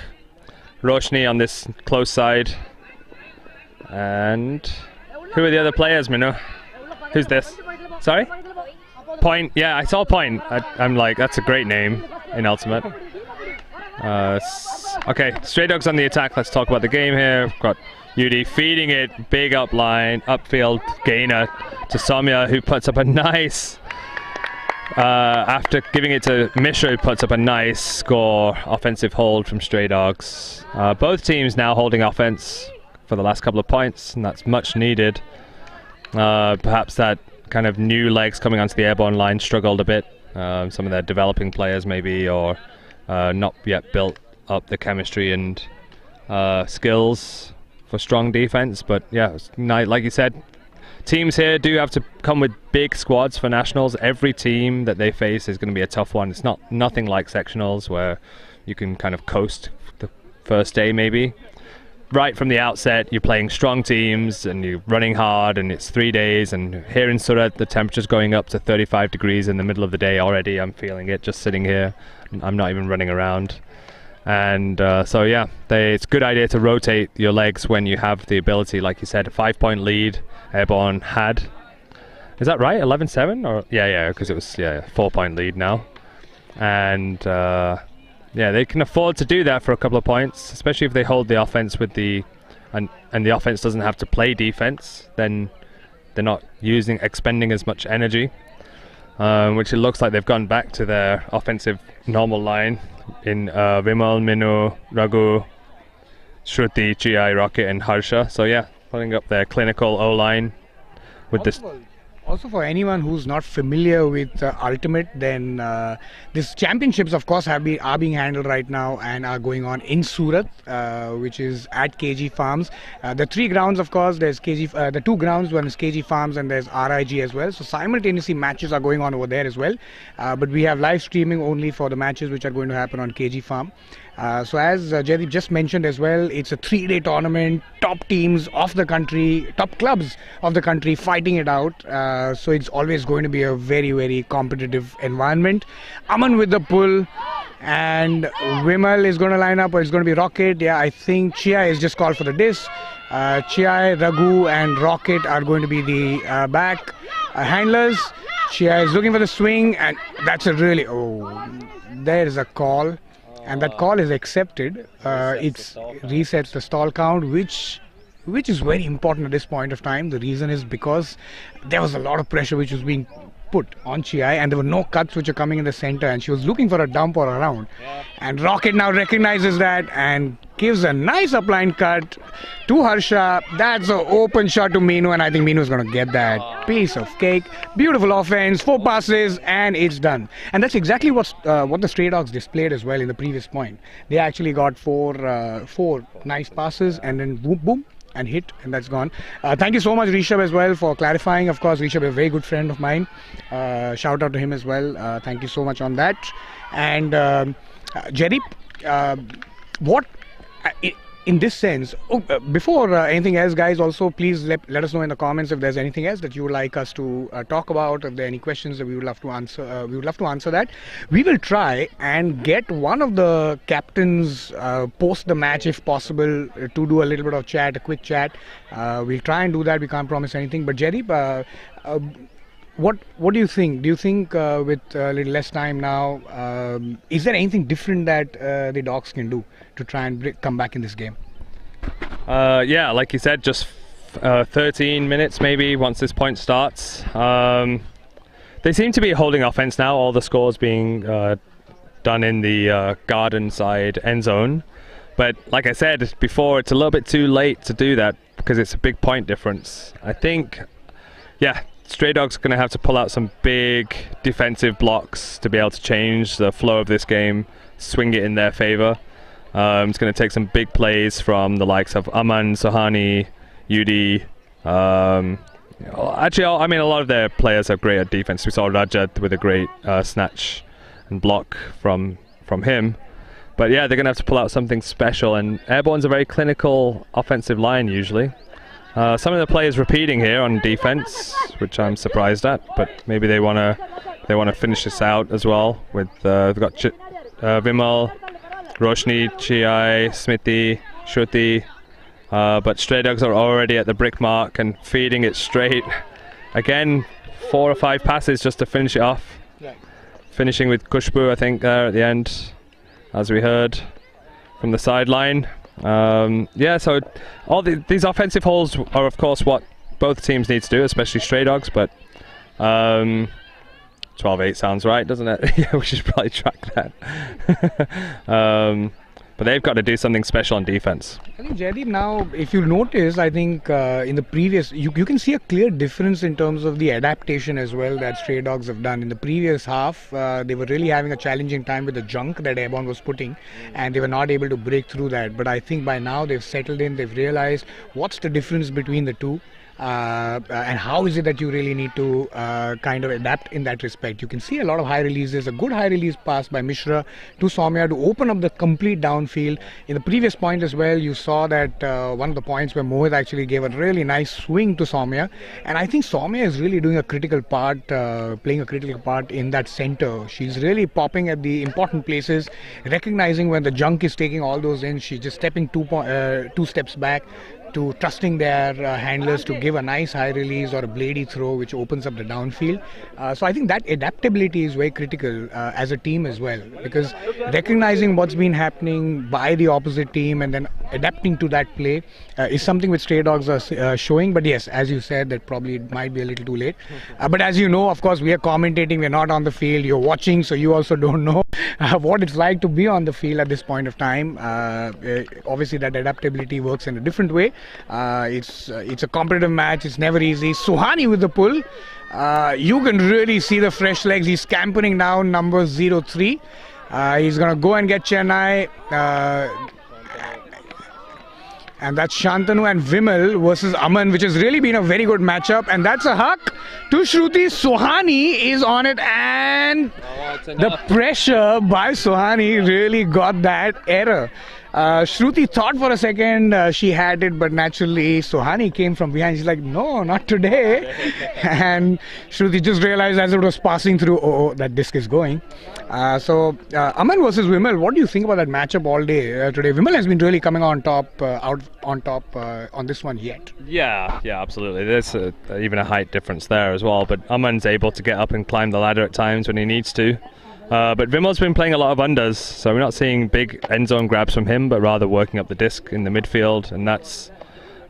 Roshni on this close side, and who are the other players, Minu? Who's this? Sorry? Point. Yeah, I saw Point. I'm like, that's a great name in Ultimate. Okay, Stray Dogs on the attack. Let's talk about the game here. We've got UD feeding it, big upfield gainer to Soumya, who puts up a nice, after giving it to Mishra, who puts up a nice score, offensive hold from Stray Dogs. Both teams now holding offense for the last couple of points, and that's much needed. Perhaps that kind of new legs coming onto the Airborne line struggled a bit. Some of their developing players maybe, or not yet built up the chemistry and skills for strong defense. But yeah, like you said, teams here do have to come with big squads for nationals. Every team that they face is going to be a tough one. It's nothing like sectionals where you can kind of coast the first day maybe. Right from the outset, you're playing strong teams and you're running hard, and it's 3 days, and here in Surat the temperature's going up to 35 degrees in the middle of the day already. I'm feeling it just sitting here. I'm not even running around. And so yeah, it's a good idea to rotate your legs when you have the ability. Like you said, a 5-point lead Airborne had. Is that right? 11-7? Or yeah, because it was 4-point lead now. And yeah, they can afford to do that for a couple of points, especially if they hold the offense with and the offense doesn't have to play defense. Then they're not expending as much energy, which it looks like they've gone back to their offensive normal line in Vimal, Minu, Raghu, Shruti, Chi, Rocket, and Harsha. So yeah, putting up their clinical O-line with this. Also, for anyone who's not familiar with Ultimate, then these championships, of course, are being handled right now and are going on in Surat, which is at KG Farms. The 3 grounds, of course, there's the 2 grounds, one is KG Farms and there's RIG as well. So simultaneously matches are going on over there as well. But we have live streaming only for the matches which are going to happen on KG Farm. So as Jaideep just mentioned as well, it's a 3-day tournament, top teams of the country, top clubs of the country fighting it out. So it's always going to be a very, very competitive environment. Aman with the pull, and Vimal is going to line up, or it's going to be Rocket. Yeah, I think Chia is just called for the disc. Chia, Raghu and Rocket are going to be the back handlers. Chia is looking for the swing, and that's a really, there is a call. And that call is accepted. It resets the stall count, which is very important at this point of time. The reason is because there was a lot of pressure which was being put on Chi, and there were no cuts which are coming in the center, and she was looking for a dump or a round. And Rocket now recognizes that and gives a nice upline cut to Harsha. That's an open shot to Minu, and I think Minu is going to get that piece of cake. Beautiful offense, 4 passes, and it's done. And that's exactly what the Stray Dogs displayed as well in the previous point. They actually got four nice passes, and then boom, boom, and hit, and that's gone. Thank you so much, Rishabh, as well, for clarifying. Of course, Rishabh is a very good friend of mine. Shout out to him as well. Thank you so much on that. And Jaideep, what in this sense, before anything else, guys, also please let us know in the comments if there's anything else that you would like us to talk about. If there are any questions that we would love to answer, we would love to answer that. We will try and get one of the captains post the match, if possible, to do a little bit of chat, a quick chat. We'll try and do that. We can't promise anything. But Jaideep, what do you think? Do you think with a little less time now, is there anything different that the Dogs can do to try and come back in this game? Yeah, like you said, just 13 minutes maybe once this point starts. They seem to be holding offense now, all the scores being done in the garden side end zone. But like I said before, it's a little bit too late to do that because it's a big point difference. I think, yeah, Stray Dogs are going to have to pull out some big defensive blocks to be able to change the flow of this game, swing it in their favor. It's going to take some big plays from the likes of Aman, Sohani, Yudi. Actually, I mean, a lot of their players are great at defense. We saw Rajat with a great snatch and block from him. But yeah, they're going to have to pull out something special, and Airborne's a very clinical offensive line usually. Some of the players repeating here on defense, which I'm surprised at, but maybe they want to finish this out as well. With they've got Vimal, Roshni, Chiai, Smiti, Shruti, but Stray Dogs are already at the brick mark and feeding it straight. Again, 4 or 5 passes just to finish it off. Finishing with Kushbu, I think, there at the end, as we heard from the sideline. Yeah, so all these offensive holes are of course what both teams need to do, especially Stray Dogs, but 12-8 sounds right, doesn't it? Yeah, we should probably track that. But they've got to do something special on defense. I think, Jaideep, now if you notice, I think in the previous, you can see a clear difference in terms of the adaptation as well that Stray Dogs have done. In the previous half, they were really having a challenging time with the junk that Airborne was putting, and they were not able to break through that. But I think by now they've settled in, they've realized what's the difference between the two. And how is it that you really need to kind of adapt in that respect. You can see a lot of high releases, a good high release pass by Mishra to Soumya to open up the complete downfield. In the previous point as well, you saw that one of the points where Mohit actually gave a really nice swing to Soumya, and I think Soumya is really doing a critical part, playing a critical part in that center. She's really popping at the important places, recognizing when the junk is taking all those in. She's just stepping 2 steps back, to trusting their handlers to give a nice high release or a bladey throw which opens up the downfield. So I think that adaptability is very critical as a team as well, because recognizing what's been happening by the opposite team and then adapting to that play is something which Stray Dogs are showing. But yes, as you said, that probably might be a little too late. But as you know, of course, we are commentating, we're not on the field, you're watching, so you also don't know what it's like to be on the field at this point of time. Obviously that adaptability works in a different way. It's a competitive match, it's never easy. Sohani with the pull, you can really see the fresh legs. He's scampering down number 03. He's gonna go and get Chennai, and that's Shantanu and Vimal versus Aman, which has really been a very good matchup, and that's a huck to Shruti. Sohani is on it, and the pressure by Sohani really got that error. Shruti thought for a second she had it, but naturally Sohani came from behind. She's like, no, not today. And Shruti just realized as it was passing through, oh, that disc is going. So Aman versus Vimal, what do you think about that matchup all day today? Vimal has been really coming on top, on this one yet. Yeah, absolutely. There's even a height difference there as well, but Aman's able to get up and climb the ladder at times when he needs to. But Vimal's been playing a lot of unders, so we're not seeing big end zone grabs from him, but rather working up the disc in the midfield, and that's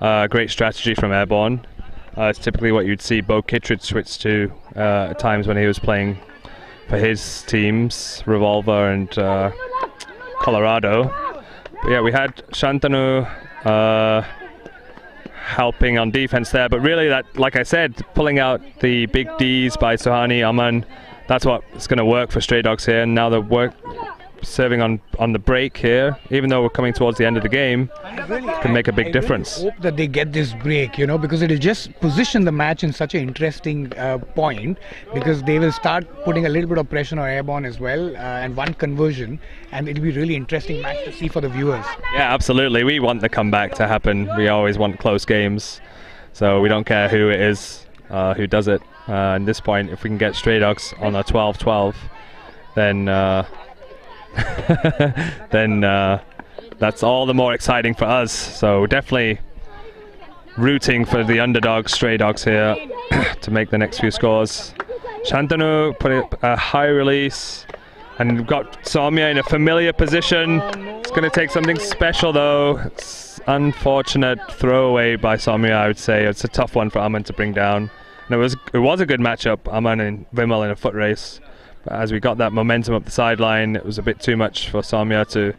a great strategy from Airborne. It's typically what you'd see Bo Kittredge switch to at times when he was playing for his teams, Revolver and Colorado. But yeah, we had Shantanu helping on defense there, but really that, like I said, pulling out the big Ds by Sohani, Aman, that's what's going to work for Stray Dogs here. And now they're serving on the break here, even though we're coming towards the end of the game, can make a big difference. I really hope that they get this break, because it will just position the match in such an interesting point, because they will start putting a little bit of pressure on Airborne as well, and one conversion, and it'll be a really interesting match to see for the viewers. Yeah, absolutely. We want the comeback to happen. We always want close games, so we don't care who it is who does it. At this point, if we can get Stray Dogs on a 12-12, then that's all the more exciting for us. So definitely rooting for the underdog Stray Dogs here to make the next few scores. Shantanu put it a high release, and we've got Soumya in a familiar position. It's going to take something special though. It's unfortunate throwaway by Soumya, I would say. It's a tough one for Aman to bring down. And it was a good matchup, Aman and Vimal in a foot race. But as we got that momentum up the sideline, it was a bit too much for Soumya to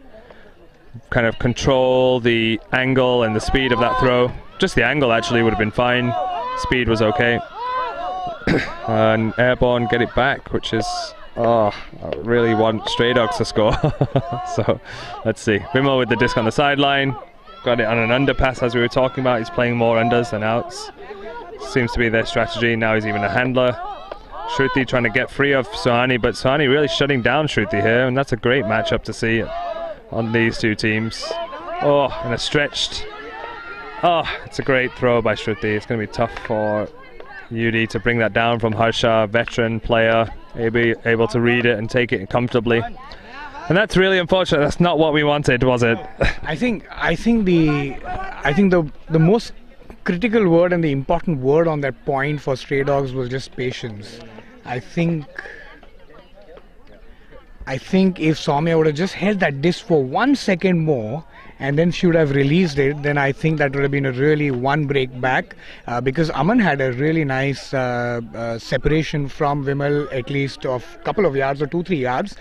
kind of control the angle and the speed of that throw. Just the angle actually would have been fine. Speed was okay. And Airborne get it back, which is, I really want Stray Dogs to score. So let's see. Vimal with the disc on the sideline. Got it on an underpass as we were talking about. He's playing more unders than outs. Seems to be their strategy. Now he's even a handler. Shruti trying to get free of Sohani, but Sohani really shutting down Shruti here, and that's a great matchup to see on these two teams. Oh, and a stretched. Oh, it's a great throw by Shruti. It's going to be tough for UD to bring that down from Harsha, veteran player, able to read it and take it comfortably. And that's really unfortunate. That's not what we wanted, was it? I think the most critical word and the important word on that point for Stray Dogs was just patience. I think if Soumya would have just held that disc for 1 second more and then she would have released it, then I think that would have been a really one break back, because Aman had a really nice separation from Vimal, at least of a couple of yards or 2-3 yards,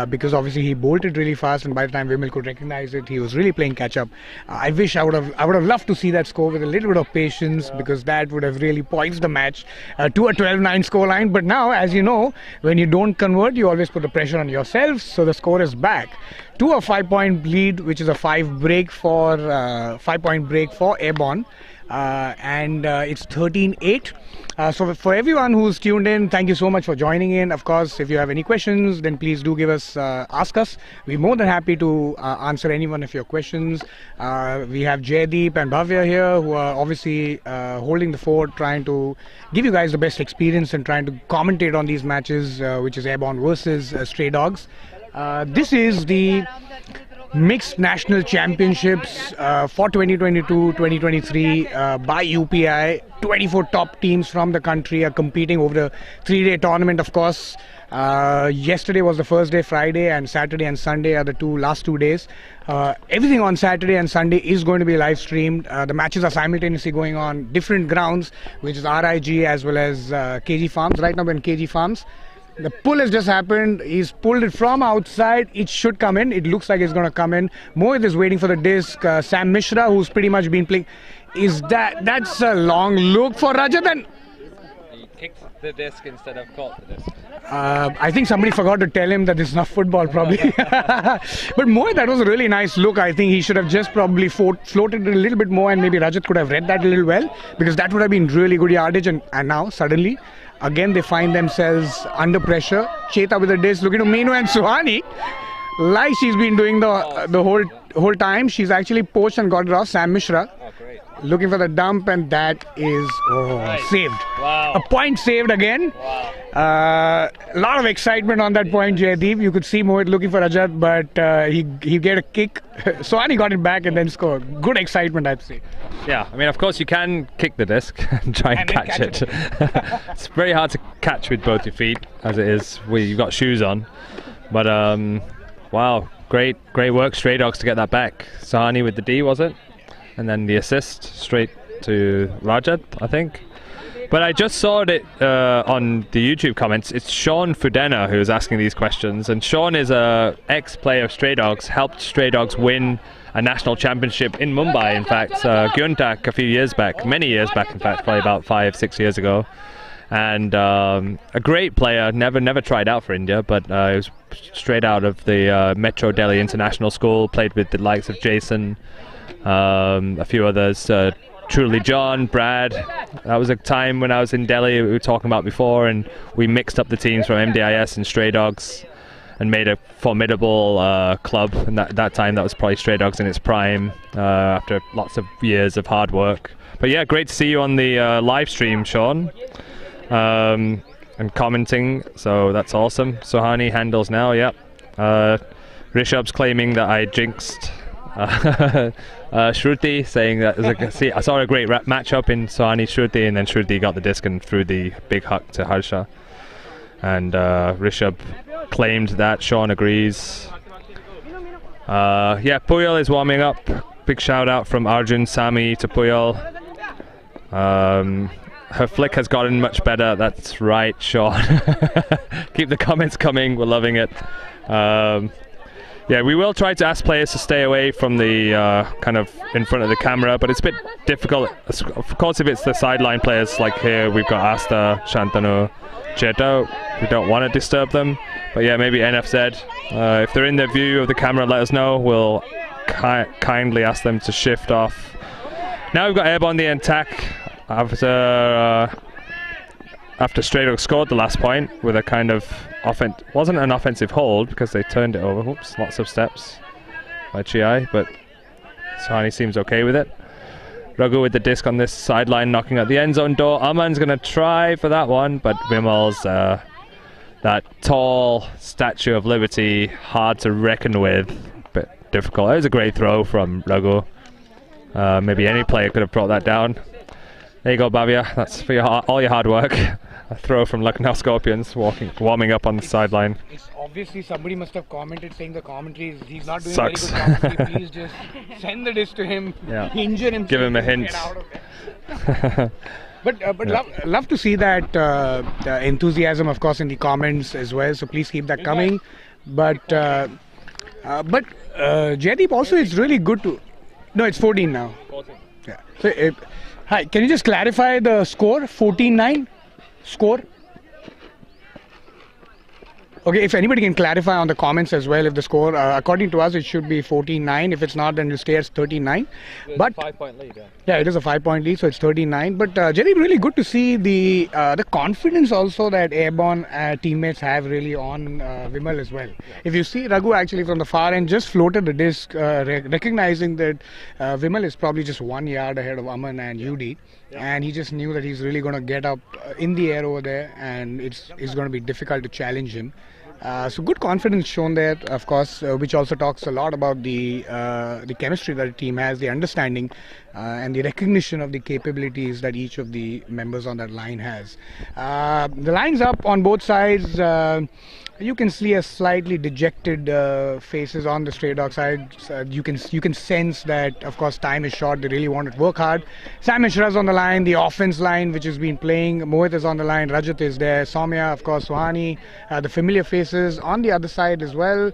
because obviously he bolted really fast, and by the time Vimal could recognize it, he was really playing catch up. I wish I would have loved to see that score with a little bit of patience, because that would have really poised the match to a 12-9 score line. But now, as you know, when you don't convert, you always put the pressure on yourself, so the score is back to a 5-point lead, which is a 5-point break for Airborne, and it's 13-8. So for everyone who's tuned in, thank you so much for joining in. Of course, if you have any questions, then please do ask us. We're more than happy to answer any one of your questions. We have Jaydeep and Bhavya here, who are obviously holding the fort, trying to give you guys the best experience and trying to commentate on these matches, which is Airborne versus Stray Dogs. This is the Mixed National Championships for 2022-2023 by UPI. 24 top teams from the country are competing over a 3-day tournament, of course. Yesterday was the first day, Friday, and Saturday and Sunday are the last 2 days. Everything on Saturday and Sunday is going to be live streamed. The matches are simultaneously going on different grounds, which is RIG as well as KG Farms. Right now we're in KG Farms. The pull has just happened. He's pulled it from outside. It should come in. It looks like it's going to come in. Mohit is waiting for the disc. Sam Mishra, who's pretty much been playing. That's a long look for Rajat. And he kicked the disc instead of caught the disc. I think somebody forgot to tell him that this is not football, probably. But Mohit, that was a really nice look. I think he should have just probably floated a little bit more, and maybe Rajat could have read that a little well, because that would have been really good yardage. And now suddenly, again, they find themselves under pressure. Cheta with the disc, looking to Meenu and Sohani, like she's been doing the whole time. She's actually poached and got it off. Sam Mishra looking for the dump, and that is saved. Wow. A point saved again. Wow. A lot of excitement on that point, Jaydeep. You could see Mohit looking for Rajat, but he get a kick. Sohani got it back and then scored. Good excitement, I'd say. Yeah, I mean, of course you can kick the disc and try and catch it. It's very hard to catch with both your feet, as it is where you've got shoes on. But wow, great work, Stray Dogs, to get that back. Sohani with the D, was it? And then the assist straight to Rajat, I think. But I just saw it on the YouTube comments. It's Sean Fudena who is asking these questions, and Sean is a ex-player of Stray Dogs, helped Stray Dogs win a national championship in Mumbai, in fact, Gyuntak a few years back, many years back, in fact, probably about 5-6 years ago. And a great player, never tried out for India, but he was straight out of the Metro Delhi International School, played with the likes of Jason, a few others, Truly John, Brad. That was a time when I was in Delhi, we were talking about before, and we mixed up the teams from MDIS and Stray Dogs and made a formidable club. And that time, that was probably Stray Dogs in its prime, after lots of years of hard work. But yeah, great to see you on the live stream, Sean, and commenting, so that's awesome. Sohani handles now, yep. Rishabh's claiming that I jinxed Shruti, saying that I saw a great matchup in Sohani Shruti, and then Shruti got the disc and threw the big huck to Harsha. And Rishabh claimed that. Sean agrees. Yeah, Puyal is warming up. Big shout out from Arjun Sami to Puyal. Her flick has gotten much better. That's right, Sean. Keep the comments coming. We're loving it. Yeah, we will try to ask players to stay away from the kind of in front of the camera, but it's a bit difficult. Of course, if it's the sideline players, like here, we've got Asta, Shantanu, Cheto, we don't want to disturb them. But yeah, maybe NFZ, if they're in the view of the camera, let us know. We'll kindly ask them to shift off. Now we've got Airborne the attack after Stray Dogs scored the last point with a kind of wasn't an offensive hold because they turned it over. Oops, lots of steps by Chiai, but Sahani seems okay with it. Raghu with the disc on this sideline, knocking at the end zone door. Aman's going to try for that one, but Vimal's that tall Statue of Liberty, hard to reckon with, bit difficult. It was a great throw from Raghu. Maybe any player could have brought that down. There you go, Bhavya. That's for all your hard work. A throw from Lucknow Scorpions, warming up on the sideline. It's obviously somebody must have commented saying the commentary he's not doing very good commentary. Please just send the disc to him, injure him, give him a hint. Get out of it. But love to see that enthusiasm, of course, in the comments as well. So please keep that coming. But Jaideep, also it's really good to. No, it's 14 now. 14. Yeah. So hi, can you just clarify the score? 14-9 score. Okay, if anybody can clarify on the comments as well, if the score, according to us, it should be 14-9. If it's not, then it'll stay as 13-9. But a 5-point lead, yeah. Yeah, it is a 5-point lead, so it's 13-9. But Jerry, really good to see the confidence also that Airborne teammates have really on Vimal as well. Yeah. If you see Raghu actually from the far end just floated the disc, recognizing that Vimal is probably just 1 yard ahead of Aman and UD. Yeah. And he just knew that he's really going to get up in the air over there, and it's going to be difficult to challenge him. So good confidence shown there, of course, which also talks a lot about the chemistry that the team has, the understanding and the recognition of the capabilities that each of the members on that line has. The line's up on both sides. You can see a slightly dejected faces on the Stray Dog side. You can sense that, of course, time is short. They really want to work hard. Sam Mishra's on the line, the offense line, which has been playing. Mohit is on the line. Rajat is there. Soumya, of course, Suhani. The familiar faces on the other side as well.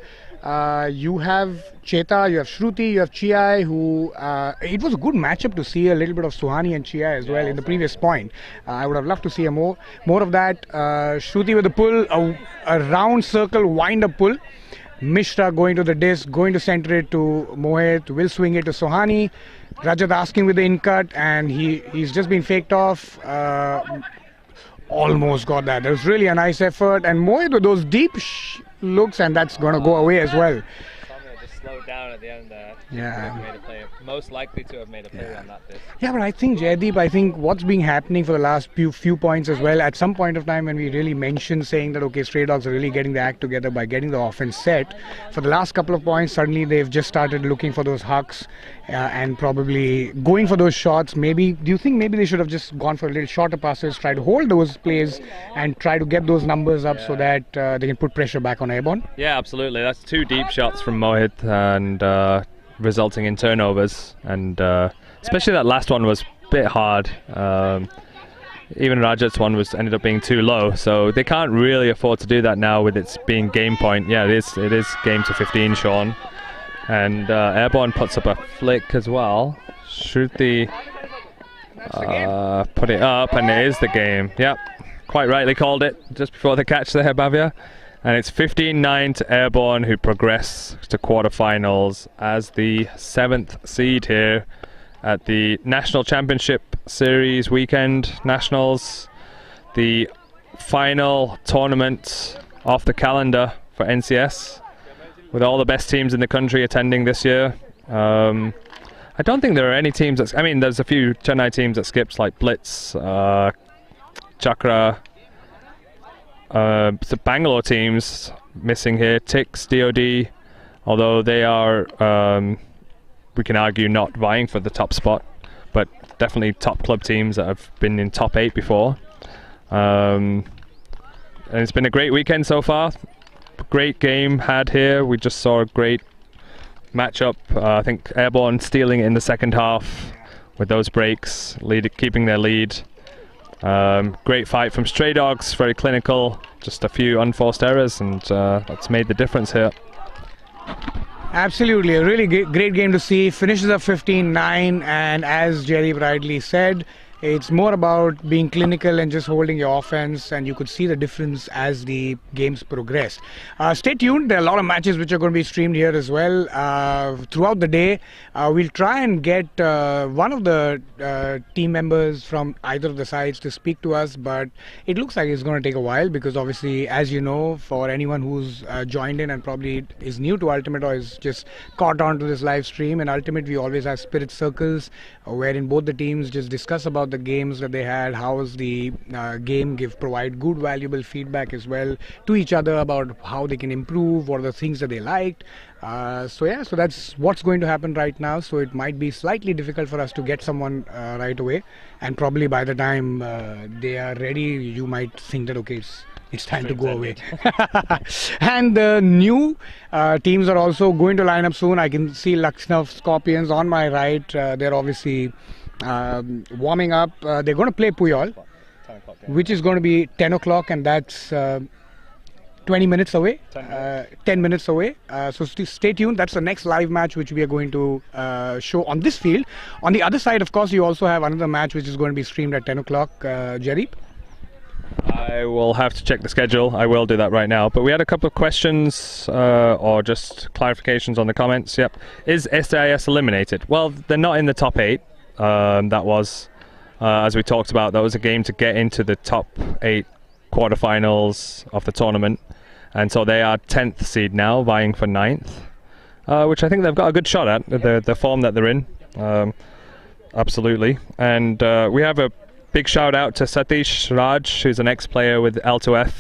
You have Cheta, you have Shruti, you have Chiai, who it was a good matchup to see a little bit of Suhani and Chiai as well in the previous point. I would have loved to see more of that. Shruti with the pull, a round circle wind-up pull. Mishra going to the disc, going to center it to Mohit, will swing it to Suhani. Rajat asking with the in-cut, and he's just been faked off. Almost got that. There was really a nice effort, and Mohit with those deep looks, and that's going to go away as well. Just slowed down at the end there. Yeah. Made a play. Most likely to have made a play on that disc. Yeah, but I think Jaideep, what's been happening for the last few points as well, at some point of time when we really mentioned saying that, okay, Stray Dogs are really getting the act together by getting the offense set, for the last couple of points, suddenly they've just started looking for those hucks and probably going for those shots. Maybe, do you think maybe they should have just gone for a little shorter passes, try to hold those plays and try to get those numbers up so that they can put pressure back on Airborne? Yeah, absolutely. That's two deep shots from Mohit and resulting in turnovers, and especially that last one was a bit hard. Even Rajat's one ended up being too low, so they can't really afford to do that now with it being game point. Yeah, it is game to 15, Sean. And Airborne puts up a flick as well. Shruti put it up, and it is the game. Yep, quite rightly called it just before the catch there, Bhavya. And it's 15-9 to Airborne, who progress to quarterfinals as the 7th seed here at the National Championship Series weekend nationals, the final tournament off the calendar for NCS, with all the best teams in the country attending this year. I don't think there are any teams that, I mean, there's a few Chennai teams that skips, like Blitz, Chakra. The Bangalore teams missing here, Tix, DOD, although they are, we can argue, not vying for the top spot, but definitely top club teams that have been in top 8 before. And it's been a great weekend so far. Great game had here. We just saw a great matchup. I think Airborne stealing it in the second half with those breaks, keeping their lead. Great fight from Stray Dogs, very clinical, just a few unforced errors, and that's made the difference here. Absolutely, a really great game to see. Finishes up 15-9, and as Jerry rightly said, it's more about being clinical and just holding your offense, and you could see the difference as the games progressed. Stay tuned. There are a lot of matches which are going to be streamed here as well throughout the day. We'll try and get one of the team members from either of the sides to speak to us, but it looks like it's going to take a while because obviously, as you know, for anyone who's joined in and probably is new to Ultimate or is just caught on to this live stream, in Ultimate we always have spirit circles wherein both the teams just discuss about the games that they had, how was the game, provide good valuable feedback as well to each other about how they can improve, what are the things that they liked. So that's what's going to happen right now. So it might be slightly difficult for us to get someone right away, and probably by the time they are ready, you might think that okay, it's time to go away. And the new teams are also going to line up soon. I can see Lucknow Scorpions on my right. They're obviously warming up. They're going to play Puyol, which is going to be 10 o'clock, and that's 20 minutes away, 10 minutes away. So stay tuned. That's the next live match which we are going to show on this field. On the other side, of course, you also have another match which is going to be streamed at 10 o'clock. Jerry? I will have to check the schedule. I will do that right now. But we had a couple of questions or just clarifications on the comments. Yep. Is SDIS eliminated? Well, they're not in the top 8. That was, as we talked about, that was a game to get into the top 8 quarterfinals of the tournament. And so they are 10th seed now, vying for 9th, which I think they've got a good shot at, the form that they're in. Absolutely. And we have a big shout out to Satish Raj, who's an ex-player with L2F.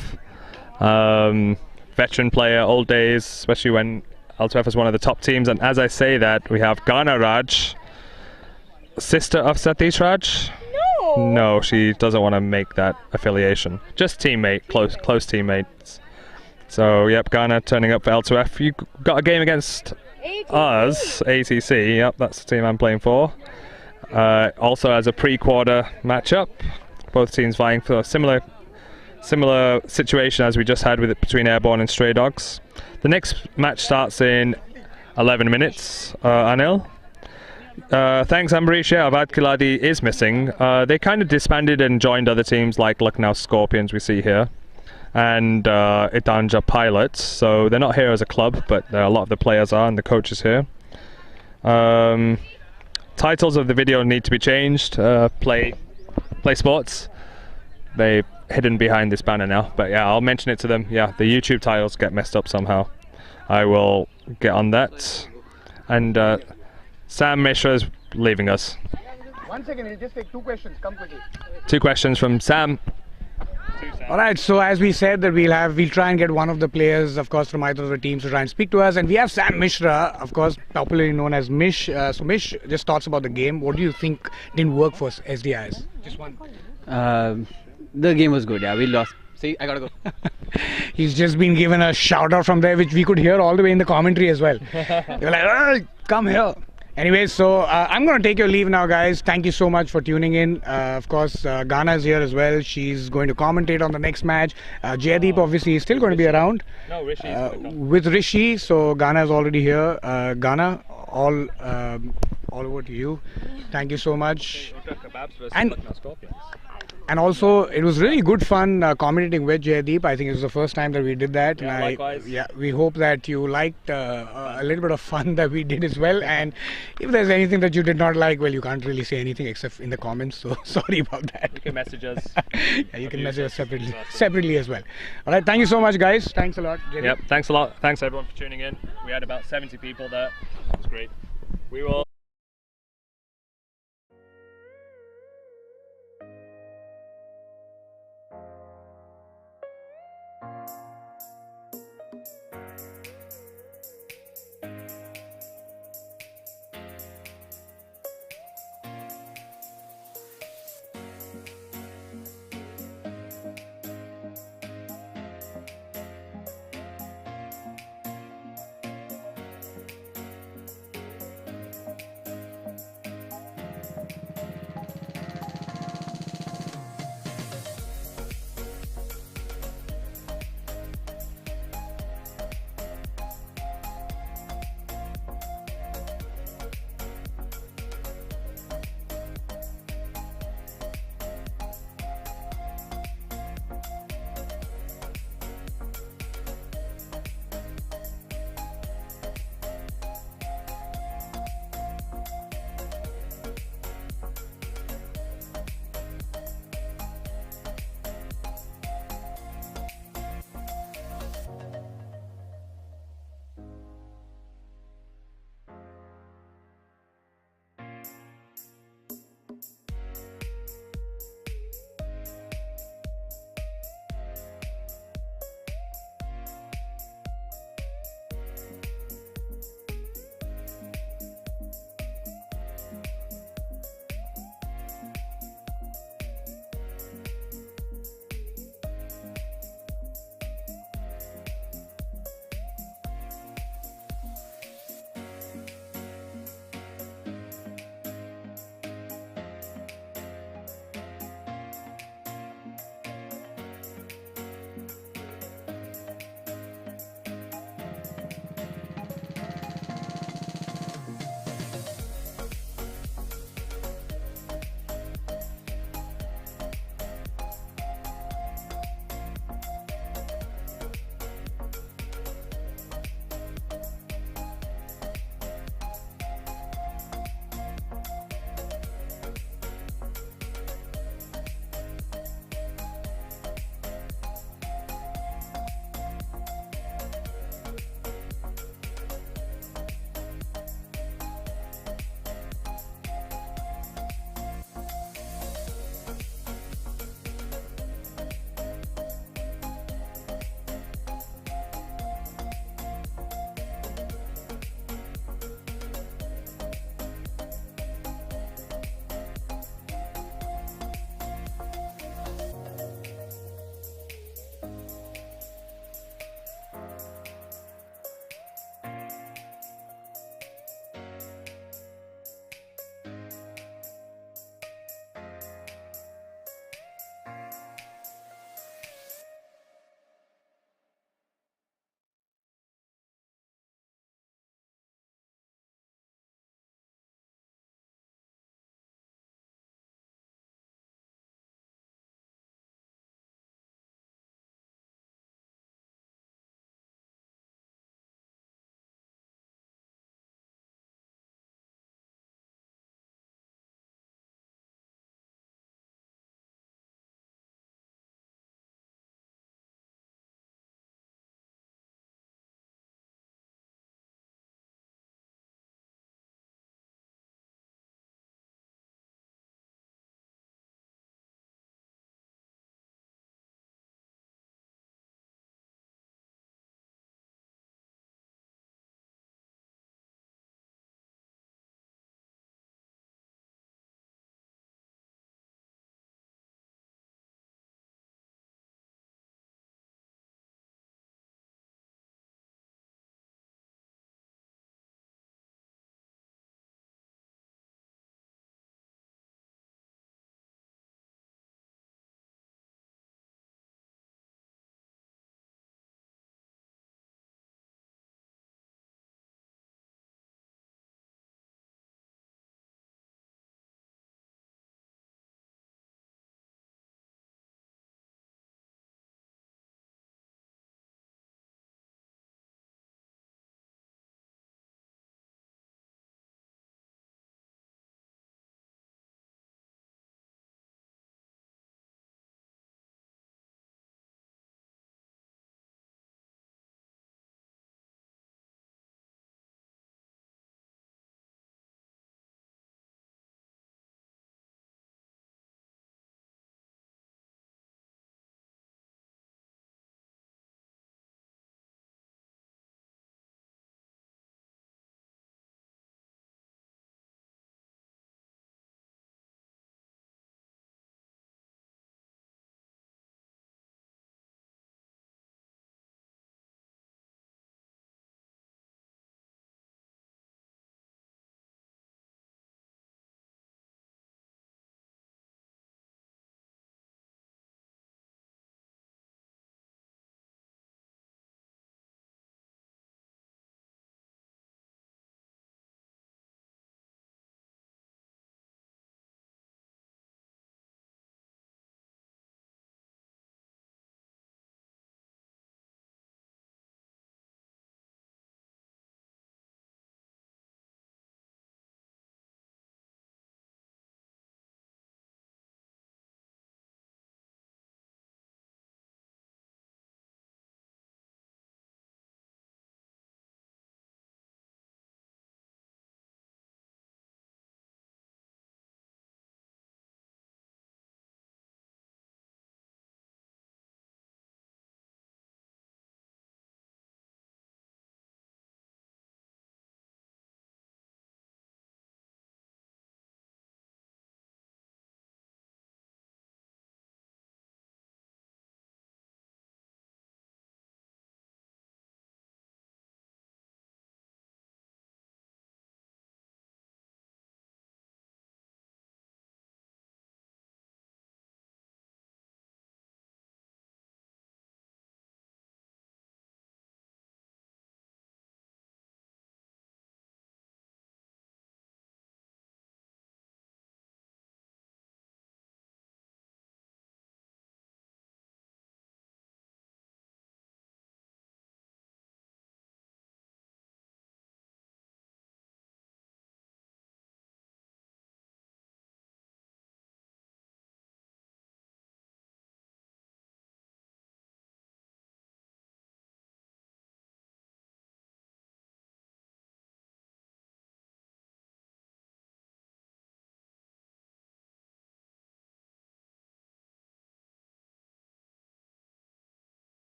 Veteran player, old days, especially when L2F was one of the top teams. And as I say that, we have Ghana Raj, sister of Satish Raj. No, she doesn't want to make that affiliation. Just teammate, close teammates. So, yep, Ghana turning up for L2F. You got a game against us, ATC. Yep, that's the team I'm playing for. Also as a pre-quarter matchup, both teams vying for a similar situation as we just had with it between Airborne and Stray Dogs. The next match starts in 11 minutes. Anil? Thanks, Ambarish. Yeah, Avad Kiladi is missing. They kind of disbanded and joined other teams like Lucknow Scorpions we see here, and Itanja Pilots. So they're not here as a club, but a lot of the players are, and the coach is here. Titles of the video need to be changed. Play sports. They're hidden behind this banner now, but yeah, I'll mention it to them. Yeah, the YouTube titles get messed up somehow. I will get on that. And Sam Mishra is leaving us. 1 second, he'll just take 2 questions. Come quickly. 2 questions from Sam. Alright, so as we said that we'll try and get one of the players, of course, from either of the teams to try and speak to us. And we have Sam Mishra, of course, popularly known as Mish. So Mish, just thoughts about the game. What do you think didn't work for SDIs? Just one. The game was good, yeah. We lost. See, I gotta go. He's just been given a shout out from there, which we could hear all the way in the commentary as well. They were like, come here. Anyway, so I'm going to take your leave now, guys. Thank you so much for tuning in. Of course, Ghana is here as well. She's going to commentate on the next match. Jaydeep obviously is still going to be around. No, Rishi with Rishi. So Ghana is already here. Ghana, all over to you. Thank you so much. And also, it was really good fun commentating with Jaydeep. I think it was the first time that we did that. Yeah, and likewise. We hope that you liked a little bit of fun that we did as well. And if there's anything that you did not like, well, you can't really say anything except in the comments. So sorry about that. You can message us. Yeah, you can message us separately as well. All right, thank you so much, guys. Thanks a lot, Jaydeep. Yep, thanks a lot. Thanks everyone for tuning in. We had about 70 people there. That was great. We will.